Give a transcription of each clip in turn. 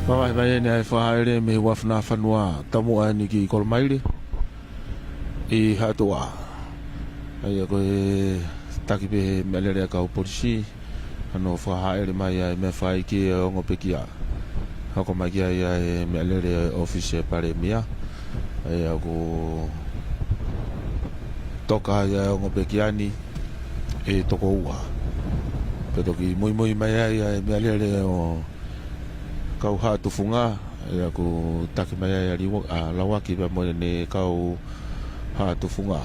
Mama mai nei whaere me wafna whanua tamu ani ki Kolomaile I hatoa. Ai a koe taki pe me alere ka o polisi ano whaere mai ai me whai ki ongo pekia. Hako mai ki ai me alere office pare mia. Ai a ko toka ai ongo pekiani e toko ua. Pero ki muy mai ai me alere o kau hatu funga ia ku taki mai ai riwa a lawaki ba mo ne kau hatu funga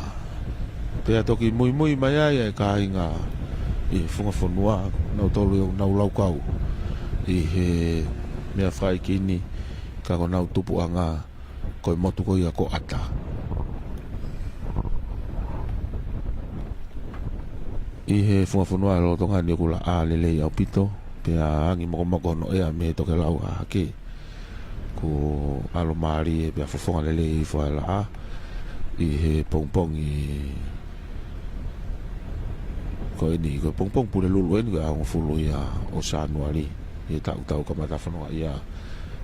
pe toki muy mai ai ka inga I funga fonua no tolu na lau kau I he me fai kini ka ko na tupu anga ko motu ko ia ko ata I he funga fonua lo tonga ni kula a lele au pito pe angi moko no ea me toke lau a ke ko alo mari e pe fofonga lele I fo la I he pongpong I ko ni ko pongpong pule lulu en ga o fulu ia o sanuari e tau ka mata fono ia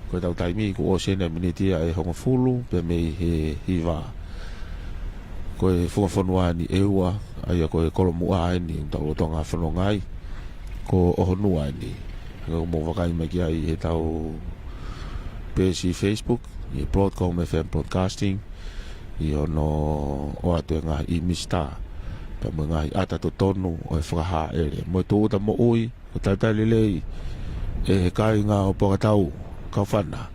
ko tau taimi ko o sene miniti ai ho fulu pe me he hiva ko e fono ani ewa ai ko e kolomua ni tau tonga fono ngai ko ohonua ni ko mo vakai mai ai he tau page Facebook I Broadcom FM Broadcasting I ono o atu nga I mista pe mo ngai ata to tonu o whakaha ere mo tō ta mo ui o tautai lelei e kai ngā o pokatau kau whana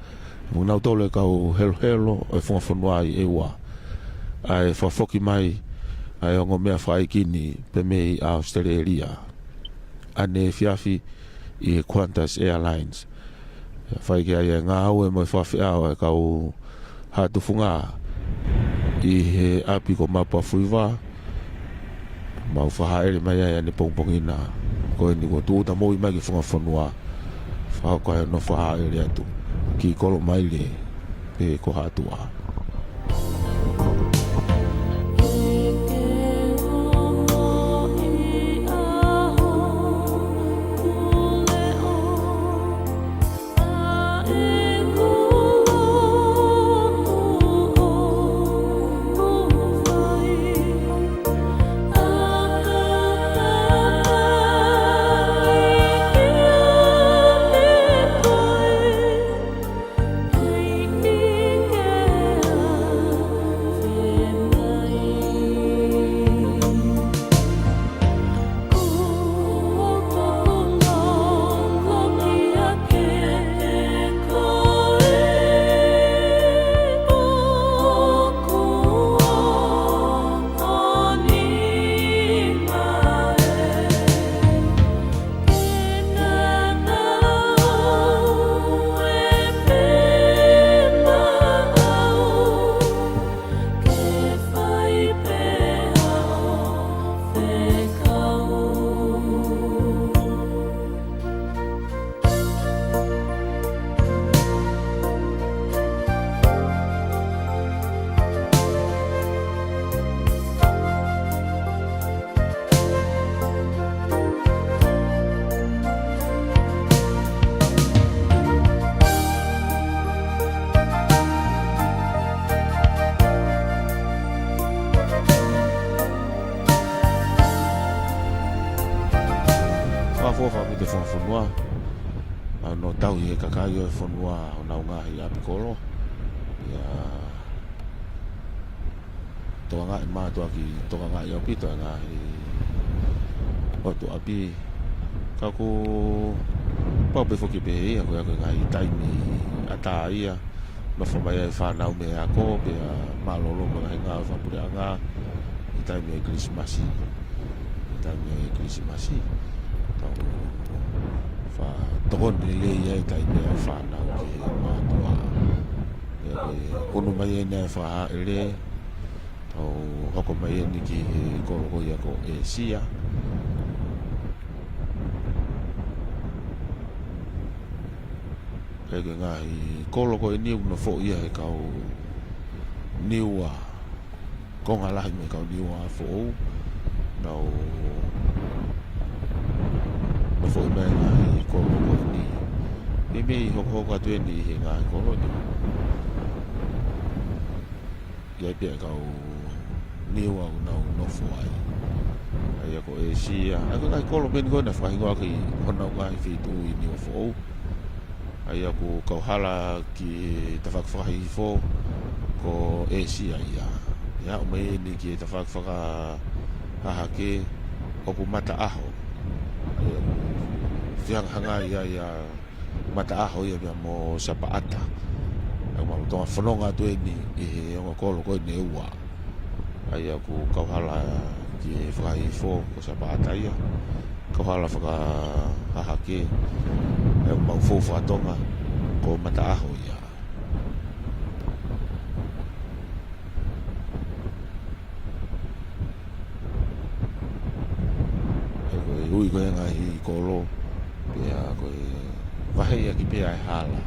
mo nau tole kau helo o whongafonua I ewa ai whafoki mai ai ongo mea whaikini pe mei a Australia ane fiafi I Qantas Airlines whai kia ia ngā au e moi whawhiao e kau hatufunga I he api ko Mapu'afuiva mau whahaere mai ai ane pongpongina ko e ni ko tūta moi mai ki whangafonua whao koe no whahaere atu ki Kolomaile pe ko hatua fonua no tau I kakai o fonua o naunga I apikolo ia toanga I mātua ki toanga I apito nga I otu api kaku paupe Foki pe ia koe ako ngai taimi ata ia no whamai ai whanau me ako pe malolo mga ngā whapure anga I taimi ai Krismasi tau tokon le ia I taimi ai whanau ki mātua unu mai ai nei whahaere tau hoko mai ai ki koroko ia ko Asia kaya nga I koloko niu no fo ia e kau niua konga lahi me kau niua fo nau no fo mai I koloko ni me hoko atu ni he ngā koloni. Ia pia kau niu au nau nofo ai. Ai ako e sia. Ako ngai kolo ben koe na whahingoa ki honau ngai whitu i niu fōu. Ai ako kau hala ki ta whakawhahi fō ko e sia ia. Ia o mei ni ki ta whakawhaka hahake oku Mapu'afuiva. Ai ako whiang hanga ia Mapu'afuiva ia mea mo Tupou Ata. Ai mau tonga whanonga atu e ni i he onga kolo koe ne ua. Ai aku kau hala ki whakai fō ko Tupou Ata ia. Kau hala whaka hahake. Ai mau fō whātonga ko Mapu'afuiva ia. Ai koe ui koe ngai kolo. Pea koe wahea ki pea e hala.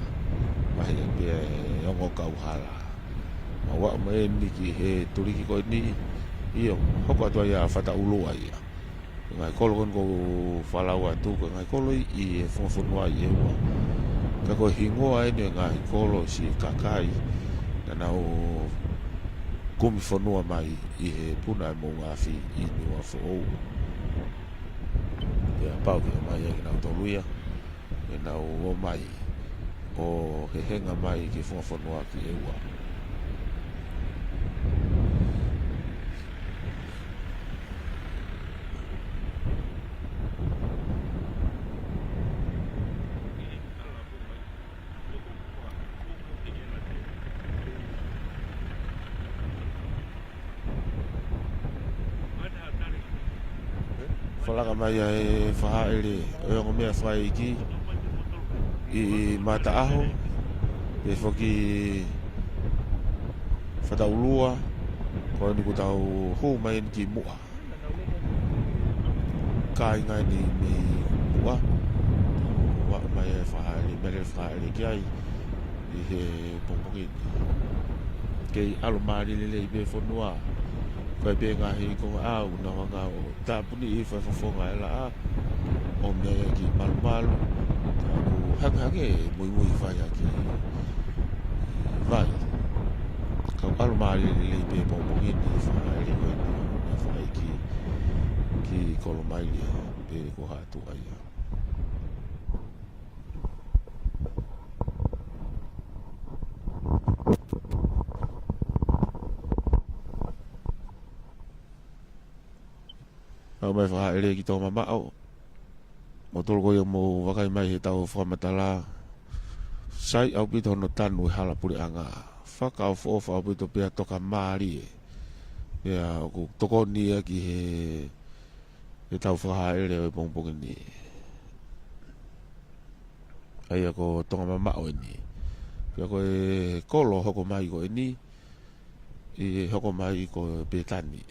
Wahea ki pea e ongo kau hala. Ma wak me ni ki he turiki koe ni. Iyo, hoko atua ia whataulua ia. Ngai kolo kon ko whalau atu, ko ngai kolo i e whonwhonua i e ua. Ka koe hingoa e ni ngai kolo si kakai. Nana o kumi whonua mai i he puna e mo ngāwhi i niwa who'ou. Ia pau ki mai e nau toluia. E nau o mai. O he henga mai ki whonwhonua ki e ua. Whalaka mai e whahaere e ongo mea whai ki i Mapu'afuiva e Foki whataulua ko ni kutau hou mai ki mua kai ngai ni mua wa mai e whahaere mere whahaere ki ai i he pongpongi kei alomari lele i be whanua koe pe ngahi ko au na wanga o tapuni i whawhawhonga e la a o mea ki malu aku hange mui whai aki vai kau alomari li pe pōpongi ni whai koe ni whai ki Kolomaile pe ko hatu ai au mai whahaere ki tō mamao mo tolo koe mo wakai mai he tau whamatala sai au pito no tanu e hala puri anga whaka au whoofa au pito pia toka maari pia ku toko nia ki he tau whahaere o pongpongi ni ai ako tonga mamao e ni pia koe kolo hoko mai ko e ni i hoko mai ko petani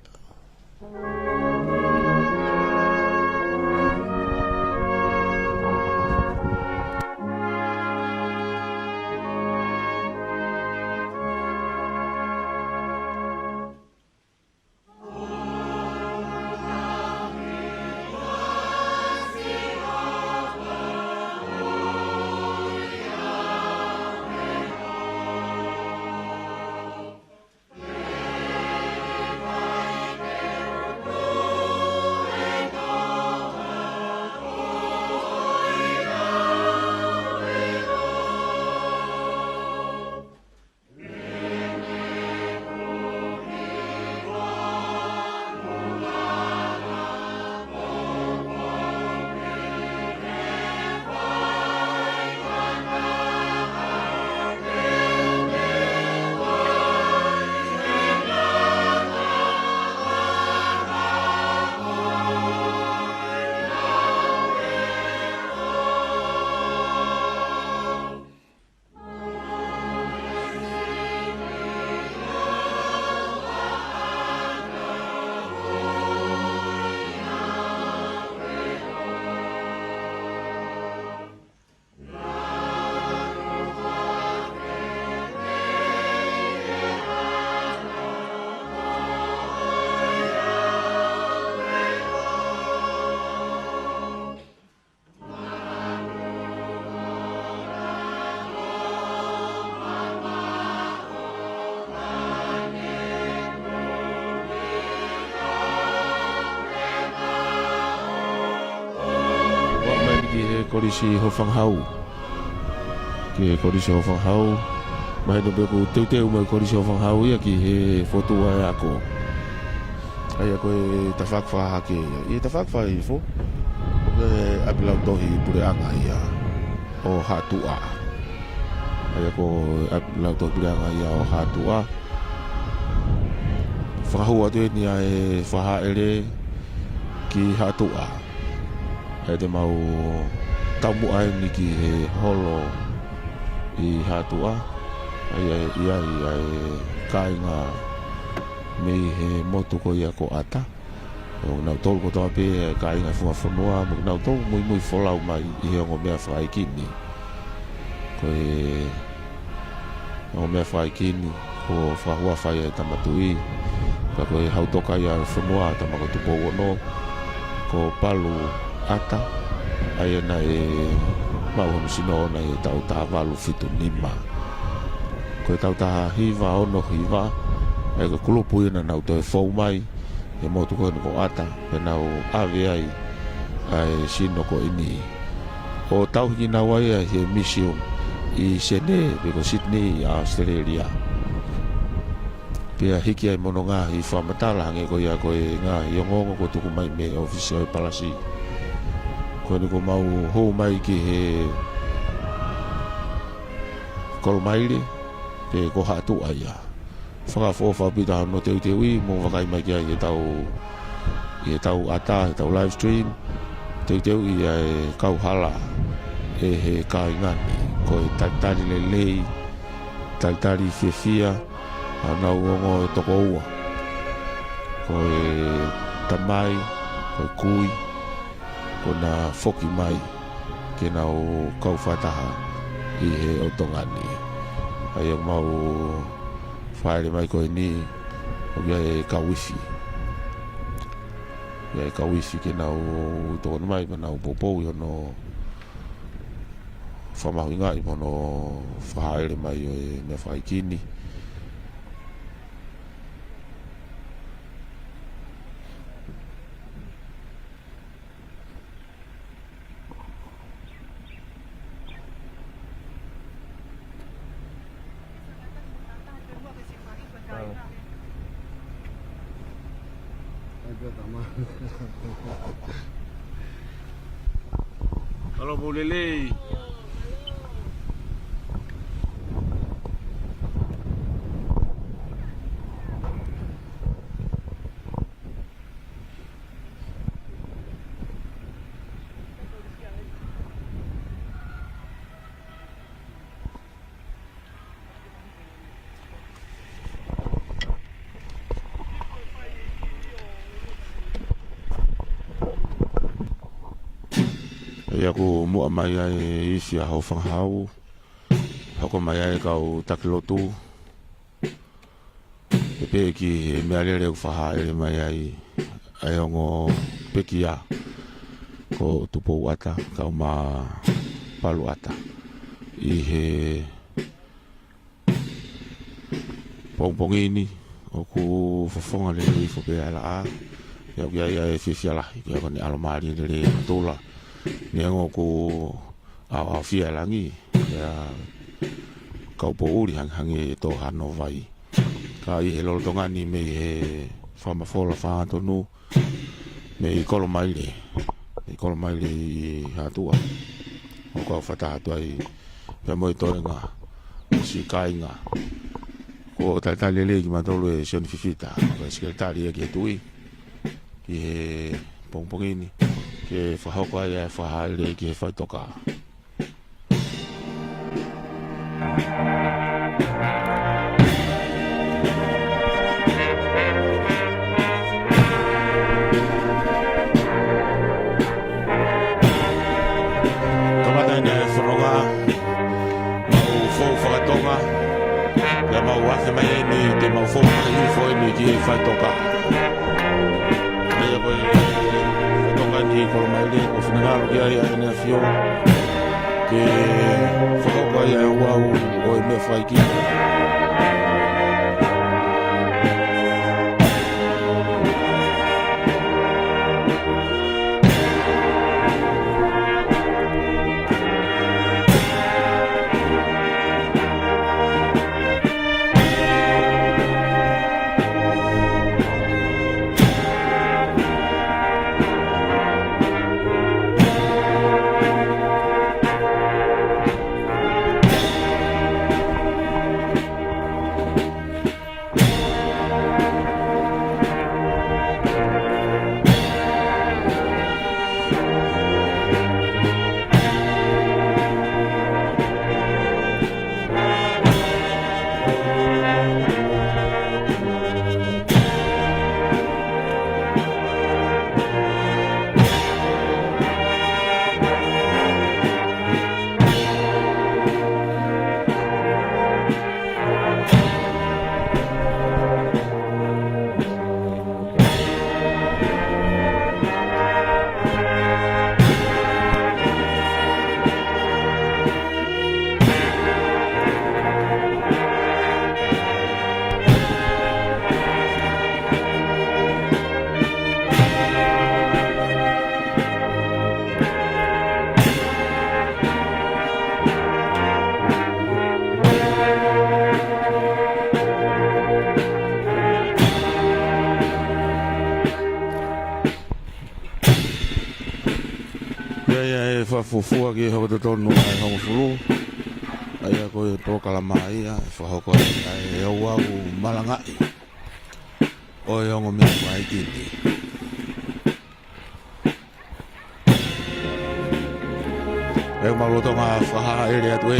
korisi Fakamalo ke korisi Fakamalo mai no be ko teu mai korisi Fakamalo ia ki he fotua ya ko ai ko ta fakfa ke i ta fakfa i fo apilau tohi pure anga ia o hatua ai ko apilau tohi pure anga ia o hatua whakahua tu ni ai whahaere ki hatua ai te mau taumu ai ni ki he holo i hatua ai kainga me he motu ko ia ko ata o nau tolu ko toa pe kainga fuafonua mo nau tolu mui folau mai i he ongo mea whaikini ko e ongo mea whaikini ko whahua whai e tamatui ka ko e hautoka ia whanua tamako Tupou Ata ko Palu Ata ai na e mauhonu sino na e Taufa'ahau fitu nima ko e Taufa'ahau ono hiva ai ko kulupu ina nau toe fau mai e motu ko ata pe nau ave ai sino ko ini o tau hiki nau ai he mission i Sydney pe ko Sydney Australia pia hiki ai mono ngā i whamatala hange ko ia ko e ngā i ongongo ko tuku mai me ofisi o palasi ko ni ko mau hou mai ki he Kolomaile pe ko hatu aia whakafofa pita no teu i mo wakai mai kia i tau ata, i tau live stream teu i ai kau hala e he kai ngani ko e taitari lelei taitari fiafia nau ongo toko ua ko e tamai ko e kui ko na Foki mai ke nau kau whataha i he o Tongani ai o mau whaere mai ko e ni o ia e kawifi ia e kawifi ke nau toko mai ma nau popou i ono whamahu ngai ma no whaere mai o e mea whaikini Halo Bulele. Ia ko mua mai ai isi a hau Fakamalo hako mai ai kau taki Lotu e pe ki mea lere u whahaere mai ai ongo peki a ko Tupou Ata kau ma Palu Ata i he pongpongini o ku whafonga lere i whape ala a iau ki ai ai whiwhialahi ki ako ni alomari lere tola ni ngo ko a fia langi ya kau po uri hangi to hano vai ka i helo Tongani me he fama fola fa to no me Kolomaile i hatua o ka fata to ai pe mo to nga si kai nga ko ta lele ki ma to le sion fifita ko sekretari ki tui ki pongpongini ke whahoko ai whahaere ki he Faitoka. Kamata ni he whanonga, mau fōu whakatonga, ia mau wafe mai ni te mau fōu whakahifo ni ki he Faitoka. Ia koe ni Kolomaile o whanangaro ki ai ai nea whio ke whakauka ai ai Ouau o e mea whaiki whafufua ki hoko te tonu ai hongo fulu. Ai a koe Kolomaile ia, whahoko ai Ouau malangai. Oi hongo mea whai kiti. E maloto ngā whaha ere atu e.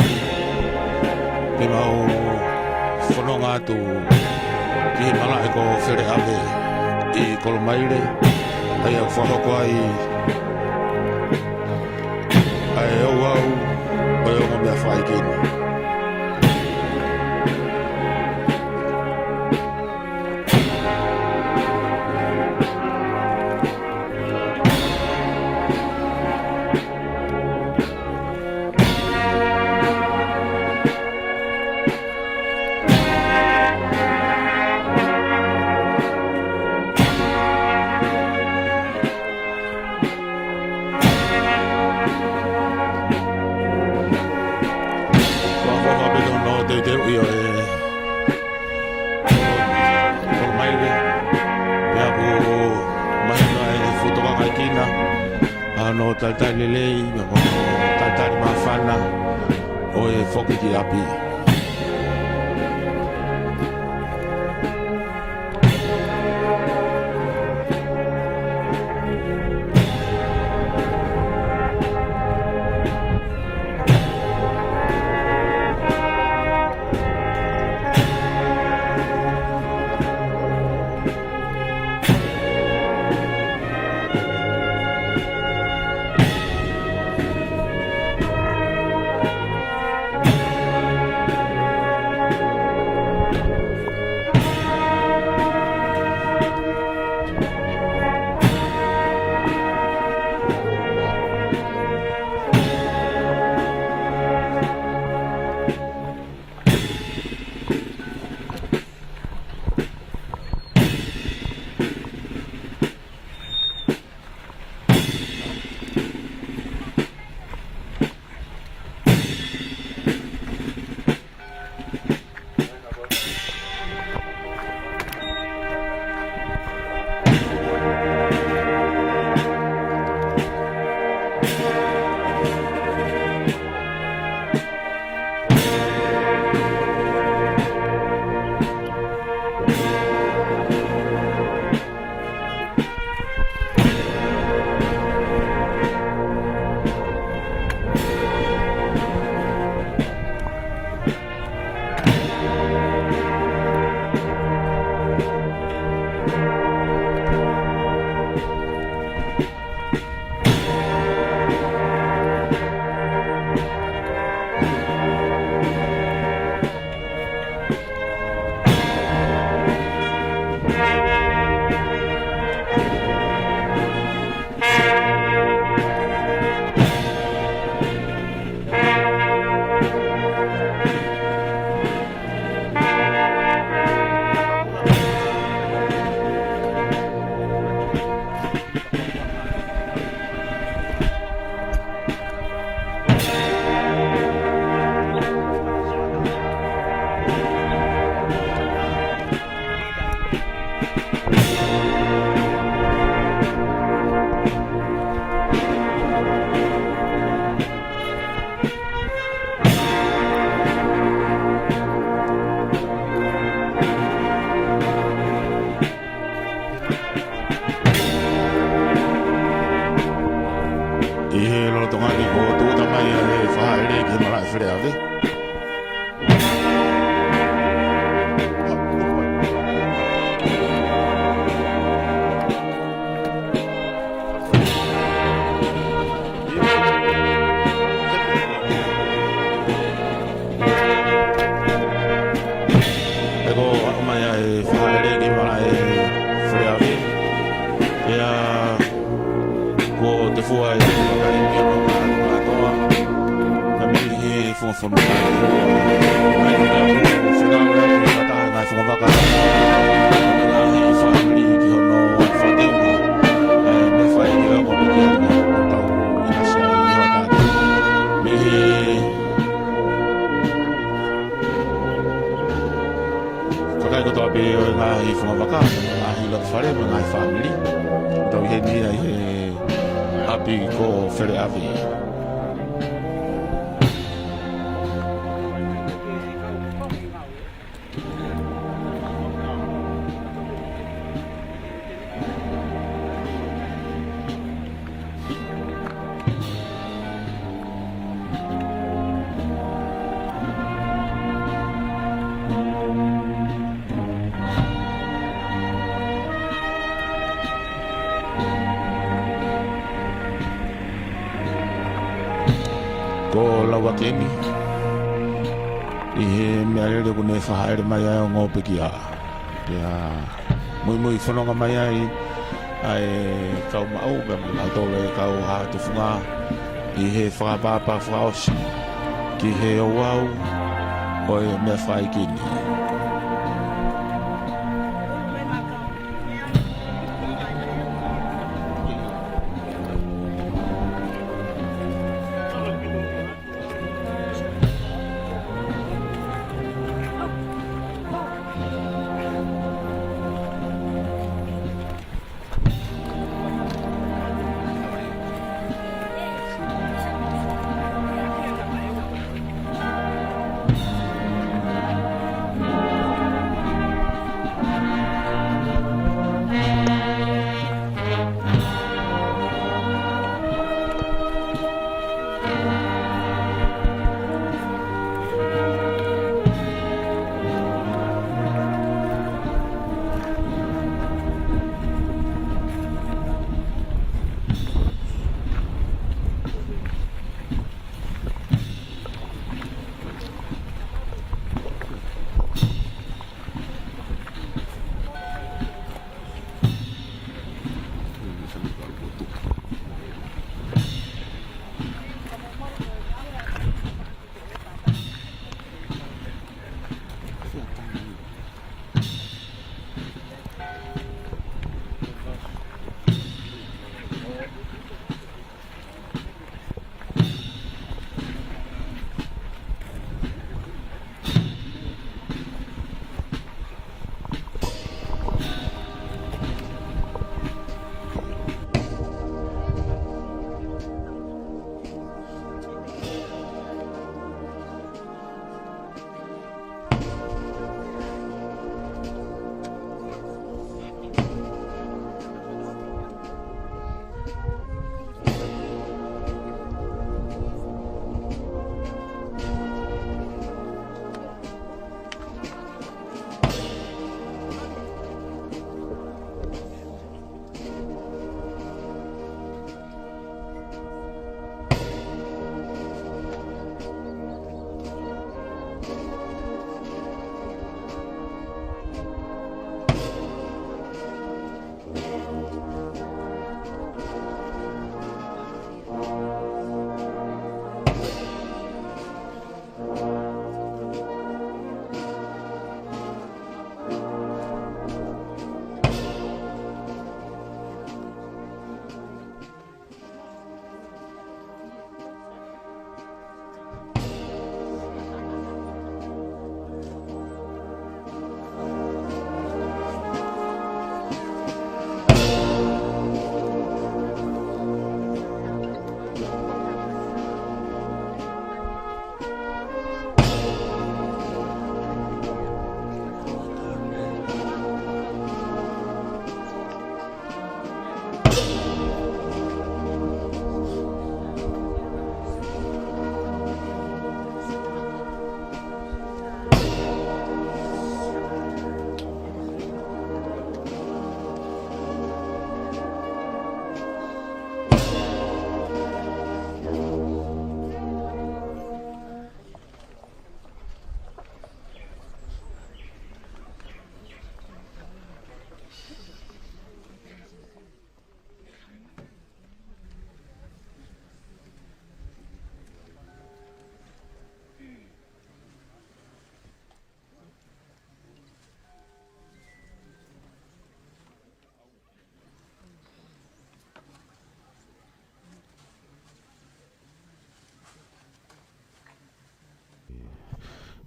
Ki mau whanonga atu ki mana e ko Fele'ave i Kolomaile. Ai au whahoko ai Ouau, oi hongo mea whai kiti. Lelei, tatari mafana, o e Foki ki api. Api ko Fele'ave la wakeni I he mea rere kune whahaere mai ai o ngō peki a ia mui whanonga mai ai ai kau mau me muna tole kau haa tufunga I he whakapapa whaosi ki he Ouau o e mea whaikini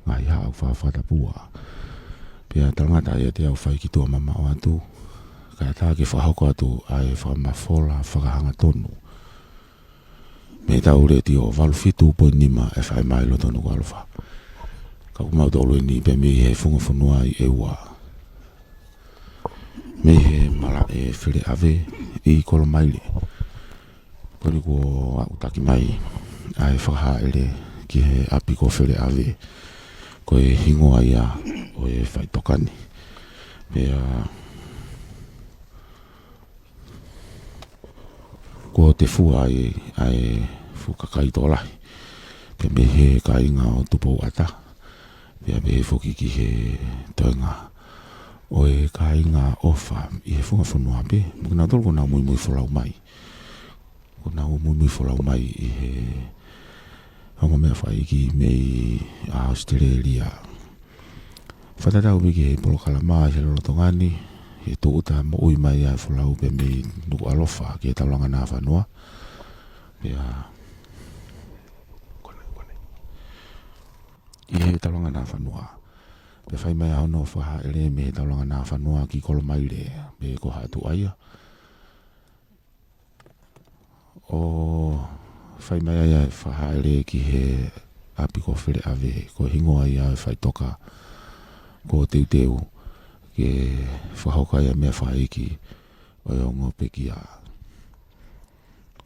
ngai hau whawhatapua. Pea tangata ia te au whai ki tua mama o atu. Ka tā ki whahoko atu ai whamawhola whakahanga tonu. Me tau reti o walufitu po nima e whai mailo tonu Nuku'alofa. Ka kumau tolu ni pe mi he whungafunua i eua. Me he mala e Fele'ave i Kolomaile. Koni ko au taki mai ai whakahaere ki he api ko Fele'ave. Ko e hingoa ia o e Faitokani. Pea ko te fua ai fukakaito lahi. pe me he kainga o Tupou Ata pe be Foki ki he Tonga o e kainga ofa I he whunga pe muna tolu ko na mui wholau mai ko na mui wholau mai I he hongo mea whai ki mei a Australia whatatau mi ki he Polokalama he lolo tongani he tōuta mo ui mai a wholau pe mei Nuku'alofa ki he taulanga nā whanua pe a I he taulanga nā whanua pe whai mai a ono whaha ere me he taulanga nā whanua ki Kolomaile pe ko hatu aia o whai mai aia e whaha ere ki he api ko Fele'ave ko hingo aia e Faitoka ko teu ke whahoka ia mea whae ki o ongo peki a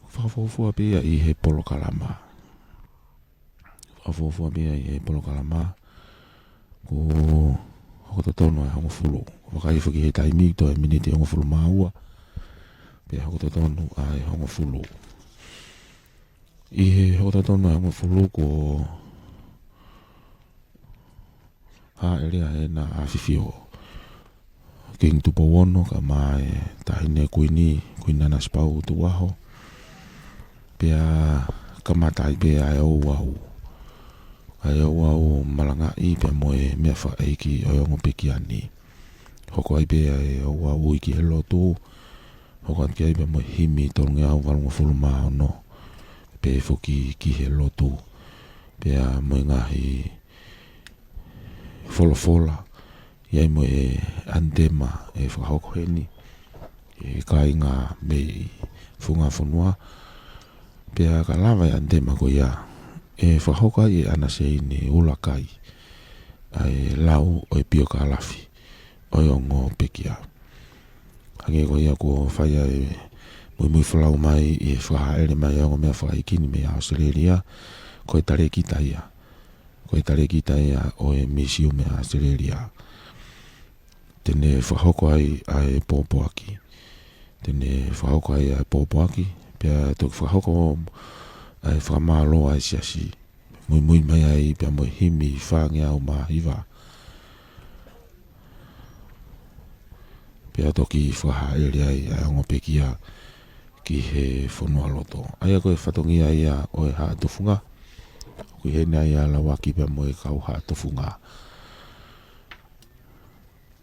whawhawhua pia I he Polokalama whawhawhua pia I he Polokalama ko hokototono e hongo fulu wakai whaki he taimi to e miniti hongo fulu maua pia hokototono a e hongo fulu I he hokototono e hongo fulu ko ha erea e na awhiwhio King Tupou Ata ka mai tahine kuini Nanasipau'u Tuku'aho pia kamatai pia e Ouau malangai pia moe mea whae ki o ongo pekiani hoko ai pia e Ouau ki he Lotu hoko ai pia moe himi tolunga au walunga fuluma ono pe Foki ki he Lotu pia moe ngahi fola iai mo e andema e whakahoko heni e kainga mei funga funua pia ka lava e andema ko ia e whahoka I anase ni ulakai ai lau o e pio ka alafi o ongo pekia hange ko ia ko whaia e mui whalau mai I whaha ere mai ongo mea whaikini mea Australia ko e tare kita ia o e misio mea Australia tene whahoko ai e pōpoaki pia tuk whahoko ai Fakamalo ai siasi mui mai ai pia mo himi whangia o mahiva pia toki whaha ere ai ongo pekia ki he whanua loto ai ako e whatongi ai o e haa tufunga kui he nei ala waki pia mo e kau haa tufunga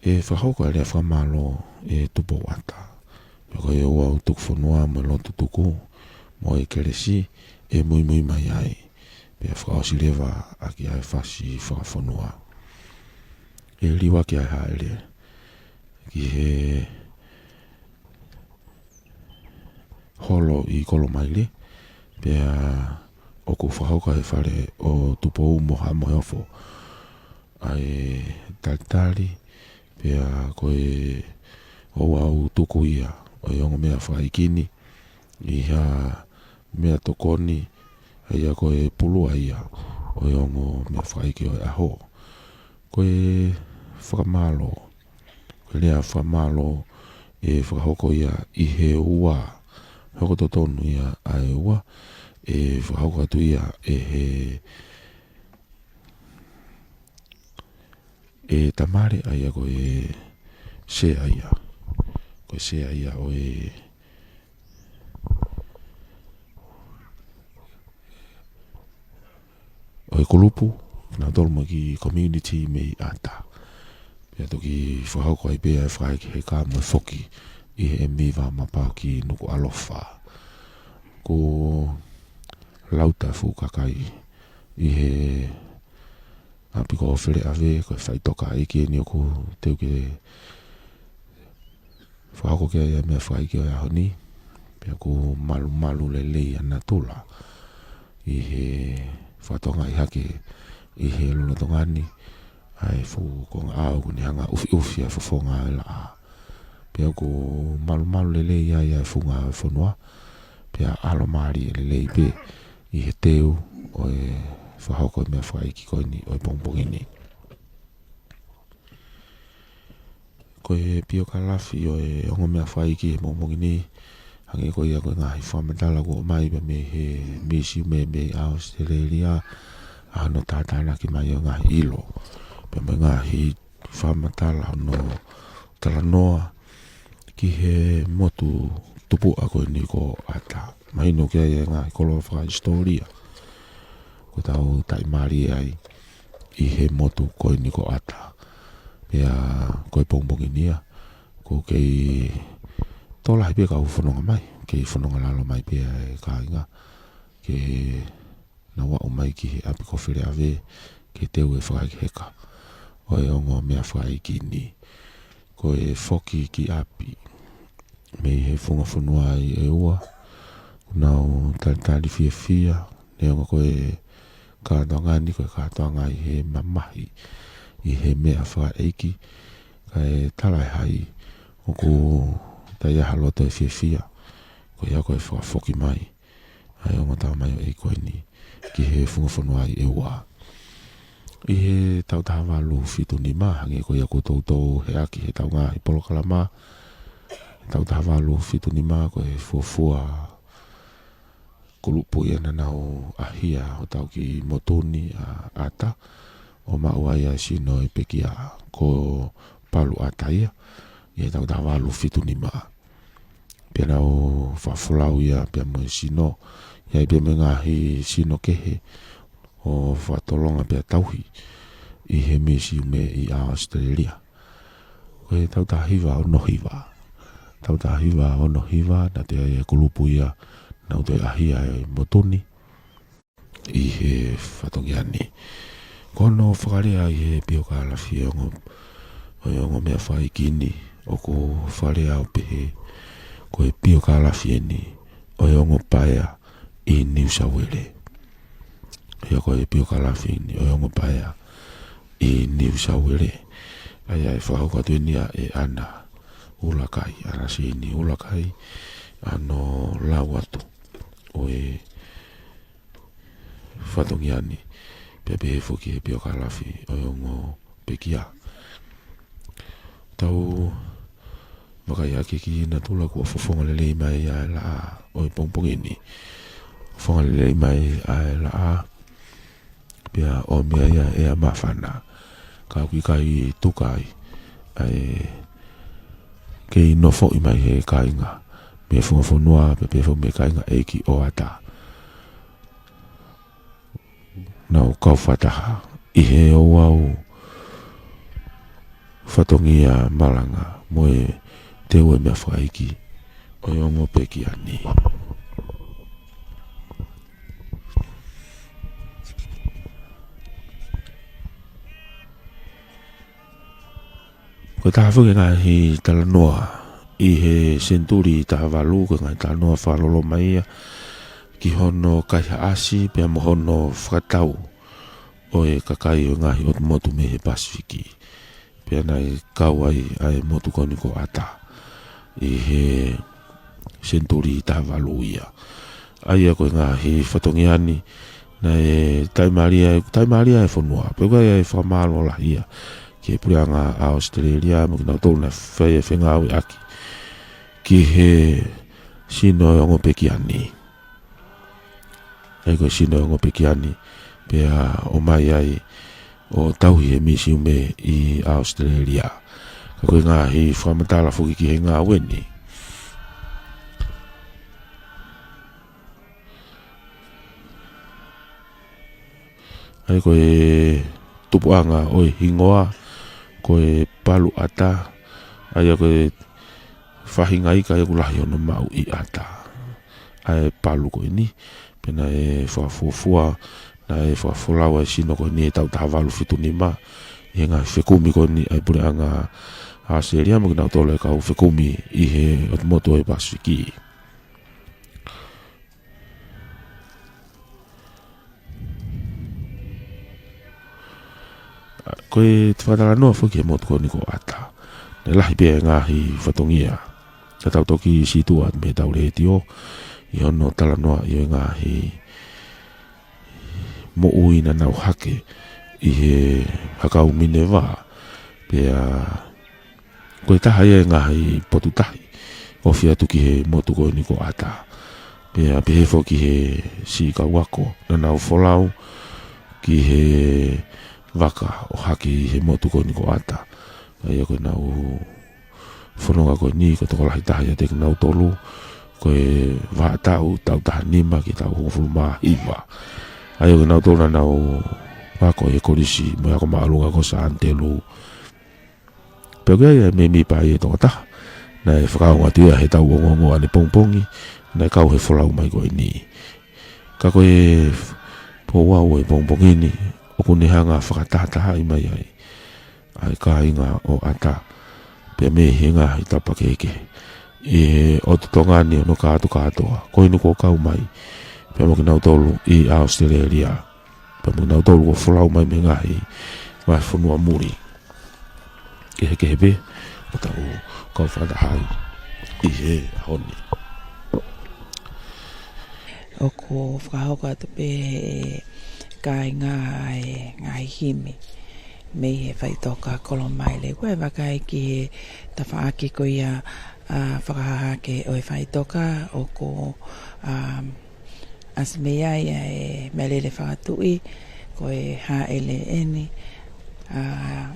e whahoko ere Fakamalo e Tupou Ata ko e Ouau tuku whanua mo Lotu tuku mo e keresi e mui mai ai pia whakaosireva aki ai whasi whakawhanua e liwa ki ai haere ki he holo I Kolomaile pia oku whahoka he whare o Tupou Mohamofo ai talitali pia koe Ouau tuku ia o ongo mea whaikini I ha mea tokoni ia koe Pulu ia o ongo mea whaiki o aho koe Fakamalo koe lea Fakamalo e whakahoko ia I he ua hoko totonu ia ai ua e whakahoko atu ia e he e tamare aia koe sea ia o e kulupu na tolmo ki community mei ata pia toki whahauko ai pia e whae ki he ka mo Foki I he miwa mapau ki Nuku'alofa ko Lātūfuipeka I he api ko Fele'ave ko Faitoka ki ni oku teu ke whahauko ki ai mea whae ki o ahoni pia ko malu lelei ana tula I he whatonga I hake I he lolo tongani ai fu ko au ni hanga ufi a fofonga la pia ko malu lelei ai funga fonua pia alomari lelei pe I he teu o e whahauko mea whae ki koini o e pongpongini ko e pio kalafi o e ongo mea whae ki e pongpongini hangi ko ia ko ngahi whamatala ko mai pa me he misi me Australia ano tātana ki mai o ngahi ilo pa me ngahi whamatala no tala noa ki he motu tupu ako ni ko ata mai no kia ia ngahi Kolomaile historia ko tau tai mari ai i he motu ko ni ko ata pia ko pongpong inia ko kei tola hi pia ka ufononga mai kei fononga lalo mai pia ka inga ke na wa mai ki api ko Fele'ave ke te ue whakai heka o e ongo mea whakai ki ni ko e Foki ki api me he funga funua i e ua nau tali fia ne ongo ko e kātoanga ni ko e kātoanga i he mamahi i he mea whakai ki ka e talai hai o ko tai aha loto e fia ko ia ko e whakafoki mai ai o ngata mai o e koe ni ki he fungafonua i e wā i he Taufa'ahau fitu ni mā hangi ko ia ko tautou he aki he taunga i polokalama Taufa'ahau fitu ni mā ko e fuafua kulupu ia nanau ahia o tau ki motuni a ata o maua ia sino e pekia ko Palu Ata ia ia Taufa'ahau fitu ni mā pia nau whafulau ia pia mo sino ia pia me ngahi sino kehe o whatolonga pia tauhi i he misi me i Australia ko e tautahiwa o nohiwa na te e kulupu ia nau te ahia e motoni i he whatongiani kono whakarea i he pioka alafi o ongo mea whaikini o ko wharea o pehe ko e pioka alafi ni o ongo paea i New South Wales ia ko e pioka alafi ni o ongo paea i New South Wales ai ai whakauka tuenia e ana ulakai arasi ni ulakai ano lawatu o e whatongiani pepe Foki e pioka alafi o ongo pekia tau makai ake ki na tula kua fofonga lelei mai ai la o i pongpongi ni fonga lelei mai ai la pia o mea ia e a mawhana ka kui kai tukai ai kei nofo i mai he kainga me funga fonua pepe fo me kainga eiki o ata nau kau whataha i he o wau whatongia malanga moe te ue mea whaiki o ongo peki ani ko tahafu ke ngahi talanoa i he senturi tahavalu ko ngahi talanoa whalolo mai ki hono kaiha asi pia mohono whakatau o e kakai o ngahi o motu me he Pasifiki pia nai kawai ai motu koni ko ata i he senturi tahavalu ia ai ko ngahi whatongiani na e taimaria e whanua peka e Fakamalo la ia ki e pureanga Australia mo kina tōna whenga au aki ki he sino e ongo pekiani ai ko sino e ongo pekiani pia o mai ai o tauhi e misi ume i Australia ka koe ngahi whamatala Foki ki he ngā weni ai ko e tupuanga o e hingoa ko e Palu Ata ai ko e whahinga ika e kulahi ono mau i ata ai Palu ko ni pena e whafuafua na e whaafolawa e sino ko ni e Taufa'ahau fitu ni ma i ngā whekumi ko ni ai pureanga Australia mo kina tole kau whekumi i he otomoto e Pasifiki ko e te whatara noa Foki e motu ko ni ko ata ne lahi pia ngahi whatongia ta tau toki situa me tau retio i ono tala noa i ngahi mo uina nau hake i he hakau mine wā pia ko e taha e ngahi potutahi o fia tu ki he motu ko ni ko ata pe a pe fo ki he si ka wako na na folau ki he vaka o haki he motu ko ni ko ata ai ko na o fononga ko ni ko to la hita ya te na tolu ko e va tau ta nima ki tau fulma iwa ai ko na tolu na o vako e ko risi mo ko malunga ko sa antelu pe ga me mi pa e to ta na e whakaunga tia he tau ongongo ane pongpongi na e kau he wholau mai koe ni ka koe po wau e pongpongi ni o kune hanga whakatataha i mai ai ka inga o ata pe me hinga i tapa keke e o tutongani o no katoa koe nuko kau mai pe mo kinau tolu i Australia pe mo kinau tolu ko wholau mai me ngahi mai whanua muri ke pe o tau kau whakatahai i he honi o ko whakahoka atu pe kai ngai himi me he Faitoka Kolomaile koe wakai ki he tawhaaki ko ia whakahake o he Faitoka o ko asmea ia e melele whakatui ko e haele eni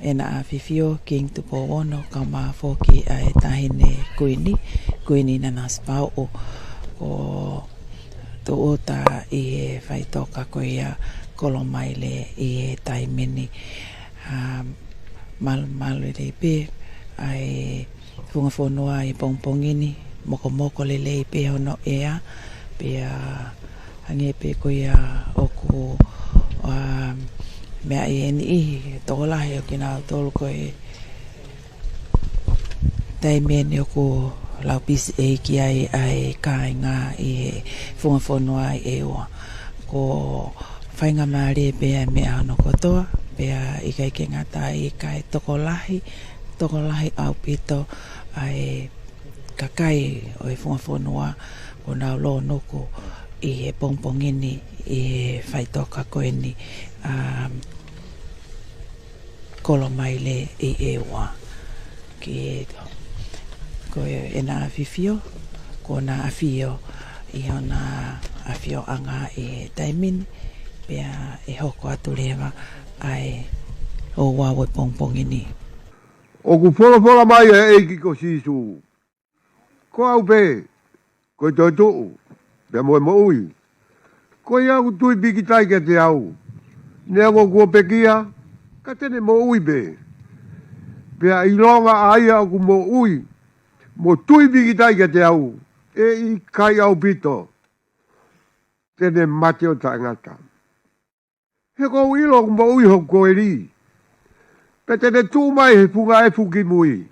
ena a fifio king Tupou Ata ka ma Foki a e tahine kuini Nanasipau'u o Tupou Ata i e Faitoka ko ia Kolomaile i e taimini malu le pe ai funga fonua i pongpongini moko le pe ono ea pe hange pe ko ia o ko mea e ni i tōlahi o kina tōlu ko e taimene o ko laupisi e ki ai kai ngā i funga fonua i e oa ko whainga maare pea mea ano kotoa pea i kai ke ngata i kai tokolahi au pito ai kakai o e funga fonua o nau lo noko i e pongpongini i e Faitoka koe ni Kolomaile i e oa ki ko e na afifio ko na afio i ona afio anga e taimini pea e hoko atu lewa ai o wawe pongpongini o ku fola mai e ki ko sisu ko au pe ko totu pe mo ui ko ia ku tui bigi tai ke te au ne ko ko pekia ka tene mo ui be pea ilonga aia ku mo ui mo tui bigi tai ke te au e i kai au pito tene mate o ta ngata he ko ilo ku mo ui ho ko eri pe tene tu mai he punga e fuki mui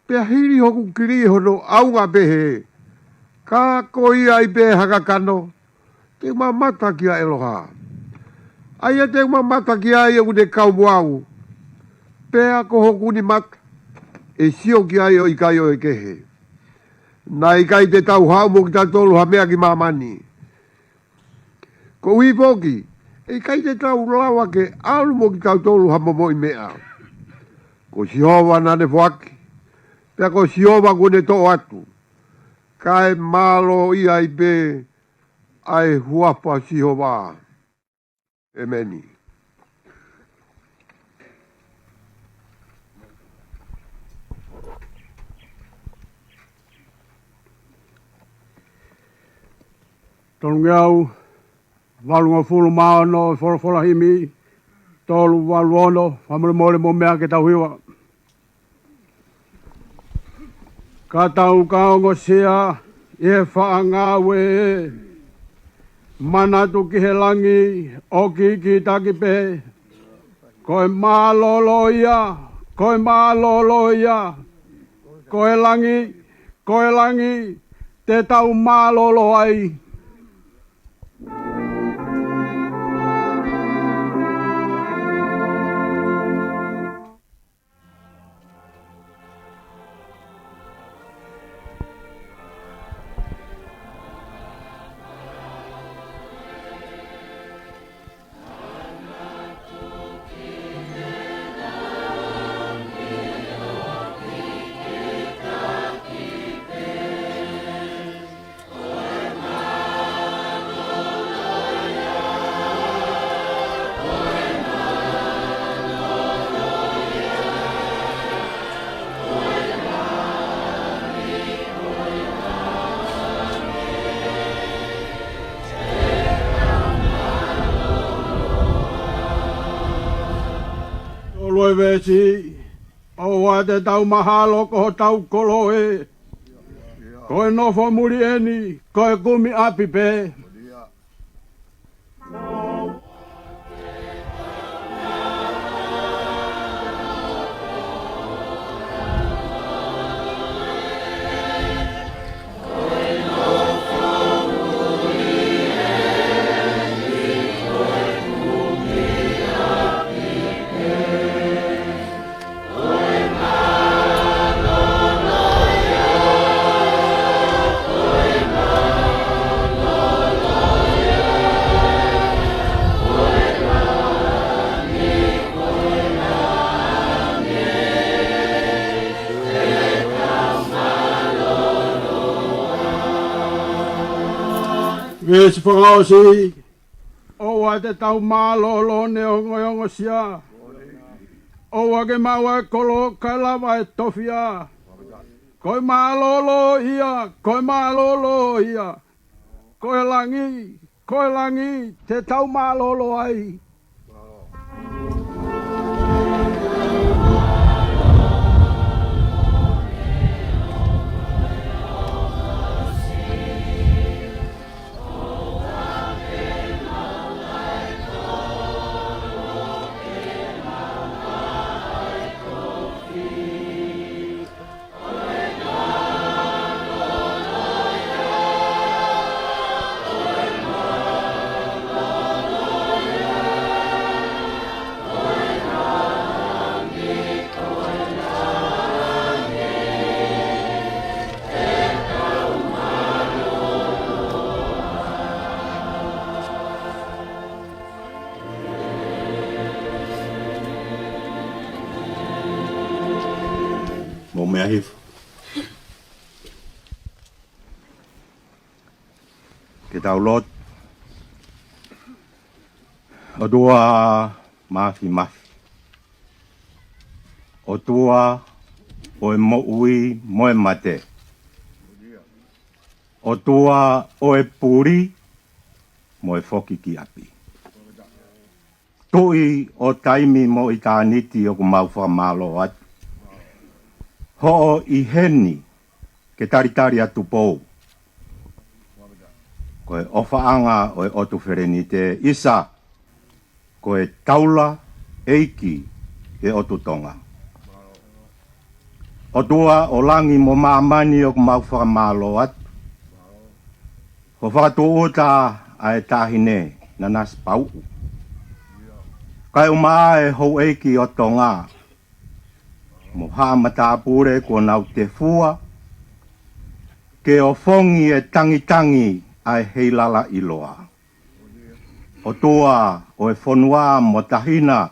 pe hiri ho ku kiri ho no au nga be he ka ko ia i be hakakano te mamata kia eloha aia te mamata kia ia u de kau wau pea ko hoku ni mata e sio kia ia i kai o e kehe na i kai te tau hau mo ki ta tolu ha mea ki mamani ko ui Foki e kai te tau lawa ke alu mo ki tau tolu ha momo i mea ko sihowa na ne Foki pea ko sihowa ko ne to atu kai malo ia i be ai huapa sihowa emeni Tolungiau, walunga fulu maono, fola himi, tolu waluono, whamuremore mo mea ke tauhiwa. Ka tau kaongo sea, e whaangawe, manatu ki he langi, oki ki takipe, koe maloloia, koe langi, te tau malolo ai. loi vesi. O wa te tau mahalo ko tau koloe. Koe nofo muri eni, koe kumi api pe. Vesi whangaosi, o wa te tau mālolo ne ongo sia. O wa ke maua kolo kailava e tofia. Koe mālolo ia, koe mālolo ia. Koe langi, te tau mālolo ai. Mea hifu. Ke tau lot. O tua mafi. O tua o e mo'ui mo e mate. O tua o e puri mo e foki ki api. Tui o taimi mo i tāniti o ku mau Fakamalo atu. Ho'o i heni ke taritari atu pou. Koe ofaanga o e otu fereni te isa. Koe taula eiki e otu Tonga. O tua o langi mo maamani o mau Fakamalo atu. Ho whakatuuta a e tahine Nanasipau'u. Kai umaa e hou eiki o Tonga. Mo hamatapure ko nau te fua. Ke o fongi e tangi ai heilala iloa. O tua o e fonua mo tahina.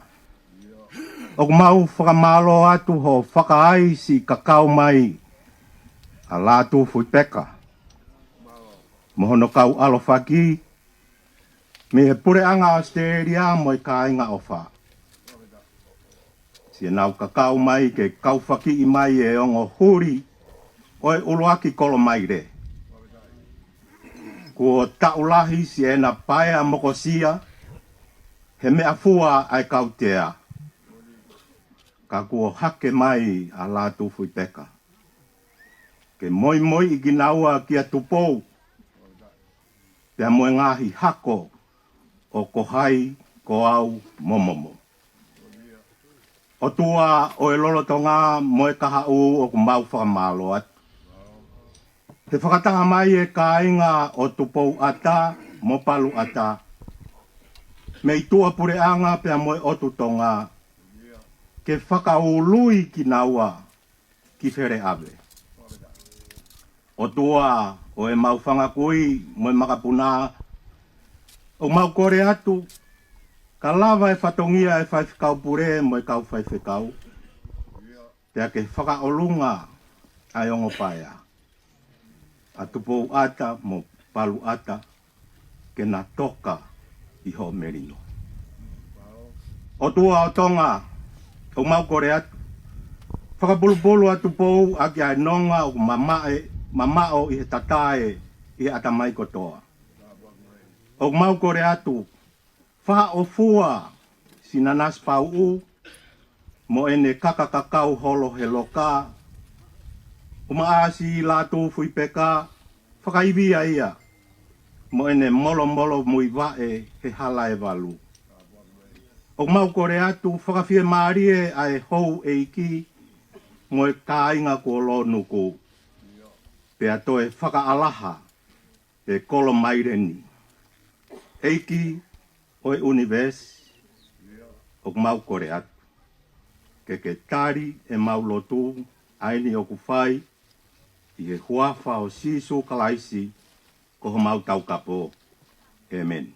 O mau Fakamalo atu ho whakaai si kakao mai a Lātūfuipeka. Mohono kau alofaki. Me he pure anga Australia mo i kāinga ofa. Si nau kakao mai ke kauwhaki i mai e ongo huri o e uluaki Kolomaile. Ko taulahi si e na paea mokosia he mea fua ai kautea. Ka kua hake mai a Lātūfuipeka. Ke moi i ginaua ki a Tupou. Pea moe ngahi hako o kohai, koau, momomo. O tua o e lolotonga mo e kahau o ku mau Fakamalo atu. He whakatanga mai e kāinga o Tupou Ata mo Palu Ata. Me i tua pure anga pea mo e otu Tonga. Ke whakaului ki naua ki Fele'ave. O tua o e mau whangakui mo e makapuna. O mau kore atu. Ka lava e whatongia e whaifekau pure mo e kau whaifekau. Pea ke whakaolunga ai ongo paia. A Tupou Ata mo Palu Ata ke na toka i ho merino. O tua o Tonga, o mau kore atu. Whakapulupulu a Tupou a ki ai nonga o mamao i he tatae i he atamai kotoa. O mau kore atu. Wha o fua si Nanasipau'u mo ene kakakakau holo he loka, umaasi Lātūfuipeka, whakaibia ia, mo ene molo mui vae he Halaevalu. O mau kore atu whakawhia maarie ai hou e iki, mo e kāinga ko lo nuku, pea toe whakaalaha e Kolomaile ni. Eiki o e universe, o mau kore atu. Ke tari e mau Lotu, aini o kuwhai, i he huafa o sisu kalaisi, ko ho mau tau kapo. Amen.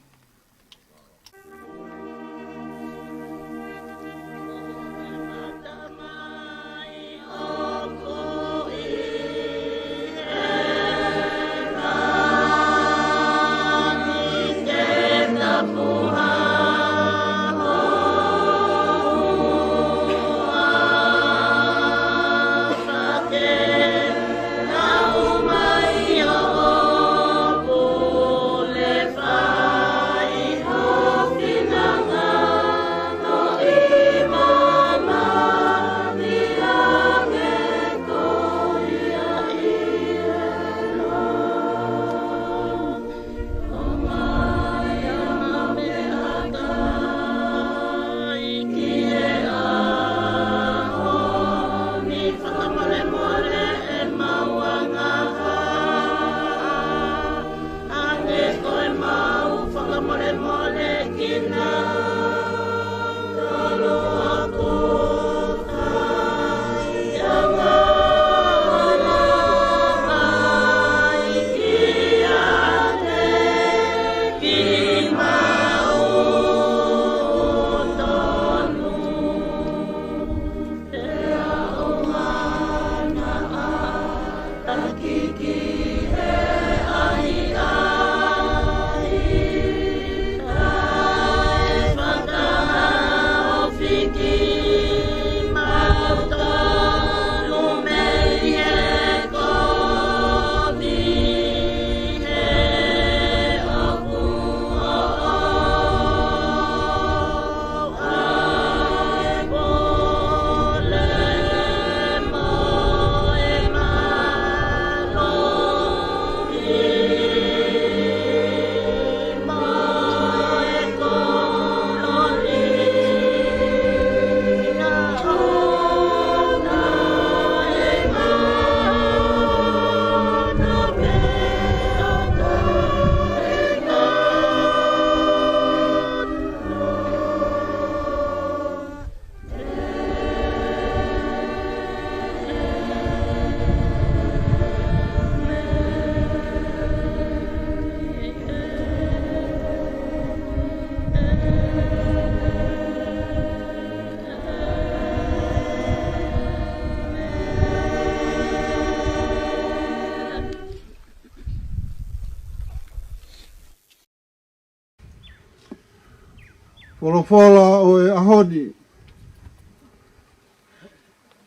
Wholofola o e ahoni.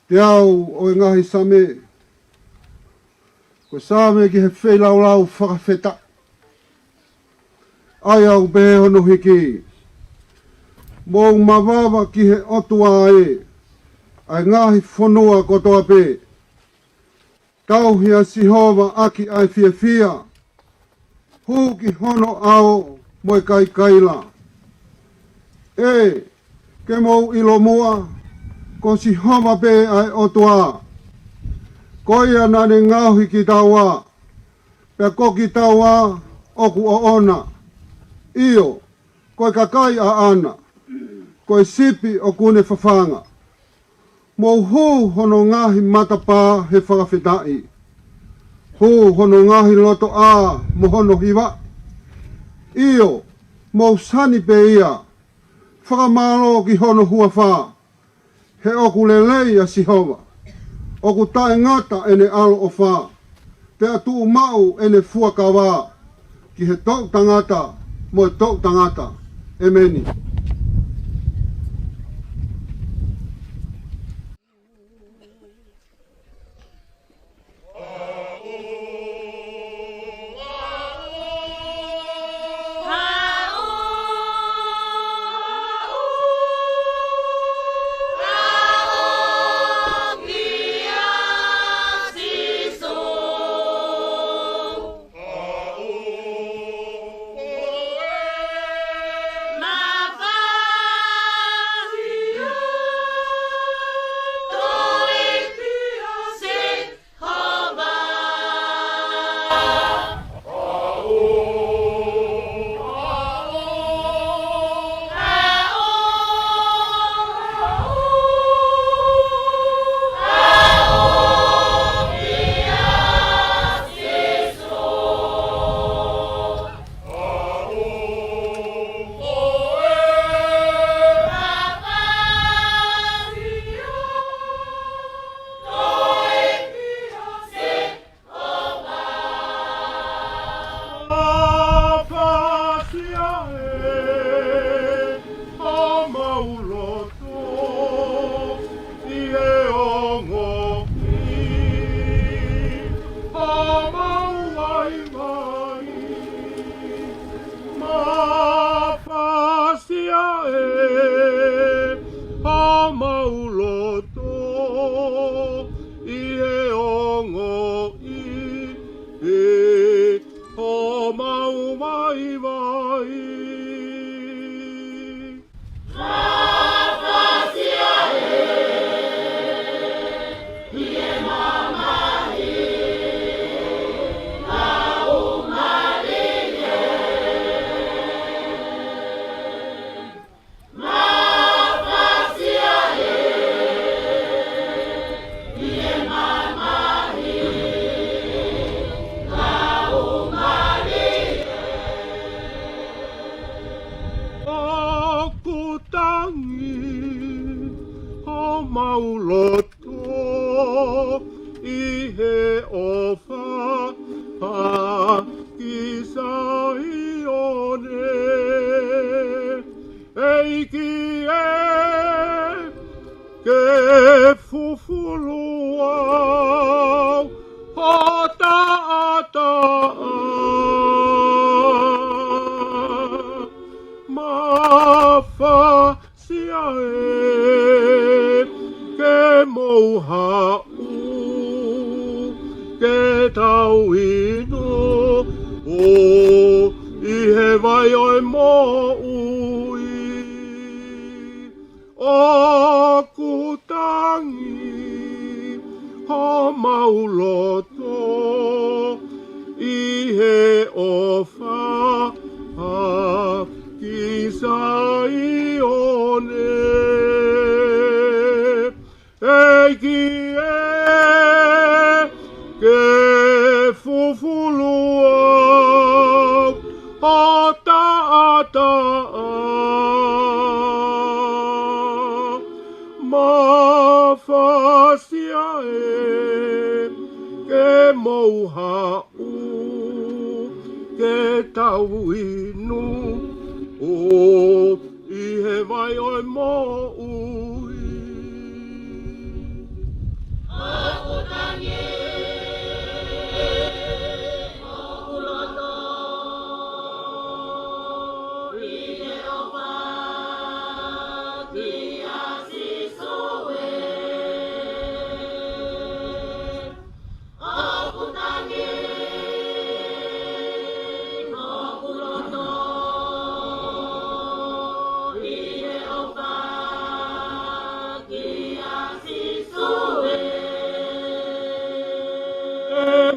Te au o e ngahi same. Ko same ki he whelaulau whakawheta. Ai au behe hono hiki. Mō mawawa ki he otua e. Ai ngahi whanua kotoa pe. Tauhia sihova aki ai fia fia. Hu ki hono ao mo e kai kaila. E, ke mou ilo mua, ko si homa pe ai otua. Ko ia nane ngauhi ki taua, pe ko ki taua oku o ona. Iyo, ko kakai a ana, ko sipi o kune whawhanga. Mou hu hono ngahi matapa he whakawhetai. Hu hono ngahi loto a mo hono hiwa. Iyo, mou sani pe ia, Fakamalo ki hono huawha, he oku lelei a sihova, oku tae ngata ene alo o wha, te atu mau ene fuakawa, ki he tau tangata, mo tau tangata, emeni. Ah! o mauloto i he ofa pa kisa i one eiki e ke fufulua Ata ata mafa sia e ke mouha'u ke tau inu o i he vai oi mo ui o kutangi o mauloto i he ofa a kisa i one eiki e ke fufulua ata ata mafasia e ke mouha'u ke tau inu o i he vai oi mo ui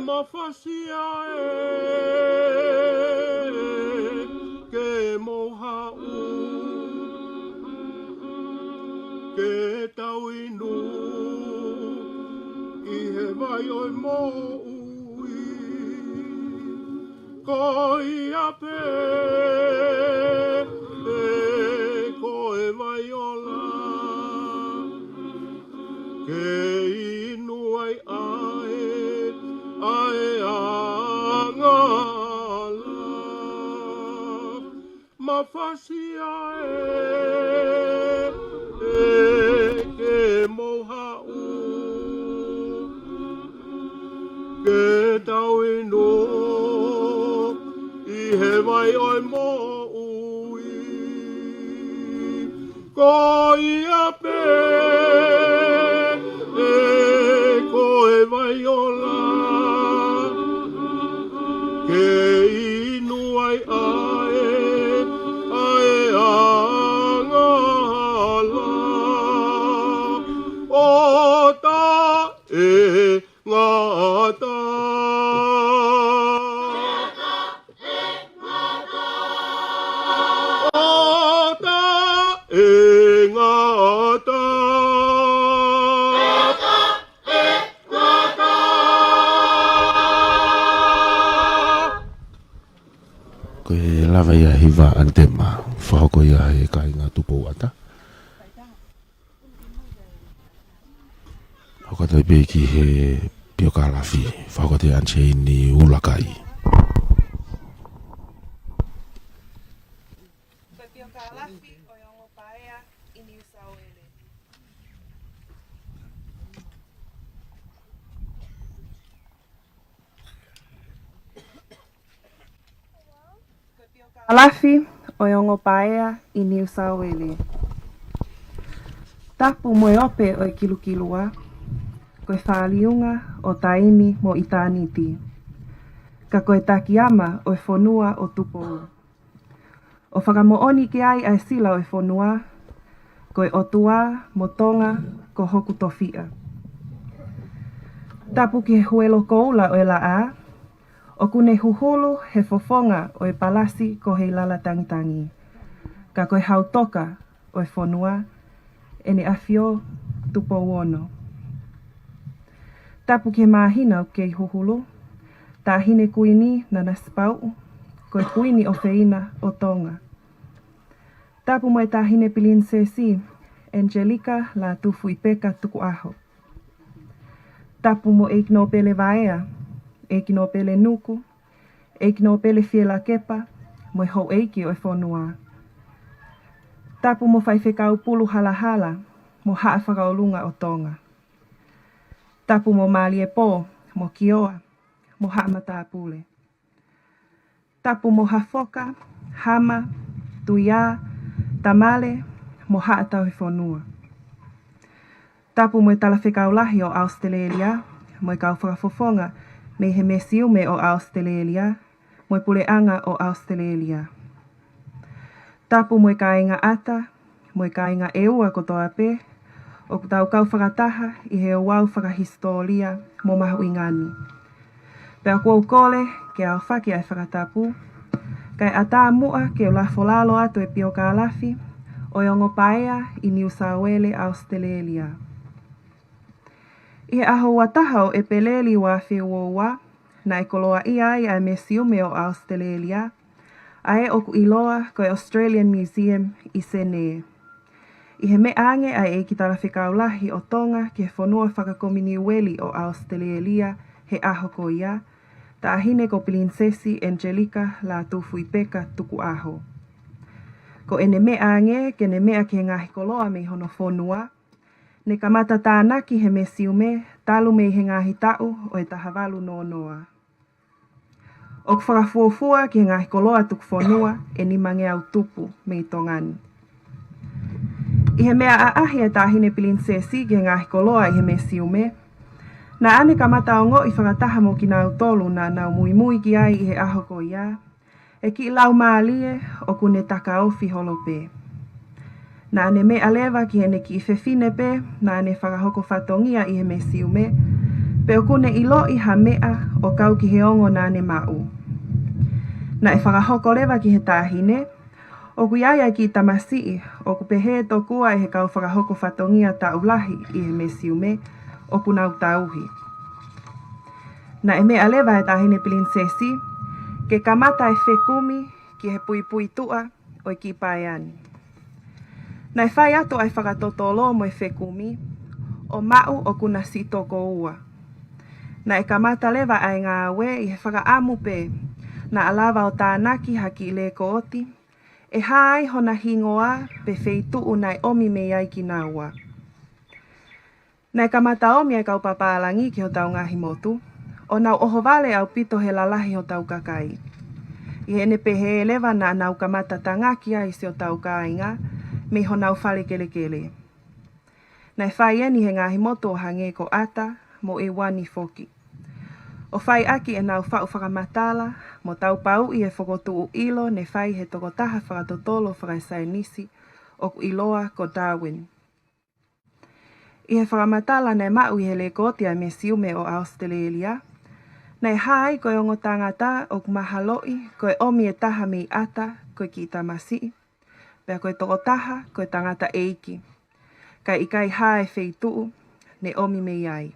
mafasia e ke mouha'u ke tau inu i he vai oi mo ui ko ia pe ko e vai ola ke inu ai ai angala mafasia ke mouha'u ke tau inu i he vai oi mo ui ko ia pe ko e vai ola ke inu ai angala o ta e ngata o ta e ngata lava ia hiva antema whahoko ia he kāinga Tupou Ata. Hoko tai peki he pioka lafi, whahoko te anche ni ulakai. Pioka lafi o yongo paea ini usauele. Alafi o yongo paea i New South Wales. Tapu moe ope o kilukilua, koe whaaliunga o taimi mo itaniti. Ka koe takiama o whonua o Tupou. O whakamooni ki ai ai sila o whonua, koe o tua mo Tonga ko hoku tofia. Tapu ki he huelo koula o la a, o kune huhulu he fofonga o e palasi ko he lala tangitangi. Ka koe hautoka o e whonua, ene awhio Tupou ono. Tapu ke mahina o kei huhulu, tā hine kuini Nanasipau'u, koe kuini o Feina o Tonga. Tapu moe tā hine pilin sesi Angelika Lātūfuipeka Tuku'aho. Tapu mo eiki no pele vaea, eiki no pele nuku, eiki no pele fiela kepa, mo ho eiki o e whonua. Tapu mo whaifekau pulu halahala, mo haa whakaolunga o Tonga. Tapu mo mali e pō, mo kioa, mo haa matapule. Tapu mo hafoka, hama, tuia, tamale, mo haa tau he whonua. Tapu mo e talawhekaulahi o Australia, mo e kau whakafofonga me he mesiume o Australia, mo e puleanga o Australia. Tapu mo e kāinga ata, mo e kāinga eua kotoa pē, o tau kau whakataha i he Ouau whakahistoria mo mahu ingani. Pea kua ukole ke au whaki ai whakatapu, kai ata mua ke o la folalo atu e pio ka alafi, o yongo paea i New South Wales, Australia. I he aho wataha o e peleli wa whiua, na e koloa ia ai me siume o Australia, ai oku iloa koe Australian Museum i Sene. I he me ange ai e ki tala whikaulahi o Tonga ke whanua whakakomini weli o Australia he aho ko ia, ta ahine ko Princesi Angelika Lātūfuipeka Tuku'aho. Ko ene me ange ke ne mea ke ngahi koloa me hono whanua, ne kamata tānaki he me siume talu me he ngahi tau o e tahavalu no noa. O whakafuafua ki ngahi koloa tuku whanua e ni mange au tupu me i Tongani. I he mea aahi e tāhine Princesi ki ngahi koloa i he me siume, na ane kamata o ngo i whakataha mo ki nau tolu na nau mui ki ai i he aho ko ia, e ki lau maalie o kune takaofi holope. Na ane me alewa ki hene ki i whewhine pe, na ane whakahoko whatongia i he me siume, pe o kune ilo i ha mea o kau ki he ongo na ane mau. Na e whakahoko lewa ki he tāhine, o ku iaia ki i tamasii, o ku pehe tokua i he kau whakahoko whatongia taulahi i he me siume, o ku nau tauhi. Na e me alewa e tāhine Princesi, ke kamata e whekumi ki he pui tua o i ki paiani. Na e whai atu ai whakatotolo mo e whekumi, o mau o kuna sitoko ua. Na e kamata lewa ai ngā awe i he whakaamu pē, na alawa o tānaki haki i le kooti, e haai hona hingoa pe wheituu nai omi me iai ki naua. Na e kamata omi ai kau papaalangi ki ho tau ngahi motu, o nau oho vale au pito he lalahi ho tau kakai. I hene pehe lewa na nau kamata tangaki ai se o tau kāinga, me ho nau whale kele. Na e whai eni he ngahi motu o hange ko ata mo e wani Foki. O whai aki e nau whau whakamatala, mo Taupa'ahau i e whakotuu ilo ne whai he tokotaha whakatotolo whakaisainisi o ku iloa ko Darwin. I he whakamatala nei mau i he le kotia me siume o Australia, nei hai koe ongo tangata o ku mahaloi koe omi e taha me ata koe ki tamasi, pea koe tokotaha koe tangata eiki, kai ikai hae wheituu ne omi me iai.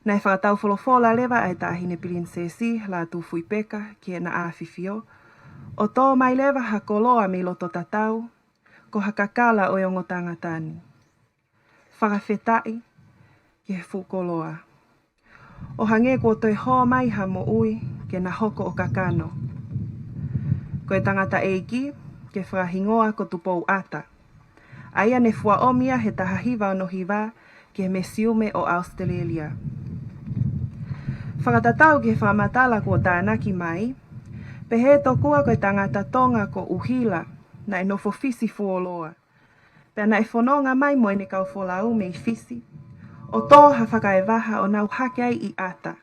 Nei whakatau wholofola lewa ai tāhine Princesi Lātūfuipeka ki e na āwhiwhio, o tō mai lewa ha koloa me loto tatau, ko hakakala o ongo tangatani. Whakawhetai ki he whukoloa. O hange ko toi hoa mai ha mo ui ke na hoko o kakano. Ko e tangata eiki ke whakahingoa ko Tupou Ata. Aia ne Fua'omia he tahahiva o nohiva ki he mesiume o Australia. Whakatatau ki he whakamatala ko tānaki mai, pe he tokua ko e tangata Tonga ko uhila na e nofo fisi fuoloa. Pea na e whanonga mai mo e ne kau wholau me i fisi, o tō ha whakaewaha o nau hake ai i ata,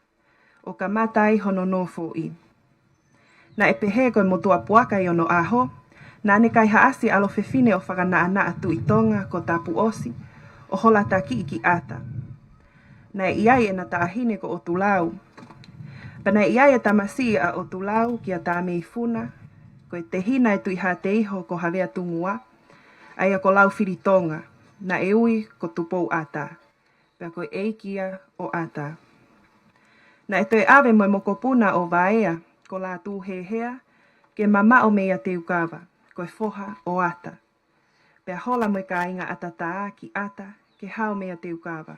o ka mata ai hono nofo i. Na e pehe koe motua puaka i ono aho, na ne kai haasi alo whewhine o whakanaa atu i Tonga ko tapu osi, o hola taki i ki ata. Na e iai e na taahine ko o tulau. Pa na iai e tamasi a o tulau ki a tāmei funa, ko e te hina e tui ha te iho ko havea tungua, ai a ko lau whiritonga, na e ui ko Tupou Ata, pea ko eikia o ata. Na e toi ave mo mokopuna o vaea, ko Lātūfuipeka, ke mama o mea te ukawa, ko e foha o ata. Pea hola mo ka inga atataa ki ata ke hao mea te ukawa.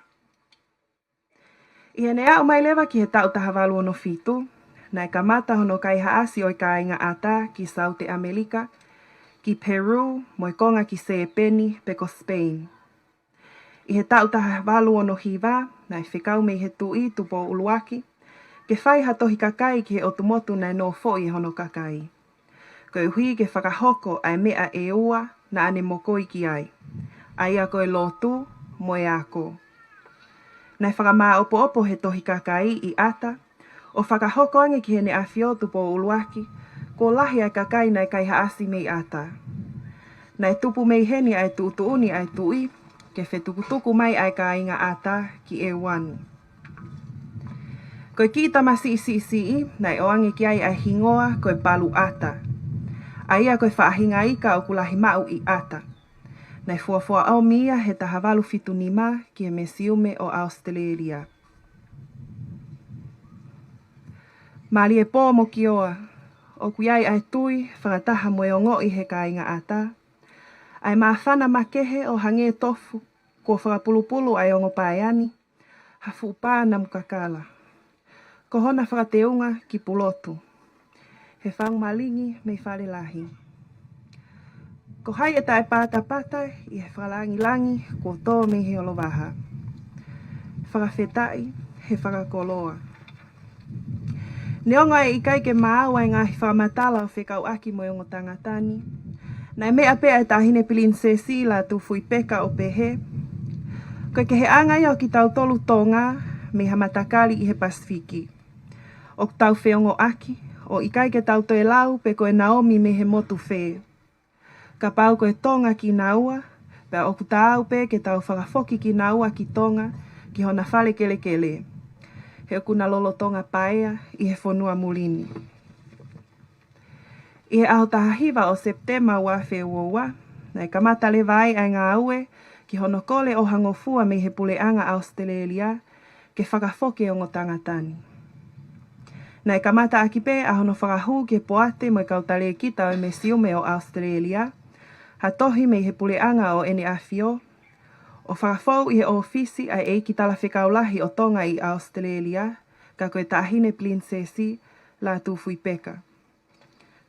I he nea o mai lewa ki he tau tahawalu ono fitu, na e kamata hono kai haasi o ka inga ata ki Saute Angelika, ki Peru, mo konga ki Seepeni, peko Spain. I he tau tahawalu ono hiva, na e whikau me he tui Tupou Uluaki, ke whai hatohi kakai ki he otumotu na no fo'i hono kakai. Ko hui ke whakahoko ai mea e ua na ane mokoi ki ai. Ai a koe Lotu, mo e ako. Nai whakamaa opo he tohi kakai i ata, o whakahoko ange ki he ne awhio Tupou Uluaki, ko lahi ai kakai nai kai haasi mei ata. Nai tupu mei heni ai tuutuuni ai tui, ke whetukutuku mai ai ka inga ata ki e wanu. Koe ki tamasi isi, nai oange ki ai hingoa koe Palu Ata. Aia koe whaahinga ika o kulahi mau i ata. Nai Fua'amotu mia he tahawalu fitu nima ki he mesiume o Australia. Mali e pō mo ki oa, o kuiai ai tui whakataha mo e ongo i he ka inga ata. Ai maafana makehe o hange tofu ko whakapulupulu ai ongo paiani, hafu pā na mukakala. Ko hona whakateunga ki pulotu. He whang malingi me whalelahi. Ko hai e tae pata i he whakalangi ko tō me he olowaha. Whakawhetai he whakakoloa. Neonga e ikai ke maawa e ngahi whakamatala o whekau aki mo ongo tangatani. Nai mea pea e tahine Princesi Lātūfuipeka o pehe. Koe ke he angai o ki tau tolu Tonga me hamatakali i he Pasifiki. O tau whiongo aki, o ikai ke tau toe lau pe koe Naomi me he motu whee. Ka pau koe Tonga ki Naua, pea o kutau pe ke tau whakafoki ki Naua ki Tonga ki hona whale kele. He o kuna lolo Tonga paea i he whonua mulini. I he aho tahahiva o Septema wa Ouau, na e kamata le vai ai ngā aue ki hono kole o hangofua me he puleanga Australia ke whakafoke o ngō tangatani. Na e kamata akipe a hono whakahu ke poate mo e kautale kita o mesiume o Australia, ha tohi me he puleanga o ene awhio, o whakafou i he ofisi ai e ki tala whekaulahi o Tonga i Australia, ka koe tahine Princesi Lātūfuipeka.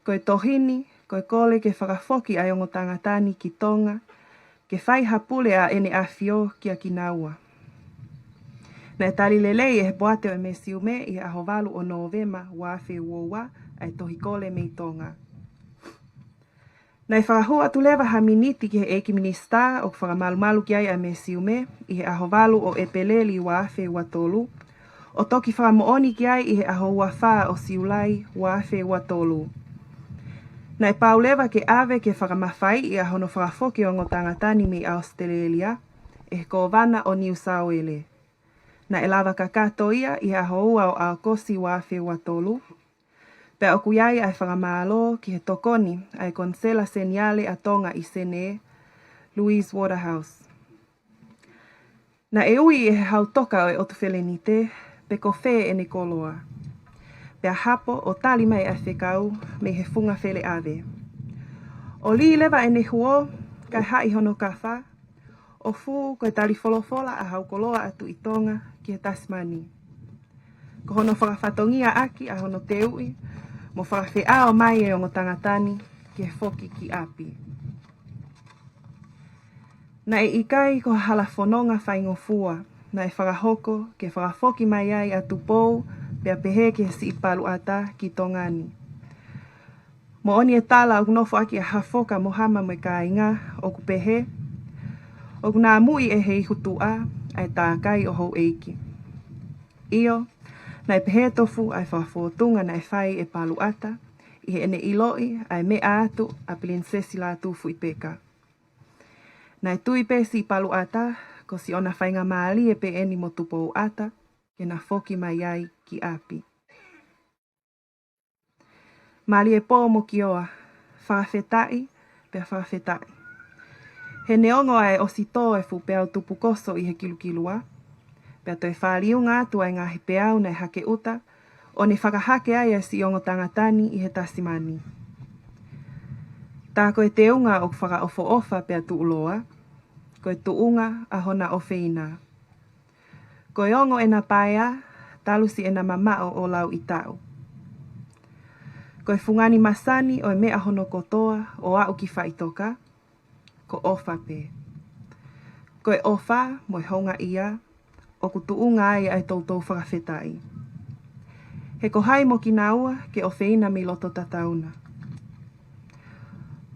Koe tohini, koe kole ke whakafoki ai o ngō tangatani ki Tonga, ke whai hapule a ene awhio ki a ki Naua. Na e tali lelei e he boate o e mesiume i he ahovalu o Novema wa Ouau ai tohi kole mei Tonga. Na e whakahu atu lewa ha miniti ki he eki minista o whakamalumalu ki ai a mesiume i he ahovalu o Epeleli wa Ouau, o toki whakamooni ki ai i he aho wha o Siulai wa Ouau. Na e paulewa ke ave ke whakamawhai i a hono whakafoki o ngō tangatani me Australia, e he kōwana o New South Wales. Na e lava ka kato ia i a houa o Aokosi wa Ouau. Pea o kuiai ai whakamalo ki he tokoni ai konsela seniale a Tonga i sene, Louise Waterhouse. Na e ui e he hautoka o e otuwhelenite, pe ko whē e ne koloa. Pea hapo o tali mai a whekau me he funga Fele'ave. O li lewa e ne huo, kai hai hono kawha, o fu koe tali wholofola a haukoloa atu i Tonga ki he Tasmani. Ko hono whakawhatongia aki a hono te ui, mo whakawheao mai e o ngō tangatani ki he Foki ki api. Na e ikai ko halafononga whaingofua, na e whakahoko ke whakafoki mai ai a Tupou, pea pehe ke si Palu Ata ki Tongani. Mo oni e tala o kunofo aki a hafoka mohama mo e ka inga o ku pehe, o kuna mui e hei hutua ai tākai o hou eiki. Io, na e pehe tofu ai whawhotunga na e whai e Palu Ata, i he ene iloi ai me atu a Princesi Lātūfuipeka. Na e tui pe si Palu Ata, ko si ona whainga maali e pe eni mo Tupou Ata, ke na foki mai ai ki api. Mali e pō mo ki oa, whakawhetai, pea whakawhetai. He neongo ai o si tō e fu peau tupu koso i he kilukilua, pea toi whāliunga atu ai ngā he peau nei hake uta, o ne whakahake ai e si ongo tangatani i he tasimani. Tā koe te unga o whakaofo-ofa pia tuuloa, koe tuunga a hona ofeina. Koe ongo e na paia, talusi e na mamao o lau i tau. Koe fungani masani o mea hono kotoa o au ki Faitoka, ko ofa pe. Koe ofa mo honga ia, o ku tuunga ai ai tautou whakawhetai. He ko hai mo ki naua ke ofeina mi loto tatauna.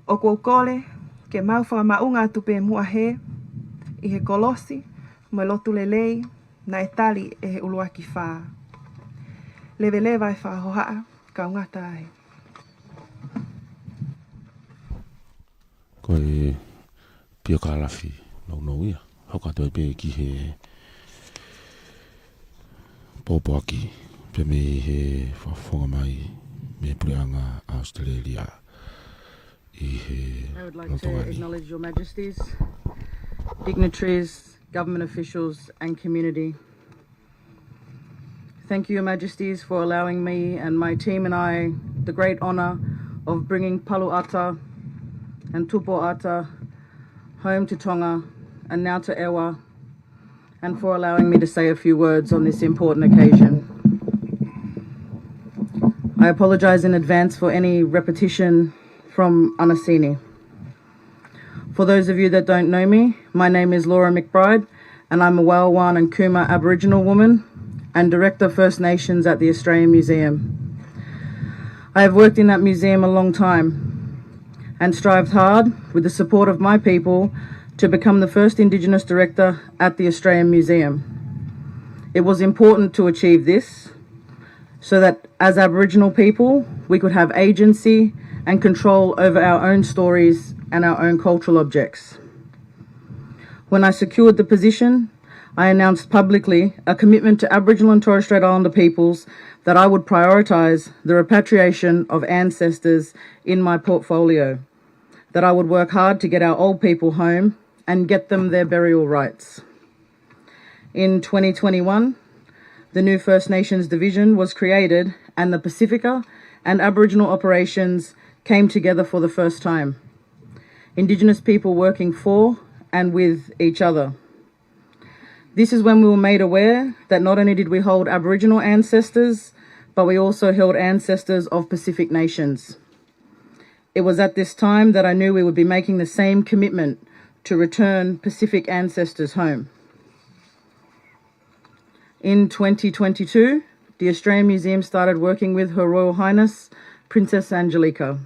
O ku kole ke mau whakamaunga tupe muahe, i he kolosi mo lotu lelei na e tali e he ulua ki whaa. Lewelewa e whahohaa ka ungata ai. Koe pia ka lafi no ia. Hauka toi pe ki he popoaki pe me he whafonga mai me pureanga Australia i he I would like to acknowledge your Majesties, dignitaries, government officials and community. Thank you, Your Majesties, for allowing me and my team and I the great honour of bringing Palu Ata and Tupou Ata home to Tonga and now to Ewa, and for allowing me to say a few words on this important occasion. I apologise in advance for any repetition from Anasini. For those of you that don't know me, my name is Laura McBride and I'm a Ouau and Kuma Aboriginal woman and Director First Nations at the Australian Museum. I have worked in that museum a long time and strived hard with the support of my people to become the first Indigenous Director at the Australian Museum. It was important to achieve this so that as Aboriginal people we could have agency and control over our own stories and our own cultural objects. When I secured the position, I announced publicly a commitment to Aboriginal and Torres Strait Islander peoples that I would prioritise the repatriation of ancestors in my portfolio, that I would work hard to get our old people home and get them their burial rights. In 2021, the new First Nations Division was created and the Pacifica and Aboriginal operations came together for the first time. Indigenous people working for and with each other. This is when we were made aware that not only did we hold Aboriginal ancestors, but we also held ancestors of Pacific nations. It was at this time that I knew we would be making the same commitment to return Pacific ancestors home. In 2022, the Australian Museum started working with Her Royal Highness, Princess Angelika.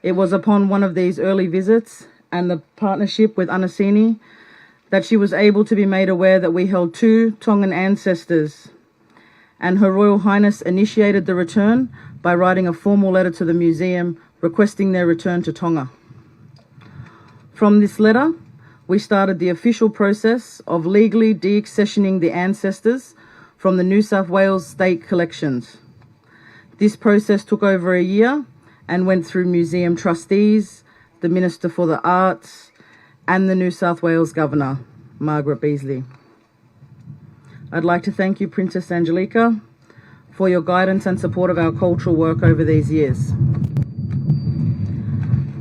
It was upon one of these early visits and the partnership with Anasini that she was able to be made aware that we held 2 Tongan ancestors, and Her Royal Highness initiated the return by writing a formal letter to the museum requesting their return to Tonga. From this letter, we started the official process of legally deaccessioning the ancestors from the New South Wales state collections. This process took over a year and went through museum trustees, the Minister for the Arts, and the New South Wales Governor, Margaret Beasley. I'd like to thank you, Princess Angelika, for your guidance and support of our cultural work over these years.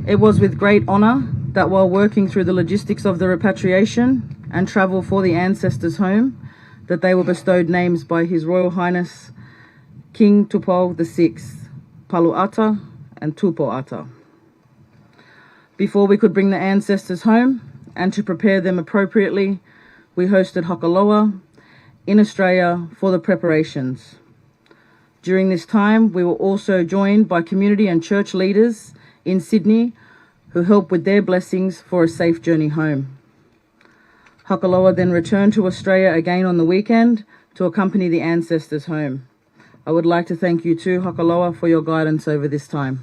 It was with great honour that while working through the logistics of the repatriation and travel for the ancestors' home, that they were bestowed names by His Royal Highness King Tupou VI, Palu Ata and Tupou Ata. Before we could bring the ancestors home and to prepare them appropriately, we hosted Hokaloa in Australia for the preparations. During this time, we were also joined by community and church leaders in Sydney who helped with their blessings for a safe journey home. Hokaloa then returned to Australia again on the weekend to accompany the ancestors home. I would like to thank you too, Hokaloa, for your guidance over this time.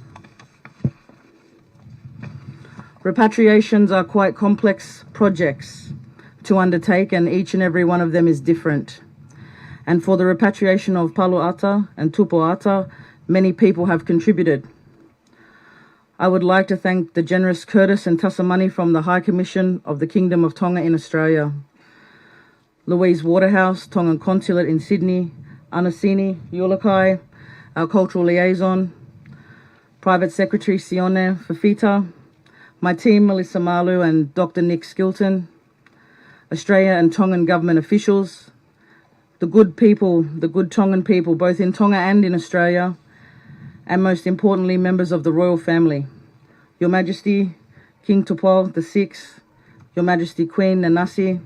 Repatriations are quite complex projects to undertake, and each and every one of them is different. And for the repatriation of Palu Ata and Tupou Ata, many people have contributed. I would like to thank the generous Curtis and Tassamani from the High Commission of the Kingdom of Tonga in Australia, Louise Waterhouse, Tongan Consulate in Sydney, Anasini Yulakai, our cultural liaison, Private Secretary Sione Fafita, my team Melissa Malu and Dr. Nick Skilton, Australia and Tongan government officials, the good people, the good Tongan people, both in Tonga and in Australia, and most importantly, members of the royal family, Your Majesty, King Tupou VI, Your Majesty Queen Nanasi,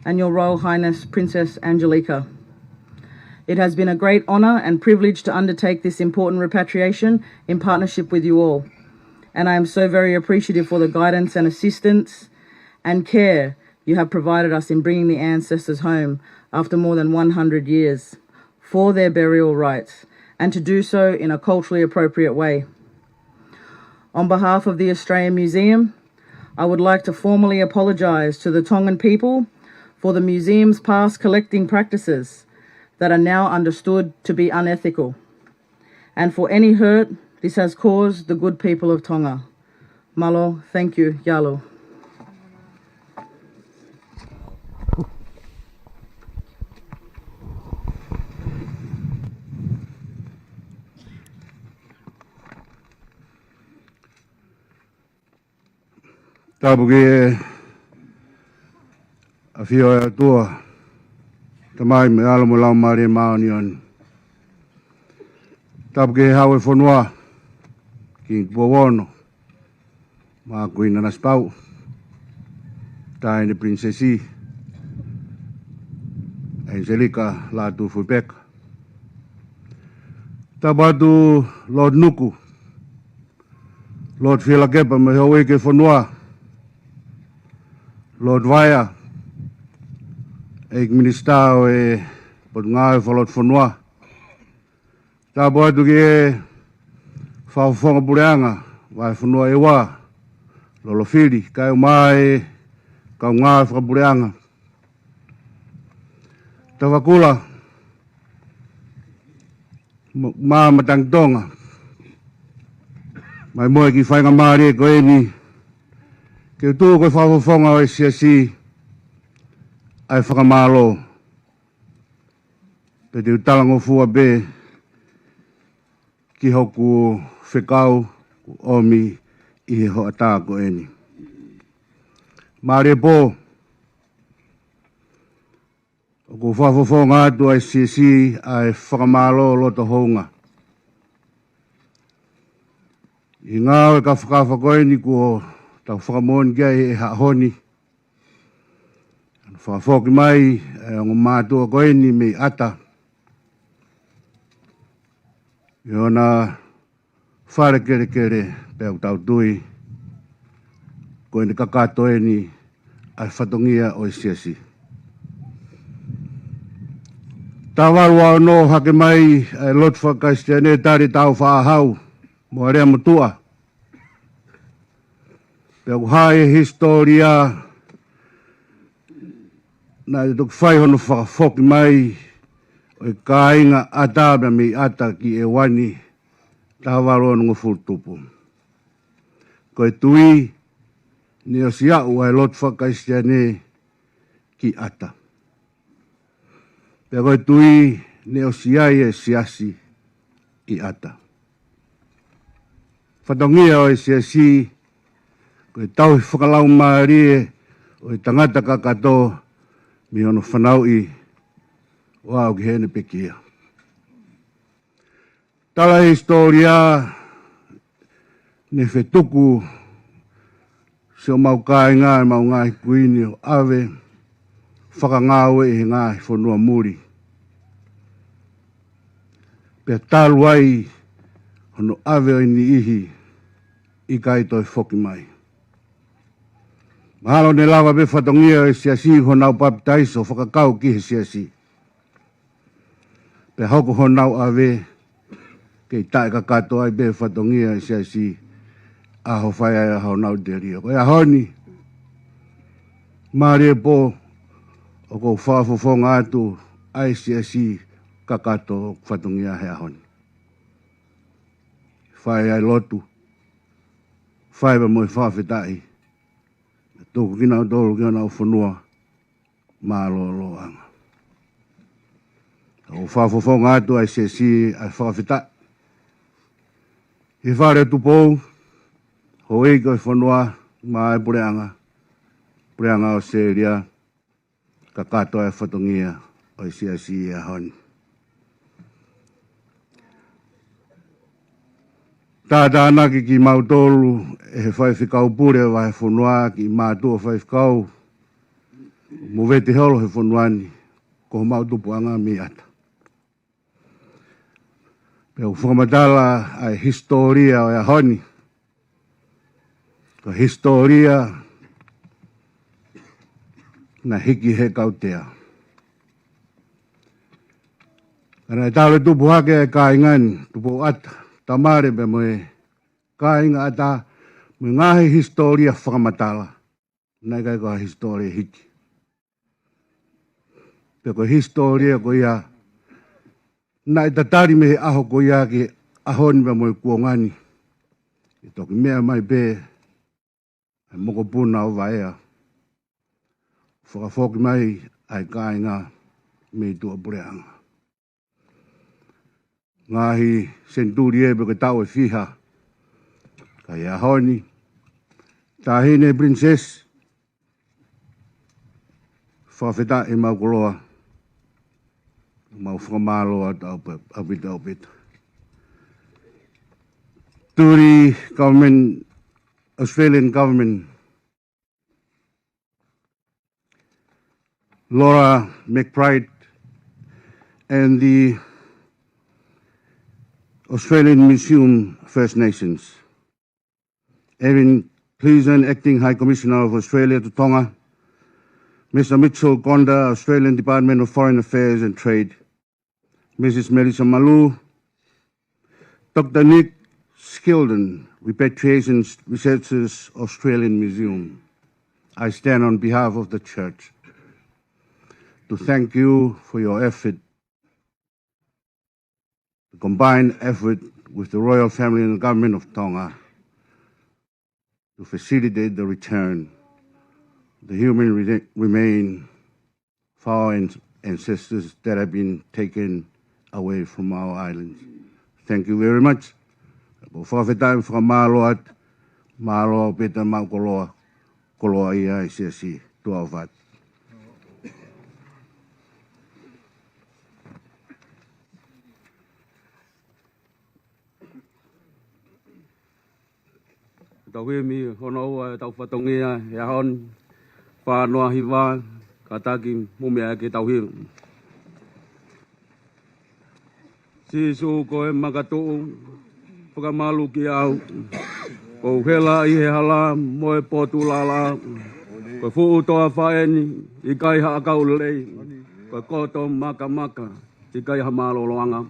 and Your Royal Highness Princess Angelika. It has been a great honour and privilege to undertake this important repatriation in partnership with you all, and I am so very appreciative for the guidance and assistance and care you have provided us in bringing the ancestors home after more than 100 years for their burial rites, and to do so in a culturally appropriate way. On behalf of the Australian Museum, I would like to formally apologise to the Tongan people for the museum's past collecting practices that are now understood to be unethical, and for any hurt this has caused the good people of Tonga. Malo, thank you, Yalo. Tapuki a fio e tua tamai me ala mo lau mare maonion. Tapuki hau e whanua ki Pua'amotu ma kui Nanasipau'u tai ni Princesi Angelika Lātūfuipeka. Tabatu Lord Nuku Lord Fele'ave me hoi ke whanua Lord Vaya, ek minister e pot ngai falot fonua. Ta boa tu ke fa fonga bureanga, vai fonua e wa. Lolo fili kai mai ka ngai fa bureanga. Ta vakula ma matang tonga. Mai mo ki fa ngamari ko eni. Ke tu ko fa fonga o si ai Fakamalo. Pe te talango fua be ki hoku whekau omi I he ho ata ko eni. Mare po o ko fa fonga atu ai si ai Fakamalo loto honga. I ngā e ka whakawha ko eni ko tau whakamoni kia e hahoni. Foki mai e o mātua koe ni me ata. I ona whare kere kere pēu tau tui. Koe ni kakato e ni ai whatongia o siasi. Tā waru au no hake mai e Lotu whakaistia tari Taufa'ahau mo rea mutua. Pēu hae historia na te tuk whai hono whakafoki mai o I kāinga ata me mi ata ki e wani tā waro nungu futupu. Ko e tui ni o siau ai Lotu whakaistia ki ata. Pēu ko e tui ni o siai e siasi I ata. Whatongia o e siasi ko e tau whakalau maari o I tangata kakato mi ono whanau I Ouau ki hene pekia. Tala historia ne whetuku se o mau kai ngā e mau ngai kuini o ave whakangāwe I ngai whanua muri. Pea talu ai hono ave o ini ihi I kai toi Foki mai. Mahalo ne lawa be whatongia e siasi honau papitaiso whakakau ki he siasi. Pe hoko honau ave kei tae kakato ai be whatongia e siasi aho whai ai aho nau deria. Koe ahoni maare po o ko whafofonga atu ai siasi kakato whatongia he ahoni. Whai ai Lotu. Whai ba moi whawhetai. Tōku kina o tōru kina o whanua mā lo anga. O whafofonga atu ai se si ai whawhita. He whare Tupou, ho eiko e whanua, mai pureanga o Seria, ka katoa e whatongia o si e honi. Tātā anaki ki mautolu e he whaiwhikau pure wa he whanua ki mātua whaiwhikau, mo vete holo he whanuani, ko mautupuanga mi ata. Peo whakamatala ai historia o e honi, ka historia na hiki he kautea. Kana e tāle tupu hake e kāingani, Tupou Ata, tamare pe moe kāinga ata, me ngahi historia whakamatala, nei kai koha historia hiki. Pe ko historia ko ia, na i tatari me he aho ko ia ki ahoni pe moe kuongani. I toki mea mai pe, e moko puna o vaea. Whakafoki mai ai kāinga me i tua pureanga. Ngahi senturi e pe ke tau e whiha. Ka ia honi. Tāhine princess. Whawheta e mau koloa. Mau whakamalo ata au pita. Turi government, Australian government, Laura McBride and the Australian Museum First Nations. Erin Cleason, Acting High Commissioner of Australia to Tonga. Mr. Mitchell Gonda, Australian Department of Foreign Affairs and Trade. Mrs. Melissa Malu. Dr. Nick Skilden, Repatriation Researchers, Australian Museum. I stand on behalf of the Church to thank you for your effort, the combined effort with the royal family and the government of Tonga to facilitate the return of the human remain for our ancestors that have been taken away from our islands. Thank you very much. Whawhetai whakamalo at malo peta mau koloa ia i tua vat. Tau mi hono tau whatongia e hon whanoa hiwa kataki mumea ke tau hiu. Sisu ko e makatu Fakamalu ki au. Ko hela i he hala mo e potu lala. Ko fuu toa whaeni i kai ha akau lei. Ko koto maka i kai ha maloloanga.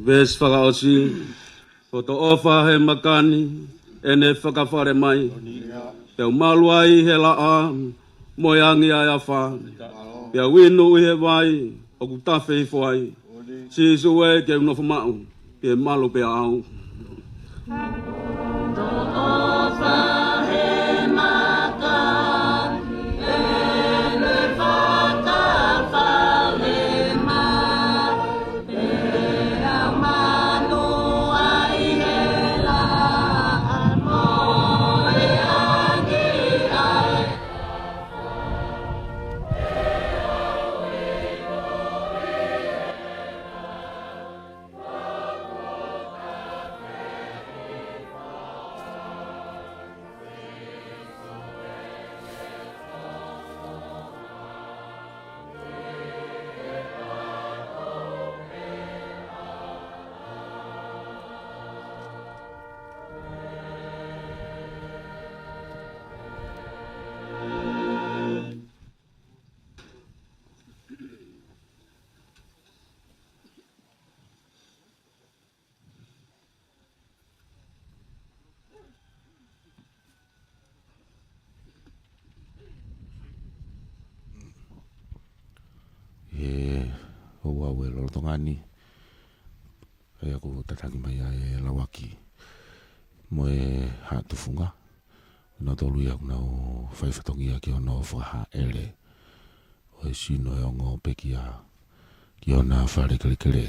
Ves whakaosi, o to ofa he makani, e ne whakawhare mai. Peo malua i he laa, moiangi ai a wha. Peo winu i he vai, o kutawhi i whai. Si suwe ke unofu mau, pe malu pe au. Ouau e lolo tongani e aku tatangi mai e lawaki mo e hatufunga na tolu ia na o faifatongia ki ona o Fa'aele o e sino e ongo pekia ki ona whare kele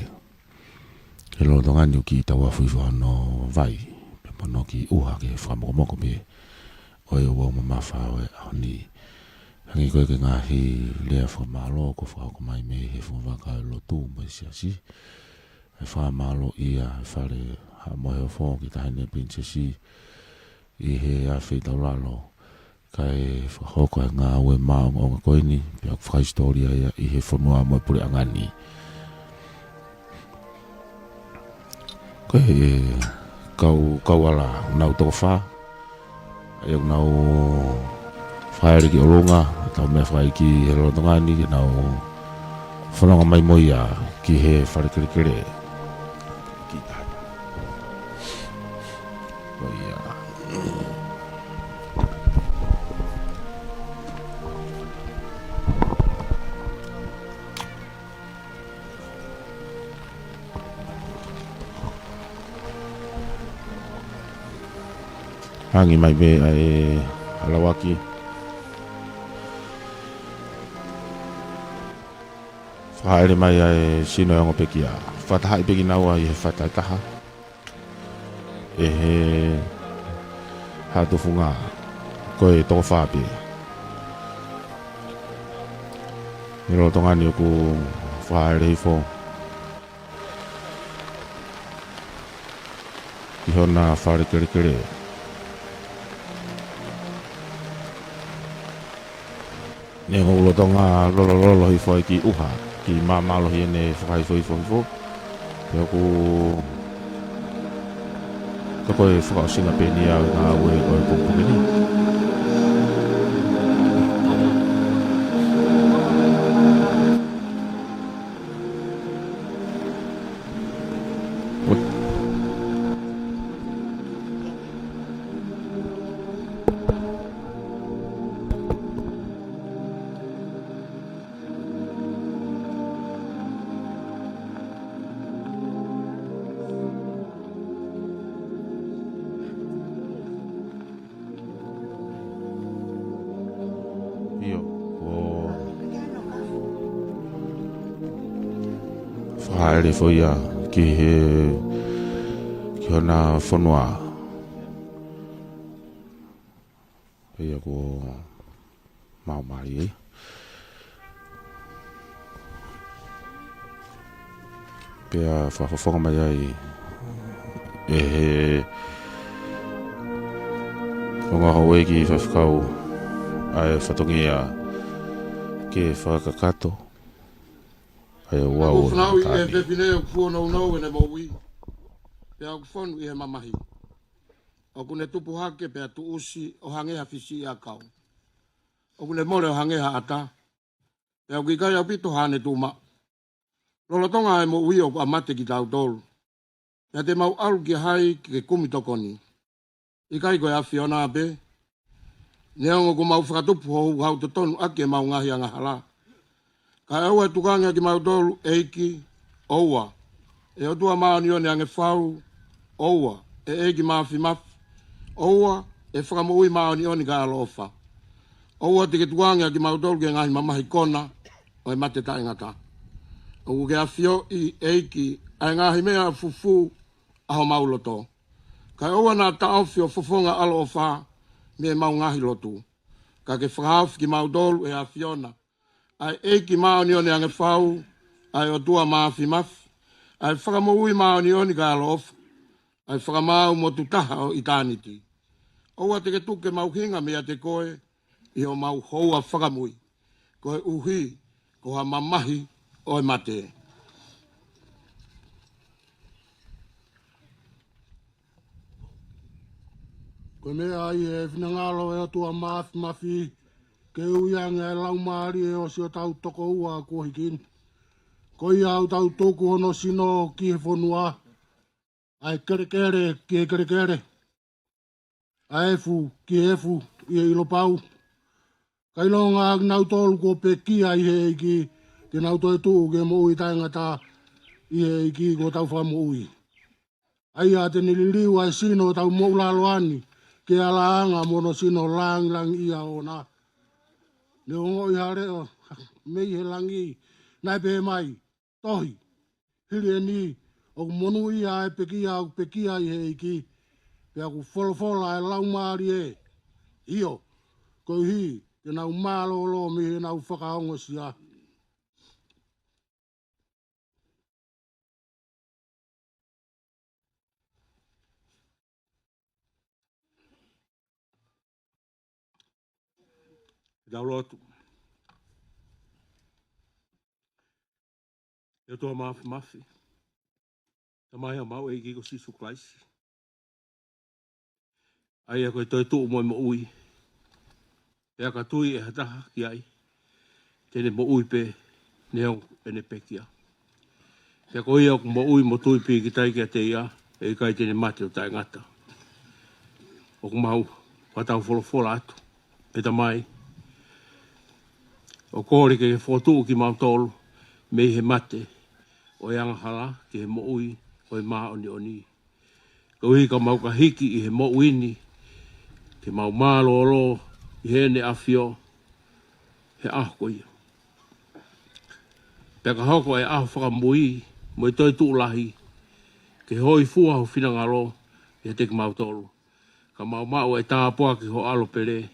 e lolo tongani o ki Taufa'ahau no vai pe mono ki uha ke whamokomoko me o e Ouau mamafa o e ahoni hangi koe ke ngahi lea Fakamalo ko whakakomai me he whaka Lotu mai siasi e Fakamalo ia e whare ha mohe o Foki tahine princessi i he a Feitulua ka e whakahoko e ngā ue maong o ngā koini pe aku whakaistoria ia i he whanua mo pure angani ko he kau ala nau toko wha e nau whaere ki olonga tau mea whai ki he lolo tongani ki nau whanonga mai moia ki he whare kere ki tata moia hangi mai me ai alawaki whaere mai ai sino e ongo pekia whataha i peki naua i he whataitaha e he hatufunga koe toko whape i roto tongani o ku whaere i fo i hona whaere kere ne ngolo tonga lolo hi foi ki uha ki mamalo hi ne fai foi yo ku ko e fo singa penia na we o popuni Haere foi a ki he ki ona whanua e ako maumari pea whakawhanga mai ai e he whangaho e ki whawhakau ai whatongia ke whakakato Ouau whanau i e pepine o kuonau nau e ne maui. Pea au whanu i he mamahi. O kune tupu hake pea tu usi o hangeha fisi a kau. O kune more o hangeha ata. Pea au kikai au pito hane tuma. Lolo tonga e mo ui o amate ki tau tolu. Pea te mau alu ki hai ki ke kumi tokoni. Ikai koe awhi ona ape. Neongo ku mau whakatupu hou hau te tonu ake mau ngahi anga hala. Ka aua tukanga ki mautolu eiki oua. E otua maani o ne ange whau oua. E eiki maafi mafi. Oua e whakamui maani o ni ka alofa. Oua te ke tukanga ki mautolu ke ngahi mamahi kona o e mate ta ingata. O ke awhio i eiki a ngahi mea fufu aho mauloto. Ka oua na ta awhio fufonga alofa me mau ngahi lotu. Ka ke whakahawhi ki mautolu e awhiona. Ai eiki maoni o ne ange whau, ai o tua maafi mafi, ai whakamui maoni o ni ka alofa, ai whakamau mo tutaha o itaniti. Oua te ke tuke mau hinga mea te koe, i o mau houa whakamui, koe uhi, ko ha mamahi o e mate. Koe mea ai e whina ngalo e o tua maafi mafi, ke uianga e lau maari e o sio tau toko ua kua hikin. Ko ia au tau toku hono sino ki he whonua. Ai kere ki he kere. Ai efu ki he efu i e ilo pau. Kailonga ag nau tolu ko pe kia i he iki. Te nau toi tuu ke mo ui taingata i he iki ko tau wha mo ui. Ai a te nililiu ai sino tau mo ulalo ani. Ke ala anga mono sino lang ia o na. Ne ongo i hare o mei he langi. Nai pe mai. Tohi. Hiri e ni. O monu ia e pekia i he iki. Pe aku wholofola e lau maari e. Io. Ko hi. Te nau malo lo mi he nau whakaongo sia. Dau lotu. Eu tô mafi. Tamai a mau e ki ko sisu klaisi. Ai a koe toi tuu mo ui. Pea ka tui e hataha ki ai. Tene mo ui pe neo ene pekia. Pea ko ia mo ui mo tui pi ki tai kia te ia. E kai tene mate o tai ngata. O ku mau. Watau wholofola atu. E tamai. O kōri ke whotu ki mau tolu. Me he mate. O yanga hala ki he mo ui. O i maa oni. Ko hi ka mau ka hiki i he mo uini. Ke mau malo olo. I he ne awhio. He aho ko ia. Pea ka hoko e aho whakamui. Mo i toi tuulahi. Ke hoi fua ho whinangaro. I he teki mau tolu. Ka mau e tāpua ki ho alo pere.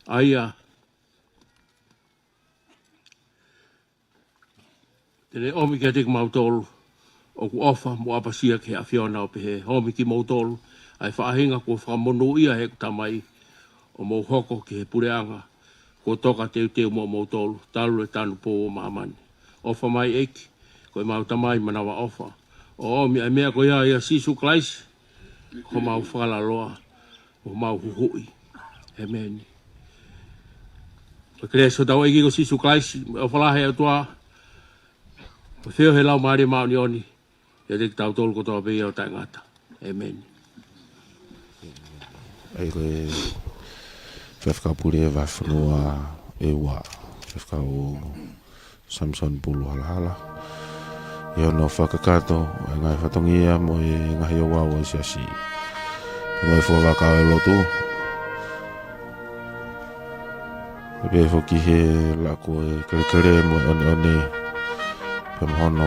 Aia. Tene omi ki he teki mau tolu. O ku ofa mo apasia ki a whiona o pehe. Homi ki mau tolu. Ai whaahinga ko whakamonu ia he kutamai. O mo hoko ki he pureanga. Ko toka teu mo mau tolu. Talu e tanu po o maamani. Ofa mai eki. Ko i mau tamai manawa ofa. O omi ai mea ko ia sisu klaisi. Ko mau whakala loa. O mau huhui. He meni. Ko krea so tau eki ko sisu klaisi. O whalahe au tua. O whio he lau maari mauni oni. Ia te tau tolu ko toa pia o tai ngata. Amen. Ai koe whewhakapuri e whawhanua e ua. Whewhakau Samson Pulu Halahala. I ono whakakato e ngai whatongia mo e ngahi o Ouau o siasi. Mo e whawakau e Lotu. E pe Foki he lako e kere mo one. Pe mohono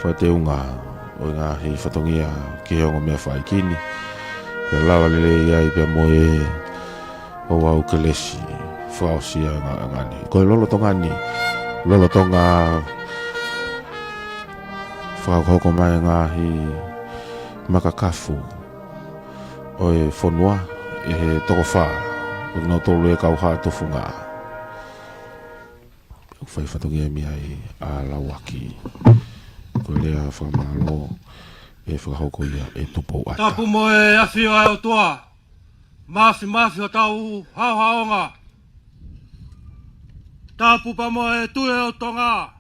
whateunga o ngā hei whatongia ki hongo mea whaikini. Pe lawa lele iai pe mo e Ouau kelesi whaosia ngani. Koe lolo tongani, lolo tonga whakahoko mai ngā hei makakafu o e whonua e he toko wha o ngā tolu e kau haa tofu ngā. Whai whatongia mi ai a lawaki. Ko lea Fakamalo e whakahoko ia e Tupou Ata. Tapu mo e awhio ai o toa. Mafi o tau hauhaonga. Tapu pa mo e tue o Tonga.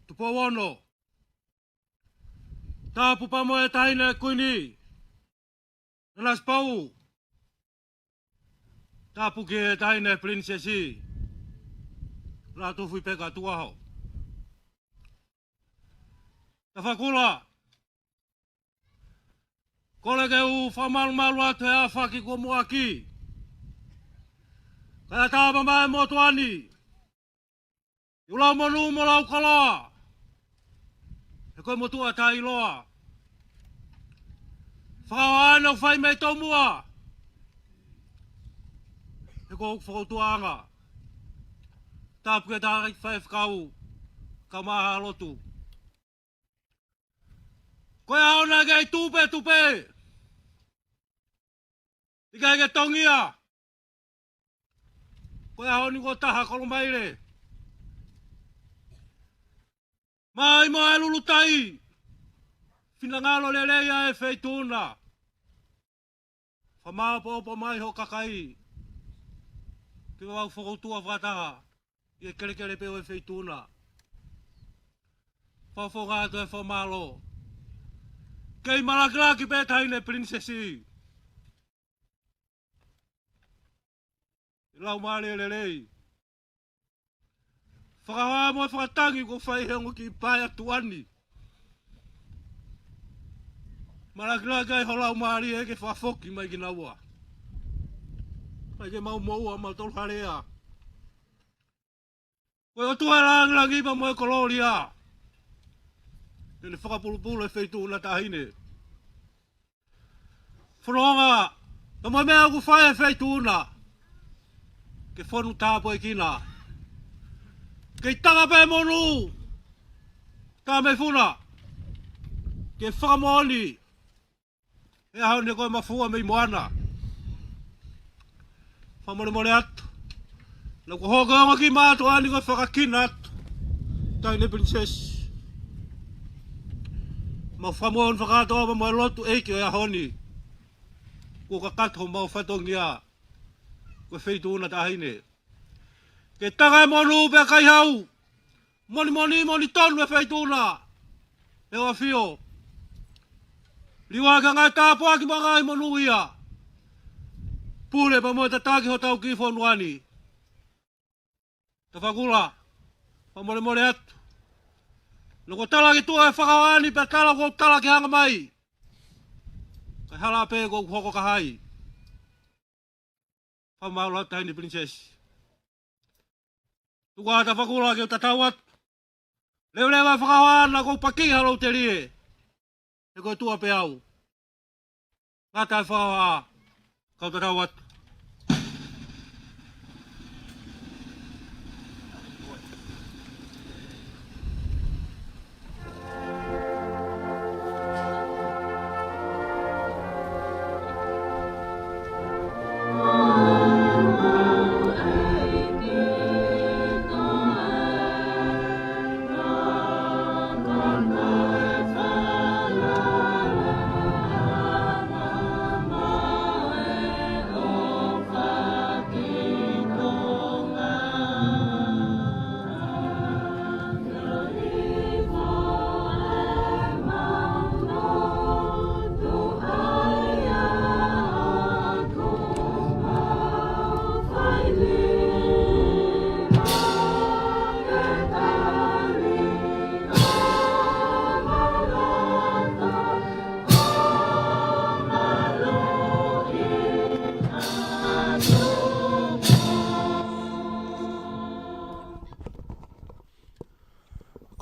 Tupou ono. Tapu pa mo e tahine kuini. Nanasipau'u. Tapu ki e tahine prinsesi. Lātūfuipeka Tuku'aho. Tawhakula. Kole ke u whamalu atu he awhaki ko mua ki. Kaya tāma mai mo tuani. Iulau monu mo lau kaloa. E koe mo tua tā iloa. Whakawa ane o whai mei tau mua. E koe whakautuanga. Tāpu ke tāki whai whakau. Ka maha Lotu. Koe haona kei tupe. Ika ke tongia. Koe haoni ko taha Kolomaile. Mai mo e lulutai. Finangalo leleia e Feituna. Whamao popo mai ho kakai. Ke wau whakautua whataha. I kere peo e Feituna. Whawhonga atu e Fakamalo. Kei malakra ki pētaine princessi. Lau maale lelei. Whakahoa mo e whakatangi ko whaihengo ki pai atu ani. Malakra kai ho lau maale e ke whafoki mai ki naua. Mai ke mau moua mau tolu harea. Koe o tua langi pa mo e koloria. Tene whakapulupulu e Feituna tahine. Whanonga, ka mo mea ku whae e Feituna. Ke whanu tāpo e kina. Kei tanga pē monu. Tā me funa. Ke whakamoni. E hau ne koe mafua mei moana. Whamone atu. Na ko hoka ki mātu ani koe whakakina atu. Tai ne princess. Ma whamon whakatoa ma moe lotu eiki o ia honi. Ko ka kato mau whatongia. Koe Feituna tahine. Ke tanga e monu pe kai hau. Moni tonu e Feituna. E wa fio. Liwa ka ngai tāpua ki mga i monu ia. Pule pa mo tataki ho tau ki whonuani. Ta whakula. Pa mole atu. Loko tala ki tua e whakawani pe tala ko tala ki hanga mai. Kai hala pe ko hoko ka hai. Whamaula tahini princess. Tuku'aho ta whakula ki o tatawat. Lewa whakawana ko paki halau te rie. E koe tua pe au. Ngata e whakawa. Kau tatawat.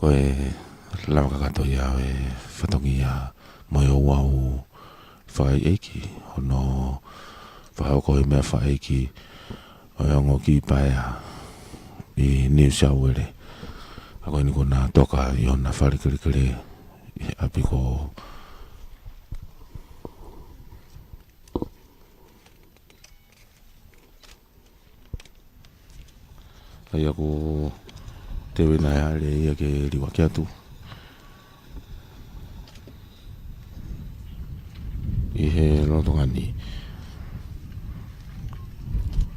Koe lama kakato ia e whatongi ia mai o Ouau whai eiki hono whahau koe mea whai eiki o ongo ki paea i New South Wales a koe ni kona toka i ona wharikirikiri api ko ai aku te wina e ale ia ke riwa ki atu i he lotongani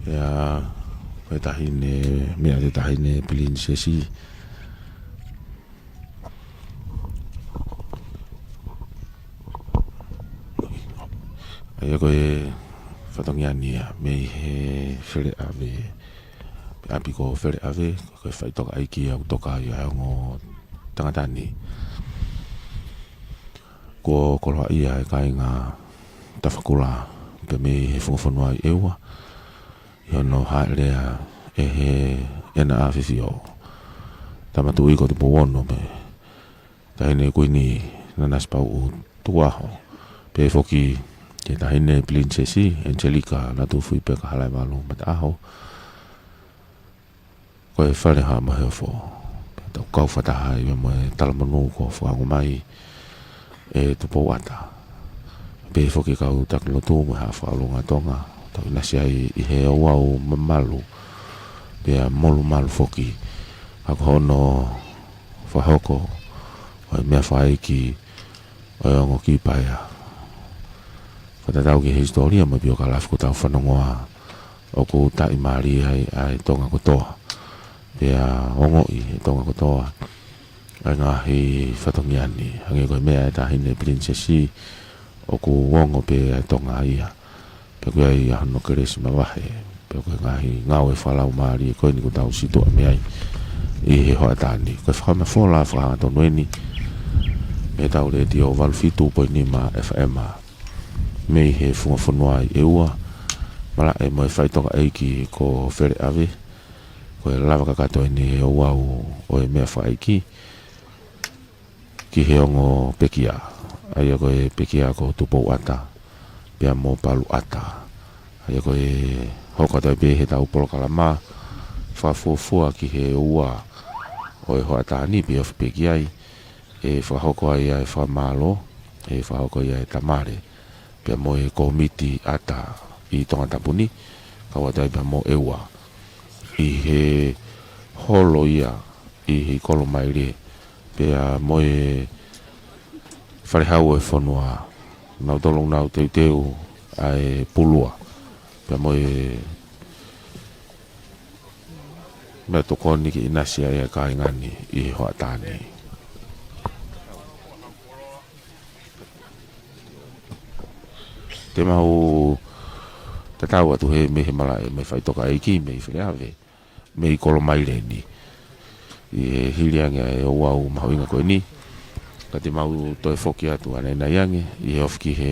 ia koe tahine mea te tahine pilin sesi ai koe whatongiani ia me he Fele'ave api ko Fele'ave ko Faitoka aiki au toka i ngo tangatani ko koloha ia e kai ngā tawhakula pe me he whungafonua i ewa i ono haelea e he ena awhiwhio tamatu i ko te powono me tahine kuini Nanasipau'u Tuku'aho pe Foki ke tahine princessi Angelika Lātūfuipeka Halaevalu Mapu'afuiva koe whare ha mahe fo tau kau whataha i mo e talamanu ko whango mai e Tupou Ata pe Foki kau tak Lotu mo ha whaalunga Tonga tau inasi ai i he Ouau mamalu pe a molu malu Foki ako hono whahoko o mea whaiki o ongo ki paia whatatau ki historia mo pio ka lafu ko tau whanongoa o ko tai mari ai tonga kotoa pea ongo I tonga kotoa ai ngā he whatongiani hange koe mea ta hine princessi o ko wongo pe tonga ia pe koe ai ahano keresi mawahe pe koe ngā ue whalau mari koe ni ko tau sitoa mea I he hoa tani koe whakama whola whakanga tonueni me tau le di o Walufitu poinima FM me he whunga I ua mala e moe Faitoka eiki ko Fele'ave ko e lava kakato ni e Ouau o e mea whaiki ki he ongo pekia aia ko e pekia ko Tupou Ata pia mo Palu Ata aia ko e hokato e pe he tau polo kalama whafuafua ki he ua o e hoa tani pe of pekiai e whahoko ai e Fakamalo e whahoko ai e tamare pia mo e komiti ata I tonga tapuni kawatai pia mo ewa I he holo ia I he Kolomaile pia mo e Fale'ave e whanua nau tolong nau teu ai Pulua pia mo e mea tokoni ki inasi ai e kaingani I hoa tani te mau te tau atu he me he mala e me Faitoka eiki me I Fele'ave me I Kolomaile ni I he hilianga e Ouau mahawinga koe ni ka te mau toe Foki atu anei na iange I he ofki he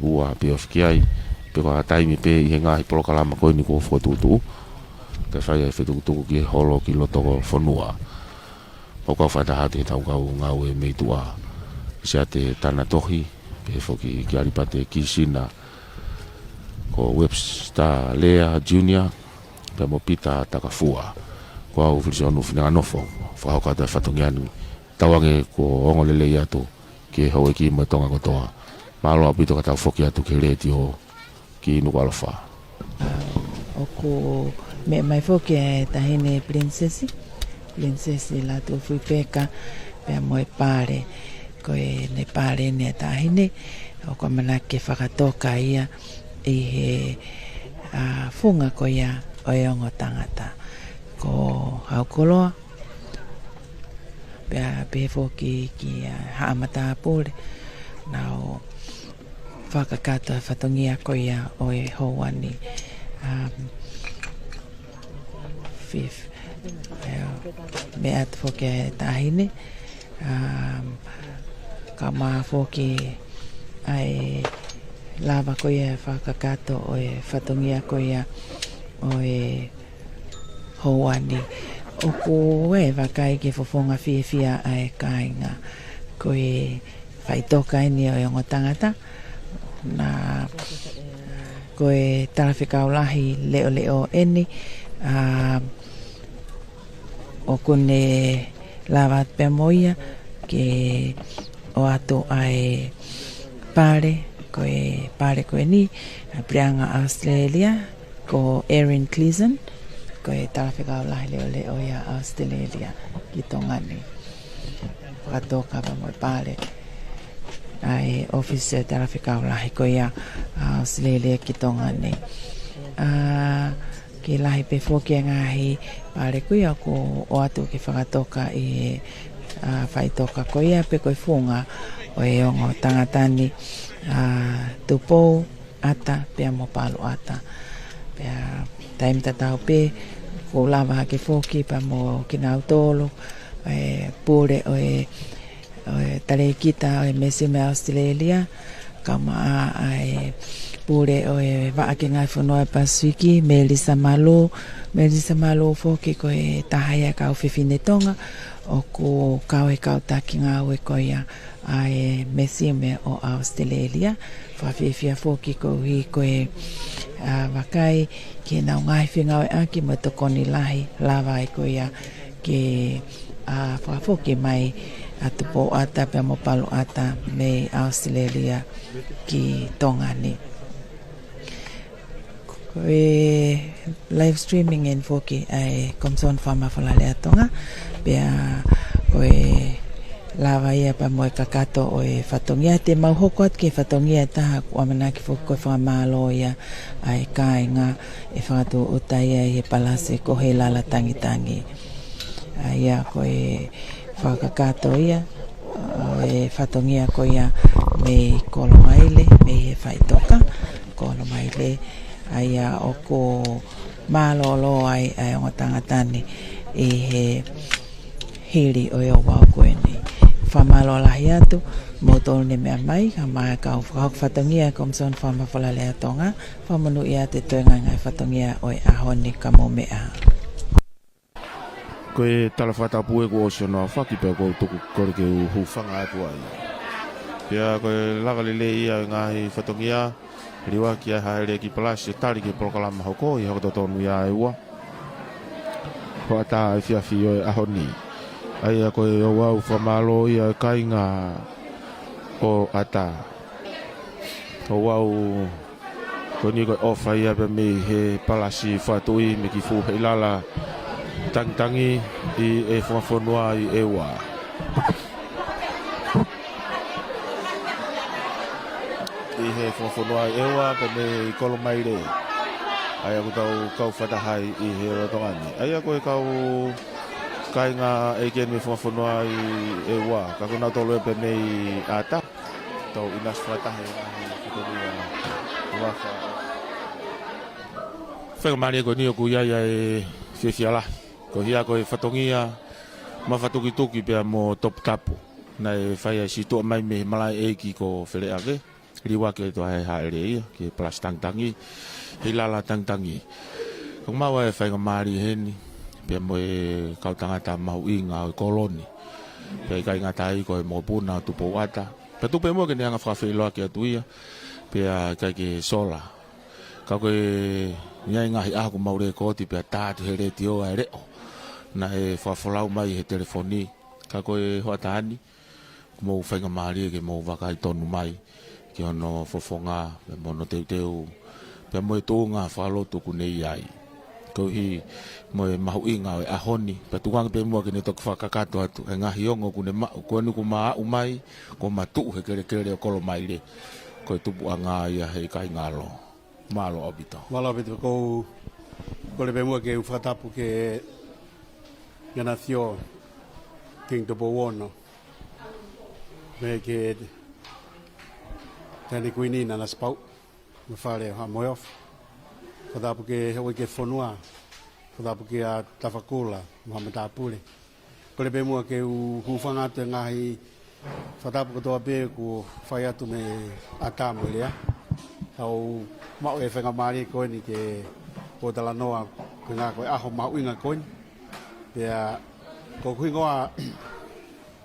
ua pe ofki ai pe koa taimi pe I he ngahi polokalama koe ni ko fuatutu ka whai ai whetukutuku ki he holo ki lotoko whanua o kau whaitahate tau kau ngau e meitua sia te tana tohi pe Foki ki aripate ki sina ko Webster Lea Junior pe mo pita takafua ko au fisionu fina nofo whahoka te whatongianu tawange ko ongo lele atu ki haue ki mo tonga kotoa malo apito ka tau Foki atu ki reti o ki Nuku'alofa o ko me mai Foki e tahine princessi Lātūfuipeka pe mo e pare ko e ne pare ne tahine o ko mana ke whakatoka ia I he funga ko ia o e ongo tangata ko haukoloa pe Foki ki haamata pole nao whakakata whatongia ko ia o e houani fifth me at Foki e tahine ka maa Foki ai lava ko ia whakakato o e whatongia ko ia o e houani o ko e wakai ke fofonga fia ai kainga ko e Faitoka ini o e ongo tangata na ko e tarawhikau lahi leo eni o kune lava pe moia ke o ato ai pare ko e ni prianga Australia ko Erin Cleason ko e tarawhikau lahi leo ia Australia ki Tongani whakatoka pa mo pare ai office tarawhikau lahi ko ia Australia ki Tongani ki lahi pe Foki ngahi pare ko ia ko o atu ki whakatoka I Faitoka ko ia pe ko funga o e ongo tangatani Tupou Ata pe mo Palu Ata pe time tatau pe ko lava ki Foki pa mo kinautolo pure o e tare kita o e mesime Australia kama pure o e vaake ngai whanua Pasifiki Melissa Malo Foki ko e tahaya kau whiwhine Tonga o ko kau e kau taki ngā ue ko ia ai mesime o Australia whawhiwhia Foki ko hi ko e wakai ki nau ngai whinga o aki mo tokoni lahi lava e ko ia ki whafoki mai a Tupou Ata pe mo Palu Ata me Australia ki Tongani ko e live streaming en Foki ai komson whama whalalea Tonga pe ko e Lava ia pa moe kakato o e whatongia te mauhoko at ke whatongia taha kua mana ki whoko Fakamalo ia ai kāinga e whakatu uta ia i he palase ko he lala tangi. Ia ko e whakakato ia o e whatongia ko ia me Kolomaile, me he Faitoka, Kolomaile ia o ko malolo ai o tangatani i he hiri o Ouau koeni. Whamalo lahi atu, motol ne mea mai, ka mai ka whatongia komson whamawhalale a Tonga, whamanu ia te toenga ngai whatongia o e ahoni ka mo mea. Koe tala whatapue ko osio noa whaki pia ko tuku kore ke hufanga atu ai. Pia koe lagalile ia ngahi whatongia, riwa ki a haere ki palasi, tari ki polokalama hoko, i hoko tonu ia e ua. Hoata e fiafi o e ahoni. Aia koe Ouau Fakamalo ia kainga o ata. Ouau ko ni koe ofa ia pe me he palasi whatui me ki fu he lala tangi i e whafonua i e ua. I he whafonua i e ua pe me i Kolomaile. Aia ko tau kau whatahai i he rotongani. Aia koe kau kainga e ken me whafonua i e ua. Ka kuna tolu e pe me i ata. Tau inas whatahe ahi kutoria wafa. Whakamani e ko ni o ku iaia e whiawhiala. Ko hia ko e whatongia ma whatukituki pia mo top tapu. Na e whaia si tua mai me malai eiki ko Fele'ave. Riwa ke toa he haere ia ke plus tangtangi. He lala tangtangi. Kung mawa e whakamari heni. Pia mo e kau tangata mahu inga o koloni. Pia i kai ngata i ko e mo puna Tupou Ata. Pia tupe mo ke ni anga whawhiloa ki atu ia. Pia kai ke sola. Kau ke ngai ngahi aku maure koti pia tātu he reti o e reo. Na e whawholau mai he telefoni. Kau ke hoatahani. Mo whakamari ke mo wakai tonu mai. Ki ono fofonga. Pia mo no teuteu. Pia mo e tōnga whalotu ku nei ai. Ko hi mo e mahu inga o e ahoni. Pa tuanga pe mua kene toku whakakato atu. E ngahi ongo kune mau. Ko anu ku maa umai. Ko matu he kere o Kolomaile. Ko e tupu anga ia he kai ngalo. Malo obito. Malo obito ko le pe mua ke u whatapu ke ngana thio Kingdom of Tonga. Me ke tani kuini Nanasipau'u. Me whare ha Wharf. Whatapu ke hewa ke whanua. Whatapu ke a tawhakula. Muhamata pule. Ko le pe mua ke u hufanga te ngahi whatapu ko toa pe ku whai atu me ata mo lea. Hau mau e whangamari koe ni ke o tala noa ko ngā koe aho mau inga koe. Pea ko kui ngoa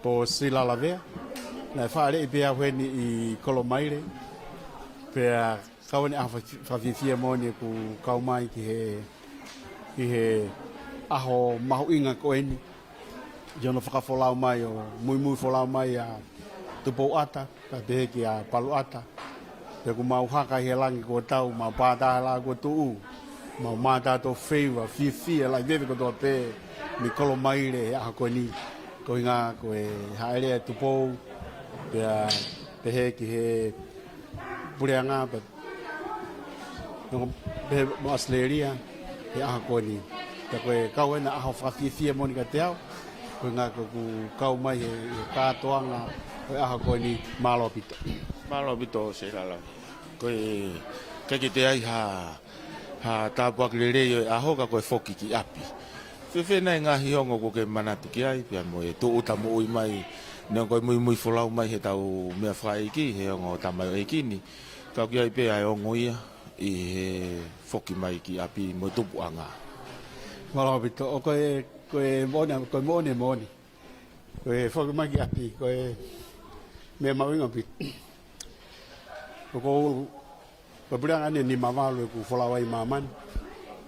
po silala vea. Nai whaare i pea hueni i Kolomaile. Pea kawane aho whawhiwhia moni ku kaumai ki he aho mahu inga koe ni. Jono whakawholau mai o mui wholau mai a Tupou Ata. Ka pehe ki a Palu Ata. Pea ku mau haka he langi ko tau, mau pātaha la ko tu'u. Mau mātātou whewha, whiwhia, lai vewe ko toa pē, mi Kolomaile he aha koe ni. Ko inga koe haere e Tupou, pea pehe ki he pureanga, pehe mo Australia, he aha koe ni. Pea koe kau ena aha whawhiwhia moni ka te au, ko inga ko ku kau mai he kātoanga, koe aha koe ni malo pito. Malo bito se lala. Koe kake te ai ha tāpuak lere o aho ka koe Foki ki api. Whiwhi nei ngā hiongo ko ke manati ki ai. Pia mo e tō uta mo ui mai. Nea koe mui wholau mai he tau mea whai ki. He ongo tamai o ekini. Kau ki ai pe ai ongo ia. I he Foki mai ki api mo tupu anga. Malo bito. O koe mone. Koe Foki mai ki api. Koe mea mawinga bito. Ko berang ane ni mamalu ku folawai maman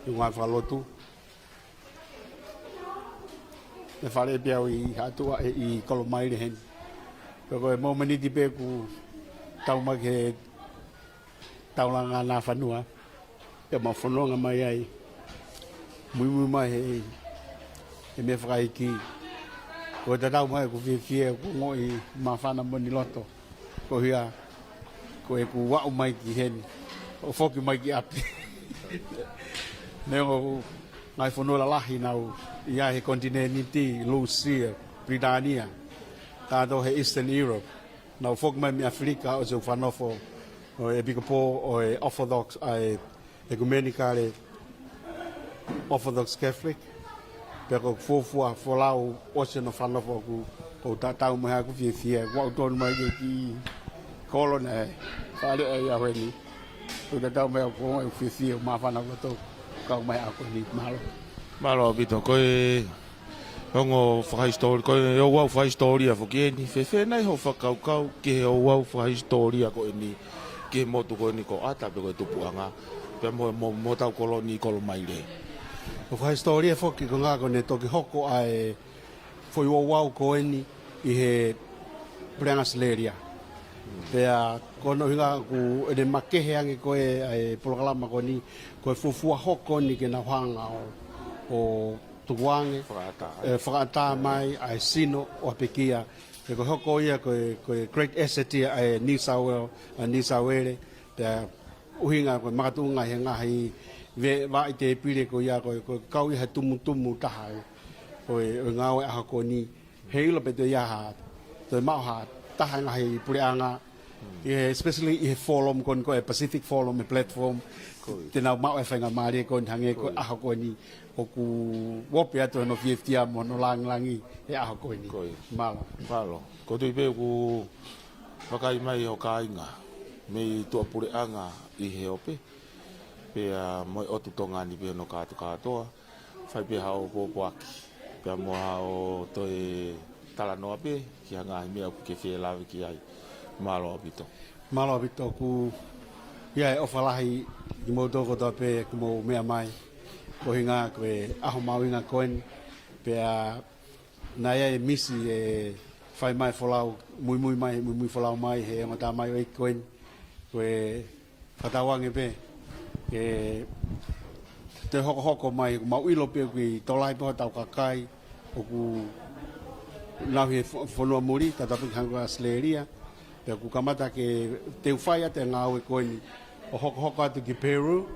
ku ngā Lotu. E whare piau i hatua i Kolomaile hen. Ko e mo maniti pe ku tau mai he taulanga nā whanua. E ma whanonga mai ai. Mui mai he me whakaiki. Ko te tau mai ku fie ku ngoi mawhana moni loto. Ko hia, ko e ku wau mai ki heni. O Foki mai ki api. Neo ngai whanua lahi nau ia he kontinenti Lucia, Britania. Tātou he Eastern Europe. Nau Foki mai mi Afrika o se whanofo o e bikapo o e Orthodox ai Ecumenicale Orthodox Catholic. Pero fofua folau o se no whanofo ku o tātou mai haku fie wau tonu mai ki kolona e whare e ia weni. O tātou mai haku o fie o mawhana koto kau mai ako ni malo. Malo bito koe hongo whakahistori, koe Ouau whakahistoria Foki ni whewhe nei ho whakaukau ki he Ouau whakahistoria koe ni ki he motu koe ni ko ata pe koe Tupou Ata pe mo tau koloni Kolomaile. O whakahistoria Foki ko ngā kone toki hoko ai foi Ouau koe ni i he Preangasleria. Pea kono hinga ku ene makehe ange koe ai polokalama koe ni koe fufua hoko ni ke na whanga o tukuange whakaata mai ai sino o apekia e koe hoko ia koe great asset ia ai nisawere pea uhinga koe makatunga he ngahi wa i te pire koe ia koe kau iha tumu taha koe ngawe aha koe ni heila pe te iaha te mauha taha ngahi pureanga especially i he forum kon ko Pacific Forum e platform te nau mau e whainga maare kon hange ko aha ko ni o ku wope atu no fieftia mo no langi e aha ko ni malo ko tu be ku wakai mai o kainga me to pureanga i he ope pe mo o tu Tonga ni be no ka toa fai pe hao po aki pe mo hao to e tala no ape ki hanga me ku ke Fele'ave ki ai malo bito ku ia e ofalahi i mo toko to pe ku mo mea mai ko hinga ko e aho mawinga koen pe na ia e misi e fai mai folau mui folau mai he mata mai o koen ko e whatawange pe e te hoko mai mau ilo pe ki tolai po tau kakai o ku nahi whanua muri tatapu hanga sleria pe ku kamata ke te whai ate ngāwe koeni o hoko atu ki Peru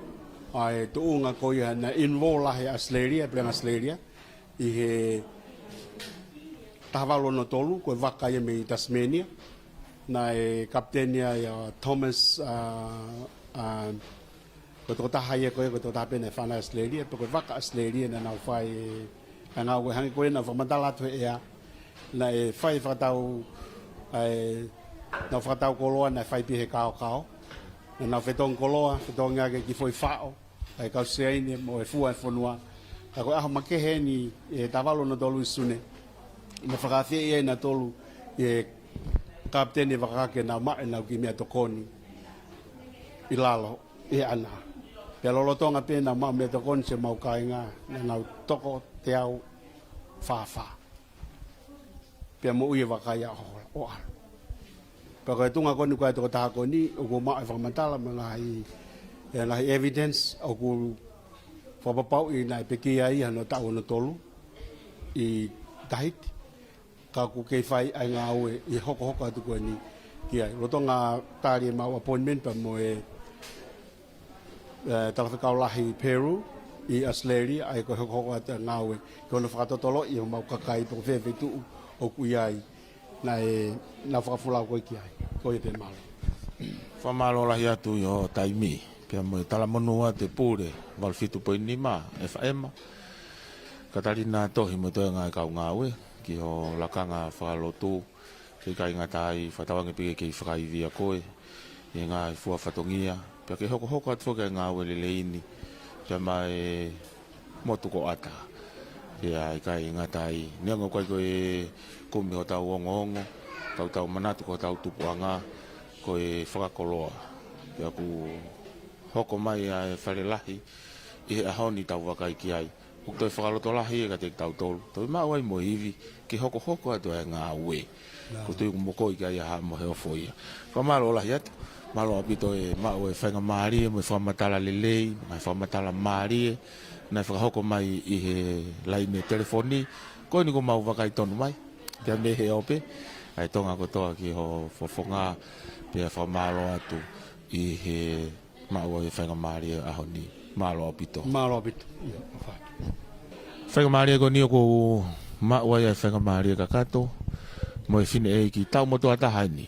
ai tu unga koe na invo lahi a sleria plena sleria i he tahawalo no tolu koe waka ia me i Tasmania na e kaptenia ia Thomas ko to taha ia koe ko to tapene whana sleria pe koe waka sleria na nau whai a ngāwe hangi koe na whamatala atu ea na e whai whatau na whatau koloa na whai pihe kao na whetong koloa whetong ngake ki whoi whao ai kau seaine mo e fua e whanua ka koe aho makehe ni e tawalo na tolu isune na whakawhia ia na tolu e kaptene wakake na mae na ki mea tokoni i lalo e ana pia lolotonga pe na maa mea tokoni se mau kainga na nau toko te au whawha pia mo uia wakaya o ala pia koe tunga koni koe toko taha koni o ko maa e whakamantala ma ngahi evidence o ku whapapau i nai pekia i hano tau no tolu i Tahiti ka ku kei whai ai ngā ue i hoko atu koe ni ki ai roto ngā tāri e mau appointment pa mo e talawhikau lahi Peru i Australia ai koe hoko atu ngā ue ki ono whakatotolo i ho mau kakai po whewhi tu o ku i ai na whakafulau koe ki ai koe te malo whamalo lahi atu i o taimi pia mo e talamonua te pūre walwhitu po inima e whaema katarina tohi mo toi ngai kau ngā ue ki ho lakanga whakalotu ki kai ngā tai whatawangi pike ki whakaivia koe i ngā fua whatongia pia ke hoko atu whaka ngā ue leleini pia mai motuko ata pia i kai ngā tai niango koe kumi ho tau ongo tau manatu ko tau Tupou Ata koe whakakoloa pia ku hoko mai a wharelahi i he ahoni tau wakai ki ai uk toi whakaloto lahi e ka te tau tolu toi mawai mo hivi ki hoko atu e ngā ue ko tui kumoko i ka ia ha mo heo foia whamalo lahi atu malo apito e mau e whainga maari mo e whamatala lelei mai whamatala maari nai whakahoko mai i he laine telefoni koe ni ko mau wakai tonu mai Pia me he ope, ai tonga kotoa ki ho fofonga, pia whamalo atu i he maua i whaingamari aho ni malo apito. Malo apito. Whaingamari ko ni o maua i whaingamari ka kato, mo e whine e ki tau motu ata haini,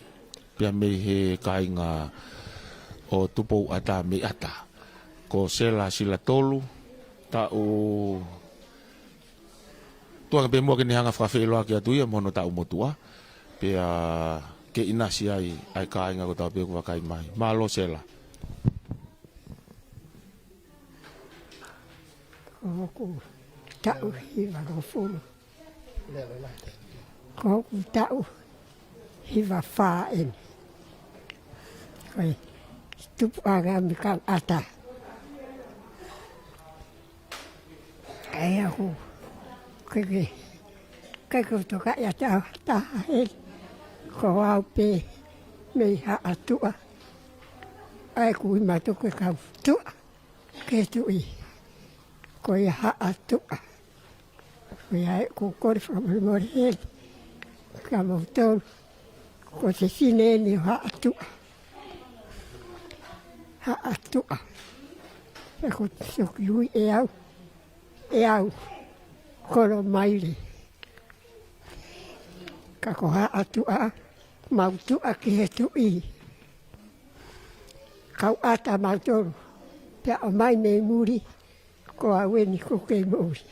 pia me he kainga o Tupou Ata me ata, ko sela sila tolu, tau tuanga pe mua kini hanga whawheloa ki atu ia mono tau motua, pia ke inasi ai kainga ko tau pe kua kai mai. Malo sela. Ko tau hiva ko fulu. Ko tau hiva whaen. Koi Tupou Ata. Ai aku kai ko toka ya ta he ko au pe me ha atua ai ku ma to ko ka tu ke tu I ko ya ha atua ko ya ku ko from mo he ka mo to ko se sine ni ha atua ko so ku e au Kolomaile. Kako ha atua, mautua ki he tui. Kau ata mautoro, pia o mai me muri, ko a weni ko kei muri.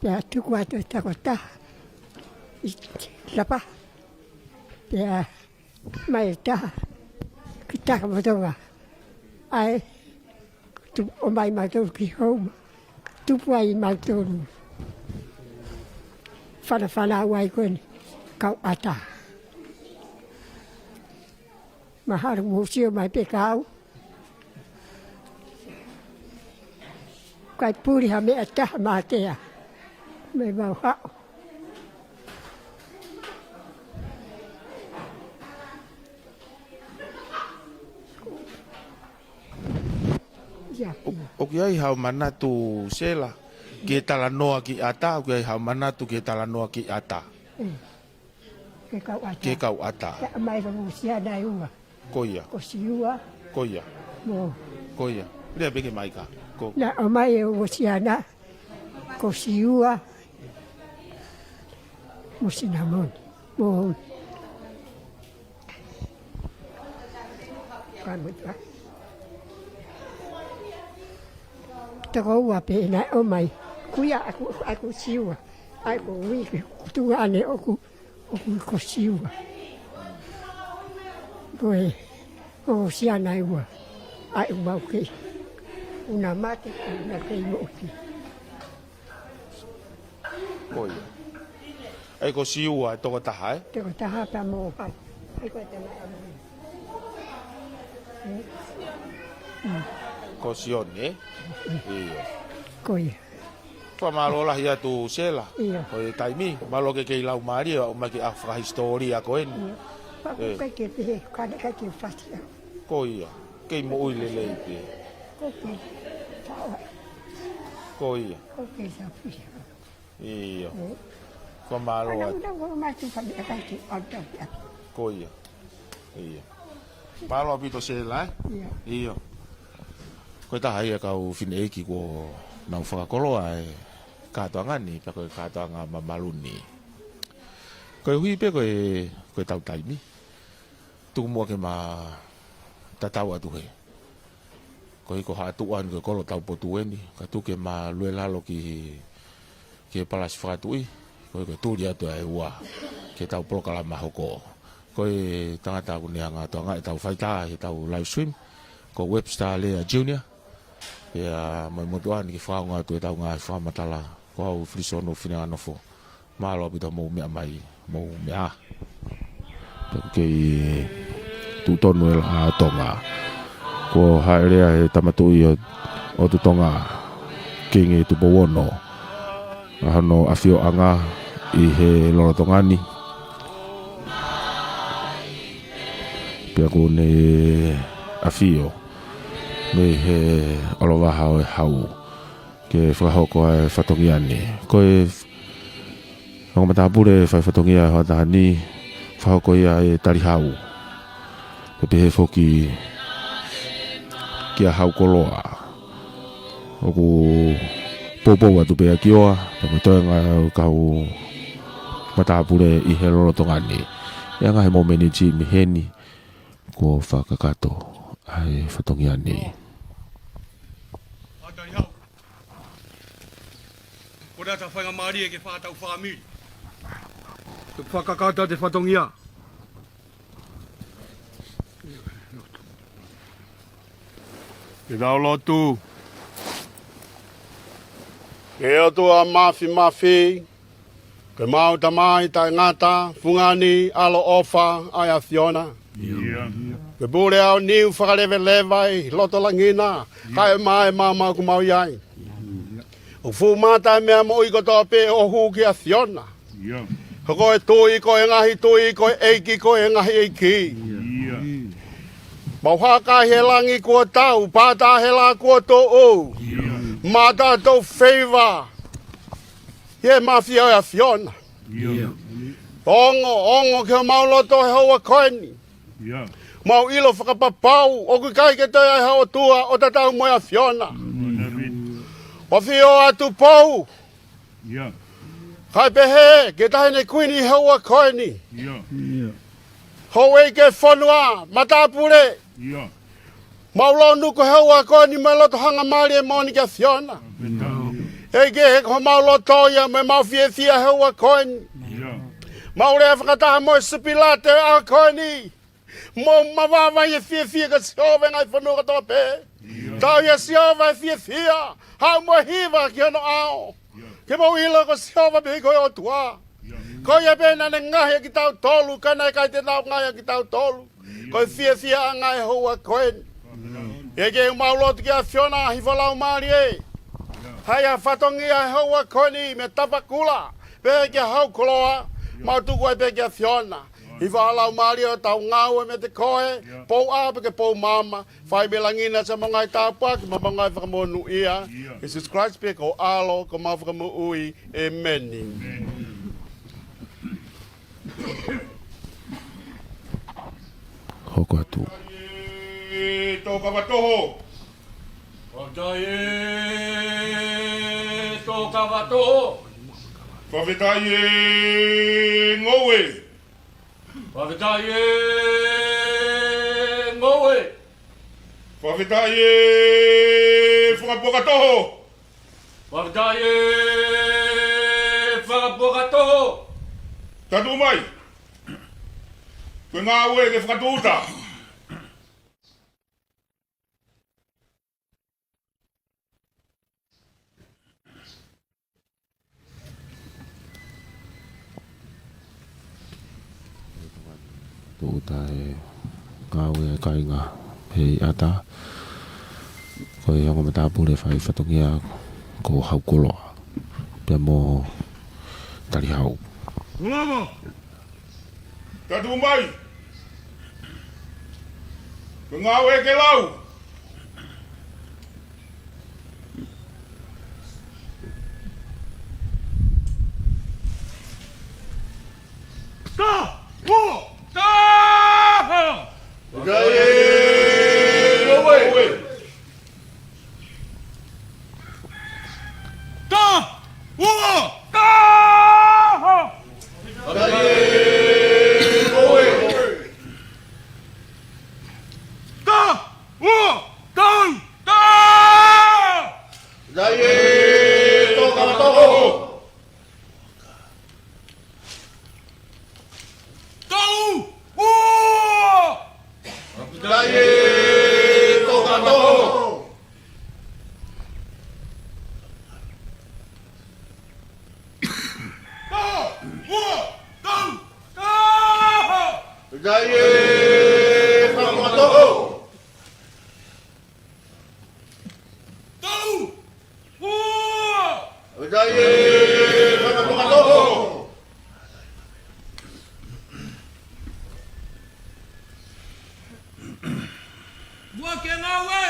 Pia Tuku'aho takota, lapa, pia mai taha, ki taka motonga. Ai, o mai mautoro ki homa. Tupu ai mautoro. Whana ai koe kau ata. Maharu musio mai pe kau. Kai puri ha mea taha mātea. Me mau hao. O ki ai hau manatu sela, ke tala noa ki ata, o ki ai hau manatu ke tala noa ki ata. Ke kau ata. Ke kau ata. Ka mai ka musia nai unga. Koia. Ko siua. Koia. Mo. Koia. Rea peke mai ka. Ko. Na o mai e musia na. Ko siua. Musina mon. Mo. Kamutua. Tako ua pe na o mai kuia aku siua aku wi tu ane oku ko siua boe o sia na ua ai mau ke una mate na ke mo ki Koia. Ai ko siua toko taha toko taha pa mo pa ai ko tana ko sione iyo koia Whamalo lahi atu sela. Iyo. O e taimi, malo ke kei lau maari o maki a historia ko en. Iyo. Paku kai ke pehe, kane kai ke whatia. Ko ia, kei mo ui lelei pe. Koke, tawa. Ko ia. Koke sa pia. Iyo. Whamalo atu. Ana una mai tu whamia kai ke anta pia. Ko ia. Iyo. Malo apito sela Iyo. Iyo. Koe taha ia kau whine eki ko nau whakakoloa e kātoanga ni, pa koe kātoanga mamaluni. Koe hui pe koe tau taimi. Tuku mua ke ma tatau atu he. Koe ko haatuan koe kolo tau potueni. Ka tuke ma lue lalo ki palasi whakatui. Koe tūri atu e ua. Ke tau polokala mahoko. Koe tangata ku neanga toanga e tau whaita e tau live stream. Ko Webster Lea Junior. Ia mai motuan ki whaunga tu e tau ngā whamatala ko hau frisono whina anofo malo apita mou mea mai mou mea kei tūtonu e la Tonga ko haerea e tamatui o tu Tonga kingi Tupou ono ahano awhio anga i he lora tongani pia ko ne awhio me he alowaha o e hau ke whakahoko e whatongiani. Ko e Ang matapule fai fatongia ho tani fa ko ia e tarihau. Pepe Foki kia hau koloa. Oku popo atu pe akioa, pe toenga kau matapule I helolo tongani. Ia nga he momeni chi miheni ko whakakato ai whatongia ni. Ko rata whainga maari e ke whātau whaamiri. Te whakakata te whatongia. Ke rau Lotu. Ke otu a mafi. Ke mau tamai tai ngata, fungani, alo ofa, ai a Fiona. Ke bure au niu whakalewelewai, loto langina, kai mai mama ku mau iai. O fu mata mea mo I koto pe o hu ki a Fiona. Ko e tui, ko e ngahi tui, ko e eiki, ko e ngahi eiki. Mau haka he langi kua tau, pata he la kua tō o. Mata tō favor. Ye mafia o a Fiona. Ongo ke mau loto he hoa koeni. Mau ilo whakapapau, o ku kai ke toi ai hao tua o tatau moe a Fiona. O whio atu pou. Kai pehe, ke tahine kuini he hoa koeni. Ho e ke whanua, matapure. Mau lo nuku he hoa koeni me loto hanga maari e moni ke Fiona. Ege he ko mau loto ia me mau fie he hoa koeni. Mau rea whakataha moe sipilate a koeni. Mo mawawa ia fie ka siove ngai whanua katoa pe. Tau ia siove fie. Hau moe hiva ki ano ao. Ke mau ilo ko siove pe ko o tua. Ko ia pe nane ngahi ki tau tolu. Kana kai te nau ngahi ki tau tolu. Ko fie a ngai hoa koeni. Ege mau loto ki a Fiona hi walau maari e. Hai a whatongia hoa koeni me tapakula. Pe ke hau koloa. Mau tuku ai pe ke Fiona. I whalau maari o tau ngau me te koe. Pou apa ke pou mama. Whai belangina sa mga tāpua. Ki mamangai whakamonu ia. Jesus Christ pe ko alo ko mau whakamu ui. Amen. Hoko atu. Tō kawatoho. Whakaie tō kawatoho. Whawetaie ngowe. Whawetaie ngowe. Whawetaie whakapokatoho. Whawetaie whakapokatoho. Tatu mai. Koe ngā ue ke whakatuuta. Tuuta e ngāwe e kainga hei ata. Ko e ongo matapule whai whatongia ko hau koloa. Pia mo tarihau. Ngama! Tatu mai! Ko ngā ue ke lau. Ta! Uo! Ta! Whakaie ngowe. Ta! Uo! Ta! Whakaie ngowe. Ta! Uo! Tan! Ta! Whakaie tō kawatoho. Tau! Uo! Whakaie tō kawatoho. Ta! Uo! Tau! Ta! Whakaie whakapokatoho. Tau! Uo! Whakaie whakapokatoho. Bua ke ngawe!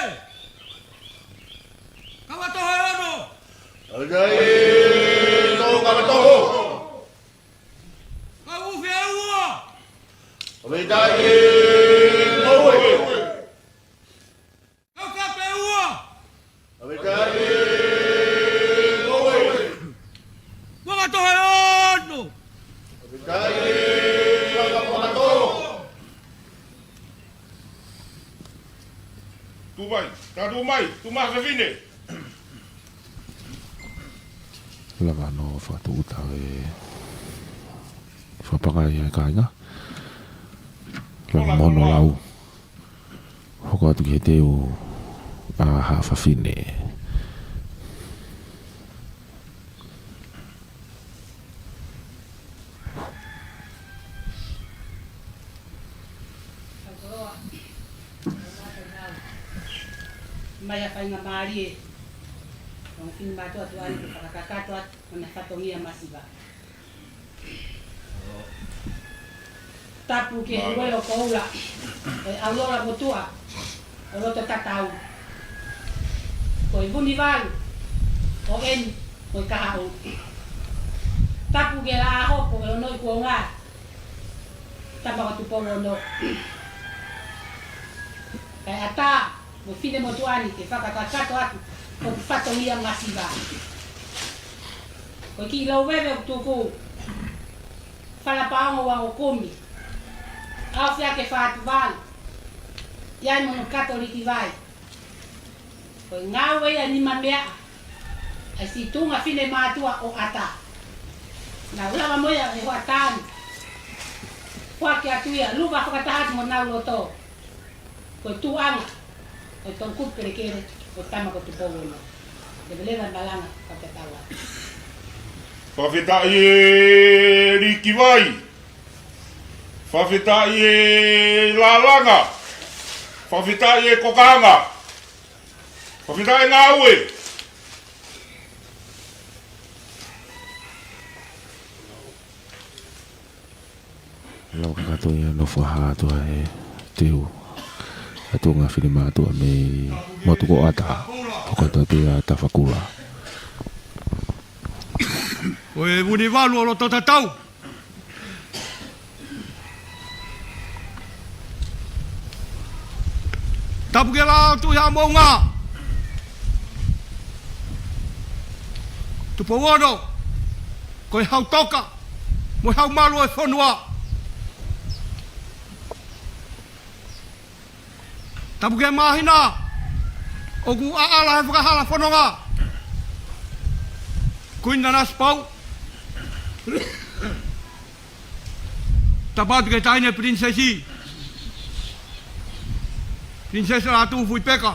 Kawatoho e ono! Whakaie tō kawatoho. to ono. Tu mai, tadu mai, tu mai vine. Langa no Faitoka e whapangai ai kainga. Langa mono lau. Hoko atu ki he teo a hawhawhine. Mai a whainga maari e. Ang fini matua tu ari ku whakakakato atu o na whatongia masiva. Tapu ke huwe o koula. E aurora motua. O loto tatau. Ko i vuni valu. O en. Ko i kahau. Tapu ke la ahopo e o noi kua ngā. Tapa ko Tupou no. Kai ata. Mo fine motuani ke whakakakato atu. Ko whatongia masiva. Ko ki lau wewe o tuku. Whalapaongo wa o komi. Au fia ke whaatuwalu. Iai mono katoliki vai. Ko ngā wea ni mamea. Ai si tunga fine mātua o ata. Nā ulawa moia e hoa tānu. Hoa ke atuia. Luwa whakatahatu mo nau loto. Ko tuanga. Ko ton kupere kere. O tama ko Tupou no. Deve levar balanga ka te taua. Whawhetai e riki vai. Whawhetai e lalanga. Whawhetai e kokanga. Whawhetai e ngā ue. Lau kakato ia no whahatua e teo. Atu ngā whiri mātua me Tupou Ata. Hoko tatu ia tawhakula. O e muni walu o loto tatau. Tapu ke la tu ia maunga. Tupou ono. Ko e hautoka. Mo hau malu e whanua. Tapu ke mahina. O ku aala he whakahala whanonga. Kui Nanasipau'u. Tapatu ke taine prinsesi. Prinsesi Lātūfuipeka.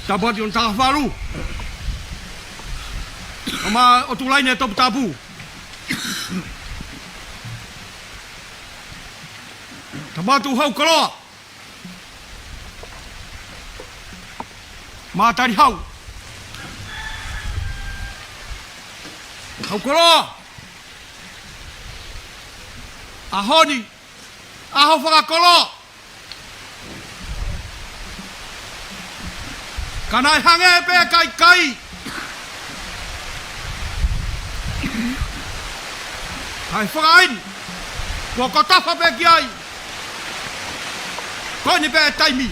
Tapatu on Halaevalu. Ama o tulaine topu tapu. Tapatu hau koloa. Mātari hau. Hau koloa. Ahoni. Aho whakakoloa. Kanai hange e pēa kai kai. Hai whakain. Kua kotafa pēa ki ai. Koni pēa taimi.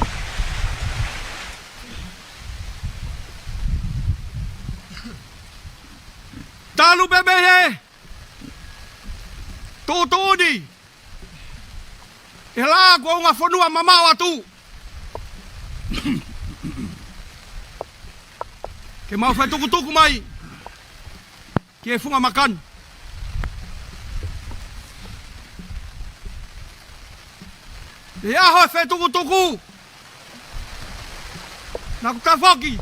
Talu bebehe. Tōtōni. E la kua unga whanua mamau atu. Ke mau whai tuku mai. Ke e whunga makan. E aho e whai tuku. Nā ku tā Foki.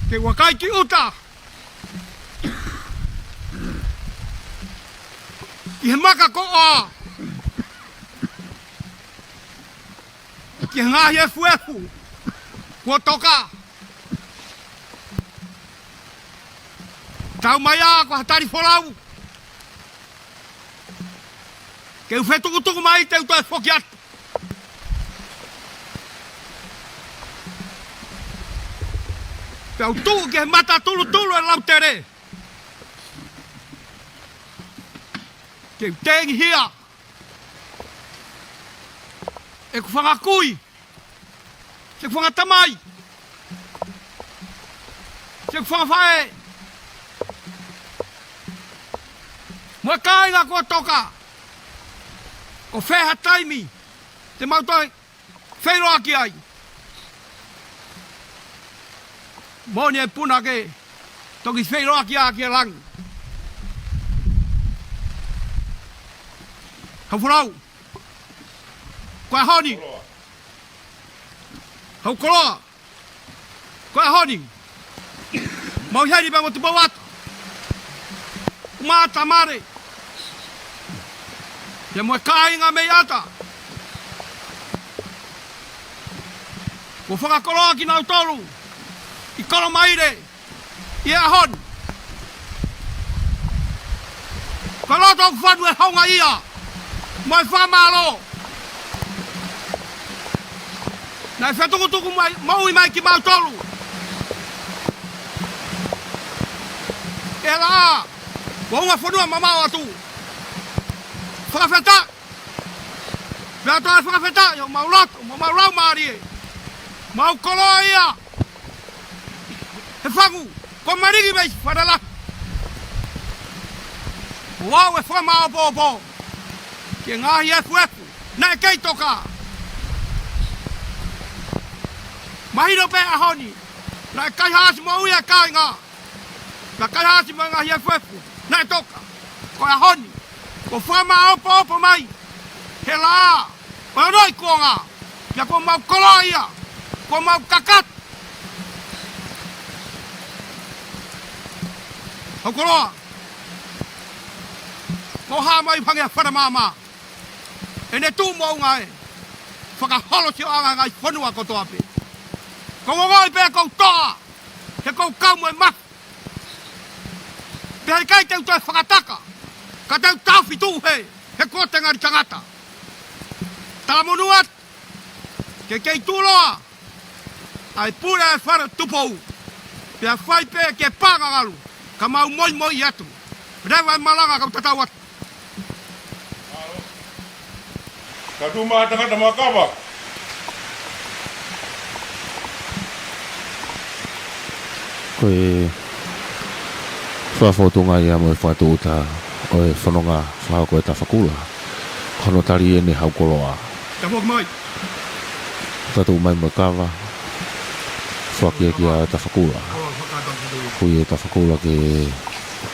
Ke wakai ki uta. I he maka ko a. Ki he ngahi e fuefu. Kua toka. Tau mai a kua hatari wholau. Ke uwhe tuku mai te uto e Foki atu. Pau tu ke mata tulu e lau tere. Ke tengi hia. e ku whangakui, se ku whangatamai, se ku whangawhae. Mua kāinga kua toka, o wheha taimi, te mautoi, wheiroa ki ai. Moni e puna ke, toki wheiroa ki a kia rangi. Hau whanau, koe honi. Hau koloa, koe honi. Mau heri pa mo Tupou Ata. Umata mare. Te moe kāinga mei ata. Ko whakakoloa ki nau toru. I Kolomaile. I ahon. Ko loto whanu e honga ia. Moe Fakamalo. Nai whetukutuku maui mai ki mau toru. E la. Wa unga whanua mamau atu. Whakawheta. Pea toa whakawheta. Yo mau loto. Mau rau maari e. Mau koloa ia. He whangu. Ko marigi mei whanala. Ouau e whamao pōpō. Ke ngahi efu efu. Na e kei toka. Mahiro pe ahoni. Na e kai haasi mo ui e kai ngā. Na kai haasi mo ngahi efu efu. Na e toka. Ko e ahoni. Ko whamao pōpō mai. He la. O e roi kuonga. Pia ko mau koloa ia. Ko mau kakat. Hau koloa. Ko haa mai pange a whanamama. E ne tū mo unga e. Whakaholo si o anga ngai whanua kotoa pe. Ko ngongoi pe kou toa. He kou kaumu e mafu. Pe hari kai teu toi whakataka. Ka teu tauwhitu he. He kua te ngari tangata. Tā monuat. Ke kei tūroa. Ai pūre e whara Tupou. Pea whai pe ke pāngangaru. Ka mau moi moi atu. Rewa e malanga kau tatau atu. Ka tu maha tangata makawa. Koe whawhotunga ia mo e whaatuuta o e whanonga whahako e tawhakula. Kono tari e ne hau koloa. Ka mok mai. Tatu mai mo kawa. Whakia ki a tawhakula. Kui e tawhakula ke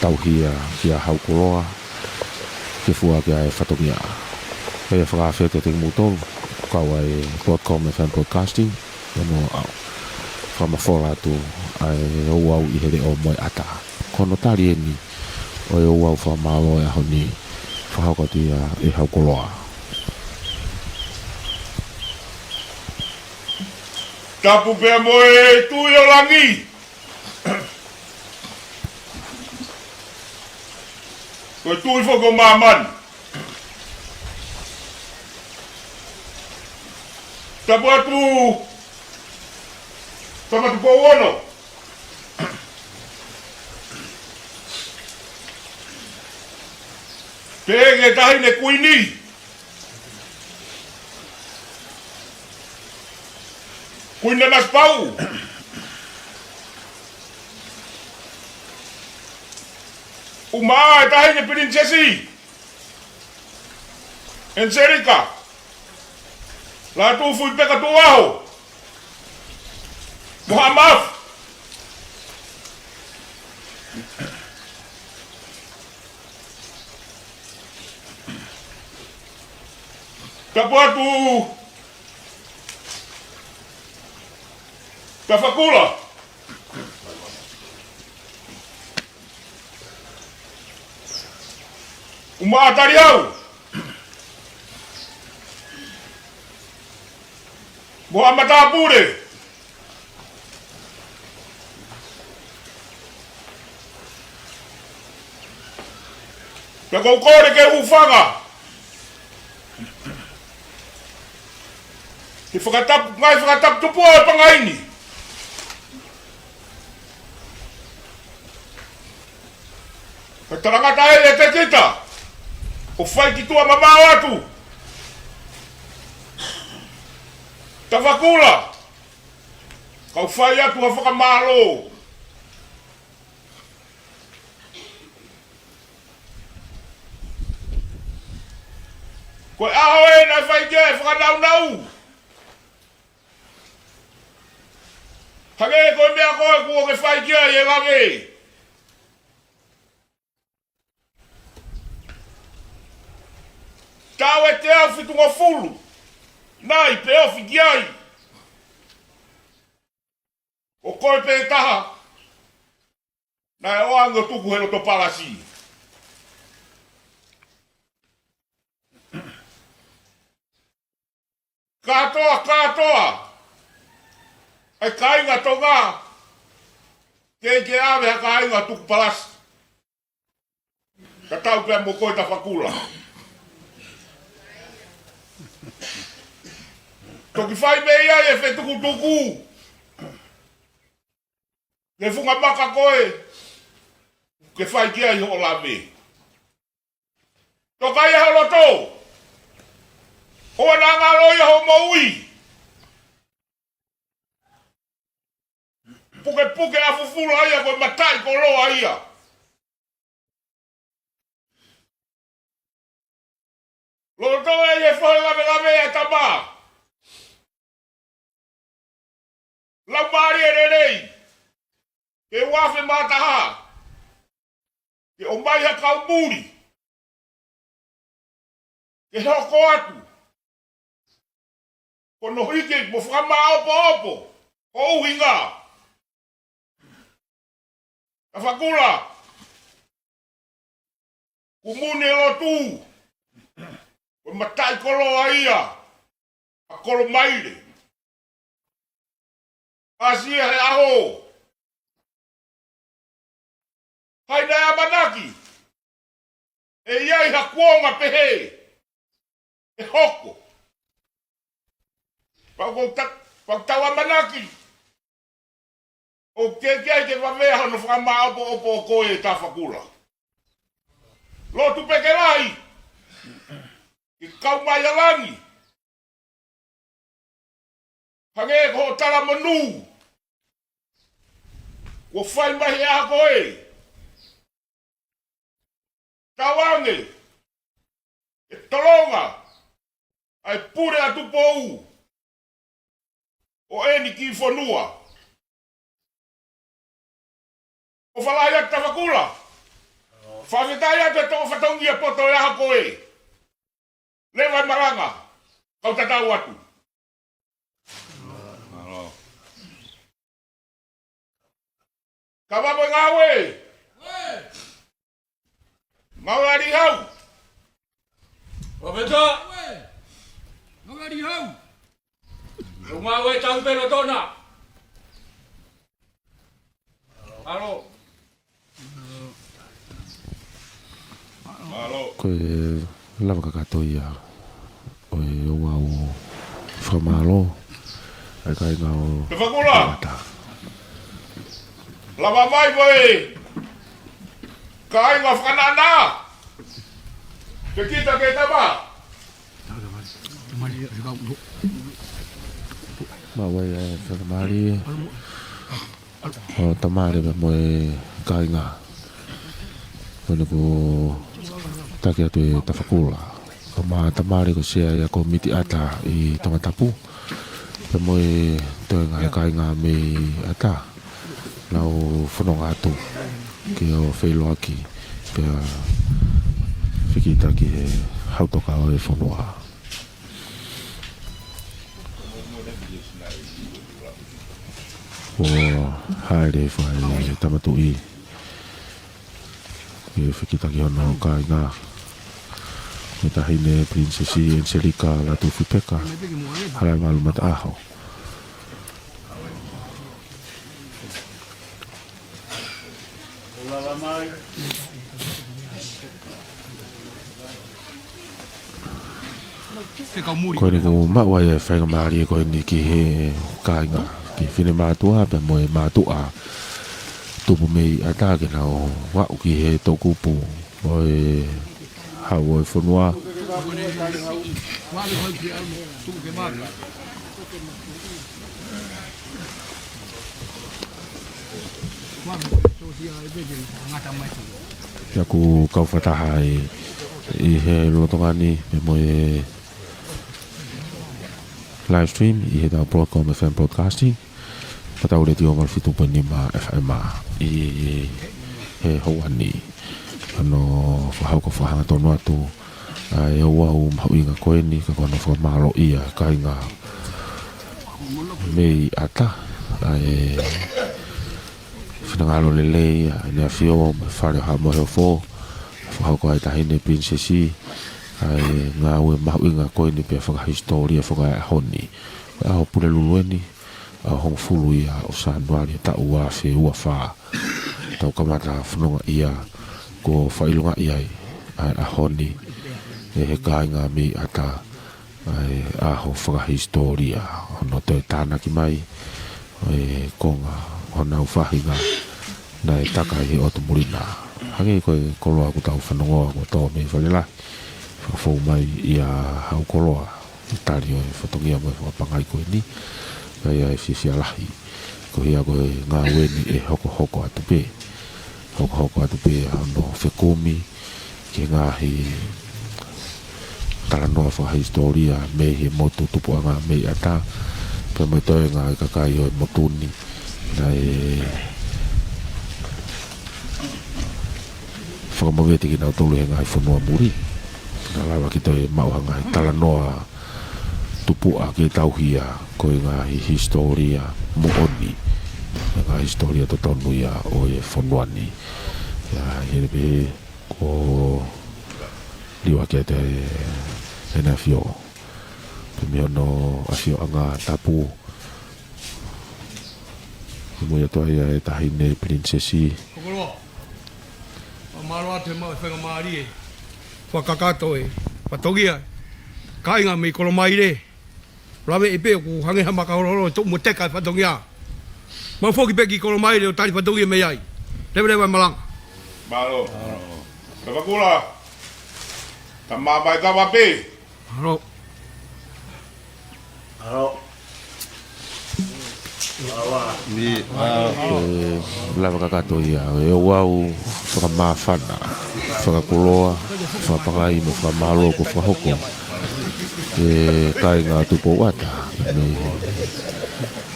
tauhia ki a hau koloa. Ke fua ki a e whatongia. Hei e whakawhete te mutolu. Kaua e Broadcom FM Broadcasting. Eno au. Whamawhora atu ai Ouau I here o moe ata. Kono tari e ni o e Ouau whamalo e ahoni. Whahauka ia e hau koloa. Tapu pea moe tui o langi. Koe tui whako maman. Tapu atu sama Tupou ono. Pege tahi ne kuini. Kuin Nanasipau'u. Umaa tahi ne prinsesi. Angelika. Lātūfuipeka Tuku'aho. Muhammad. Tapuatu. Tafakula. Umaatariau. Muhammad. Te koukore ke ufanga. Te whakatap tupua e pangaini. Ka tarangata e te kita. O whai ki tua mamau atu. Tawakula. Kau whai atu ha Fakamalo. Koe aho e na whai ke whakanau. Hage koe mea koe kua ke whai ke e lave. Tau e te au fitunga fulu. Nai pe ofi giai. O koe pe taha. Nai o anga tuku helo to palasi. Katoa. Ai kainga tonga. Ke ave ha kainga tuku palasi. Ka tau pe mo koe ta whakula. Toki whai mei ai e whetuku. Ke funga maka koe. Ke whai kia i ho lave. Toka ia ho loto. Oa na ngaro ia ho maui. Puke a fufula ia koe matai ko loa ia. Loto e whai lave e tama. Lampari e rei. Ke wafe mataha. Ke o mai ha kaumuri. Ke hoko atu. Kono hike mo whama opo. O uhinga. Ka whakula. Kumune Lotu. Ko matai koloa ia. A Kolomaile. Asia he aho. Haina ya manaki. E iai ha kuonga pehe. E hoko. Pagtawa manaki. O kekiai ke wawea no whakama opo koe e tawhakula. Lātūfuipeka lai. Ki kaumai alangi. Hange ko tala manu. Ko whai mahi a koe. Tawange. E tolonga. Ai pure a Tupou. O eni ki whanua. O whalai ata whakula. Whawhetai ata tō whatongi a poto e a koe. Lewa maranga. Kau tatau atu. Kawapo ngawe. Ngawari hau. Wapeta. Ngawari hau. Ngawe tau pelo tona. Halo. Koe lava kakatoia. Oe Ouau Fakamalo. Ai kai ngau. Tewhakula. Lava mai boe. Kai ngau whanana. Ke kita ke taba. Ma wai e whakamari. O tamare ba moe kai ngā. Koe ko take atu e tawhakula. Ko ma tamare ko sea ia ko miti ata i tonga tapu. Pe moe toi ngai kai ngā me ata. Lau whanonga atu ki o Feipulua ki. Pea whikita ki he hautoka o e whanua. O haere whai tamatu i. Ki whikita ki hono kai ngā. Me tahine Princessi Angelika Lātūfuipeka. Halaevalu Mapu'afuiva. Koe ni ko mawai e whaingamari e koe ni ki he kāinga ki whine mātua pe moe mātua tupu mei atake na o wau ki he tōkupu o e hau o e whanua Ya ku kau fatahai I he lotongani me mo live stream I he da Broadcom FM broadcasting patau le tio mal fitu panima FM I he hoani ano fa ko fa ha tonu atu ai Ouau mauinga koeni ka kono Fakamalo ia kainga Mei ata ai finangalo lele ne afio Fele'ave mo fo fa ko ai tahine princesi ai nga we mauinga koeni pe fa historia fa honi a ho pule lulueni a hong fulu ia o sanwari ta ua fe ua fa tau kamata funonga ia ko failunga ia a honi e kainga mi ata ai a ho fa historia no te tana ki mai e konga ona ufahinga na e taka I o tumurina hangi ko koloa ku tau fanongo ko to me falela fo mai ia hau koloa itario e fotongia mo fa pangai ko ni ai ai fifia lahi ko ia ko nga weni e hoko atupe no fekumi ke nga hi tala noa fa historia me he motu Tupou Ata me ata pe mo to nga kakai o motuni na e fa mo veti ki na tolu nga I fonua muri na lava ki to e mauhanga tala noa Tupou Ata tauhia ko nga hi historia mo oni nga historia to tonu ia o e fonuani ya ele ko liwa ke te ena fio me no afio anga tapu mo ya to ia e tahine princesi Malo ate mo Fakamalo Fakakato e patogia kainga me Kolomaile Rame ipe ku hange hamaka horo to mo teka patogia ma Foki peki Kolomaile o tali patogia me ai leve malang Malo Faipulua Tamabai tawapi Halo ni lava kakato ia e Ouau Fakamafana Fakakuloa Fapangai mo Fakamalo ko Fahoko e kainga Tupou Ata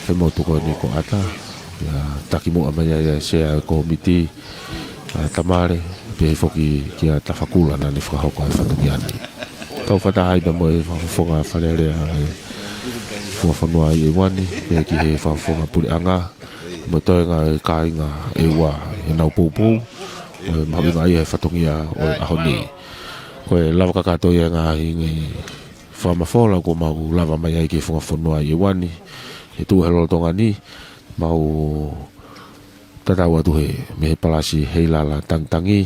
e mo tuko ni ko ata ya takimu amaya ya share committee tamare pe Foki kia tafakula na ni Fahoko e fatugiani Taufa'ahau da mo e fonga Fele'ave Fua'amotu I wani pe ki he fonga puli anga mo to nga kainga e wa e nau pupu ma nga ia fatugia o ahoni ko lava kakato ia nga ingi Whamafola ko mau lava mai ai ki Fua'amotu I wani e tu helo Tongan ni mau tatau atu he me palasi heilala tangtangi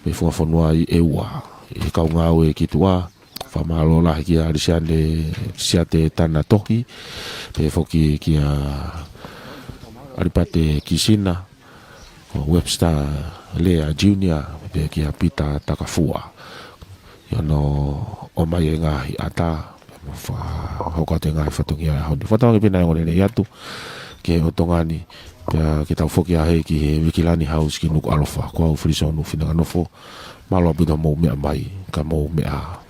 me Fua'amotu I e wa e kau ngau e ki tua Fakamalo lah ki arisiane siate tana toki pe Foki ki aripate kisina Webster Lea Junior pe ki pita takafua yono o mai nga ata fa hoko te nga fatungia honi fatanga pina ngone le yatu ke o Tongani pe ki tau Foki a he ki wikilani house ki Nuku'alofa ko frison no fina nofo malo abuda mo me mai ka mo me a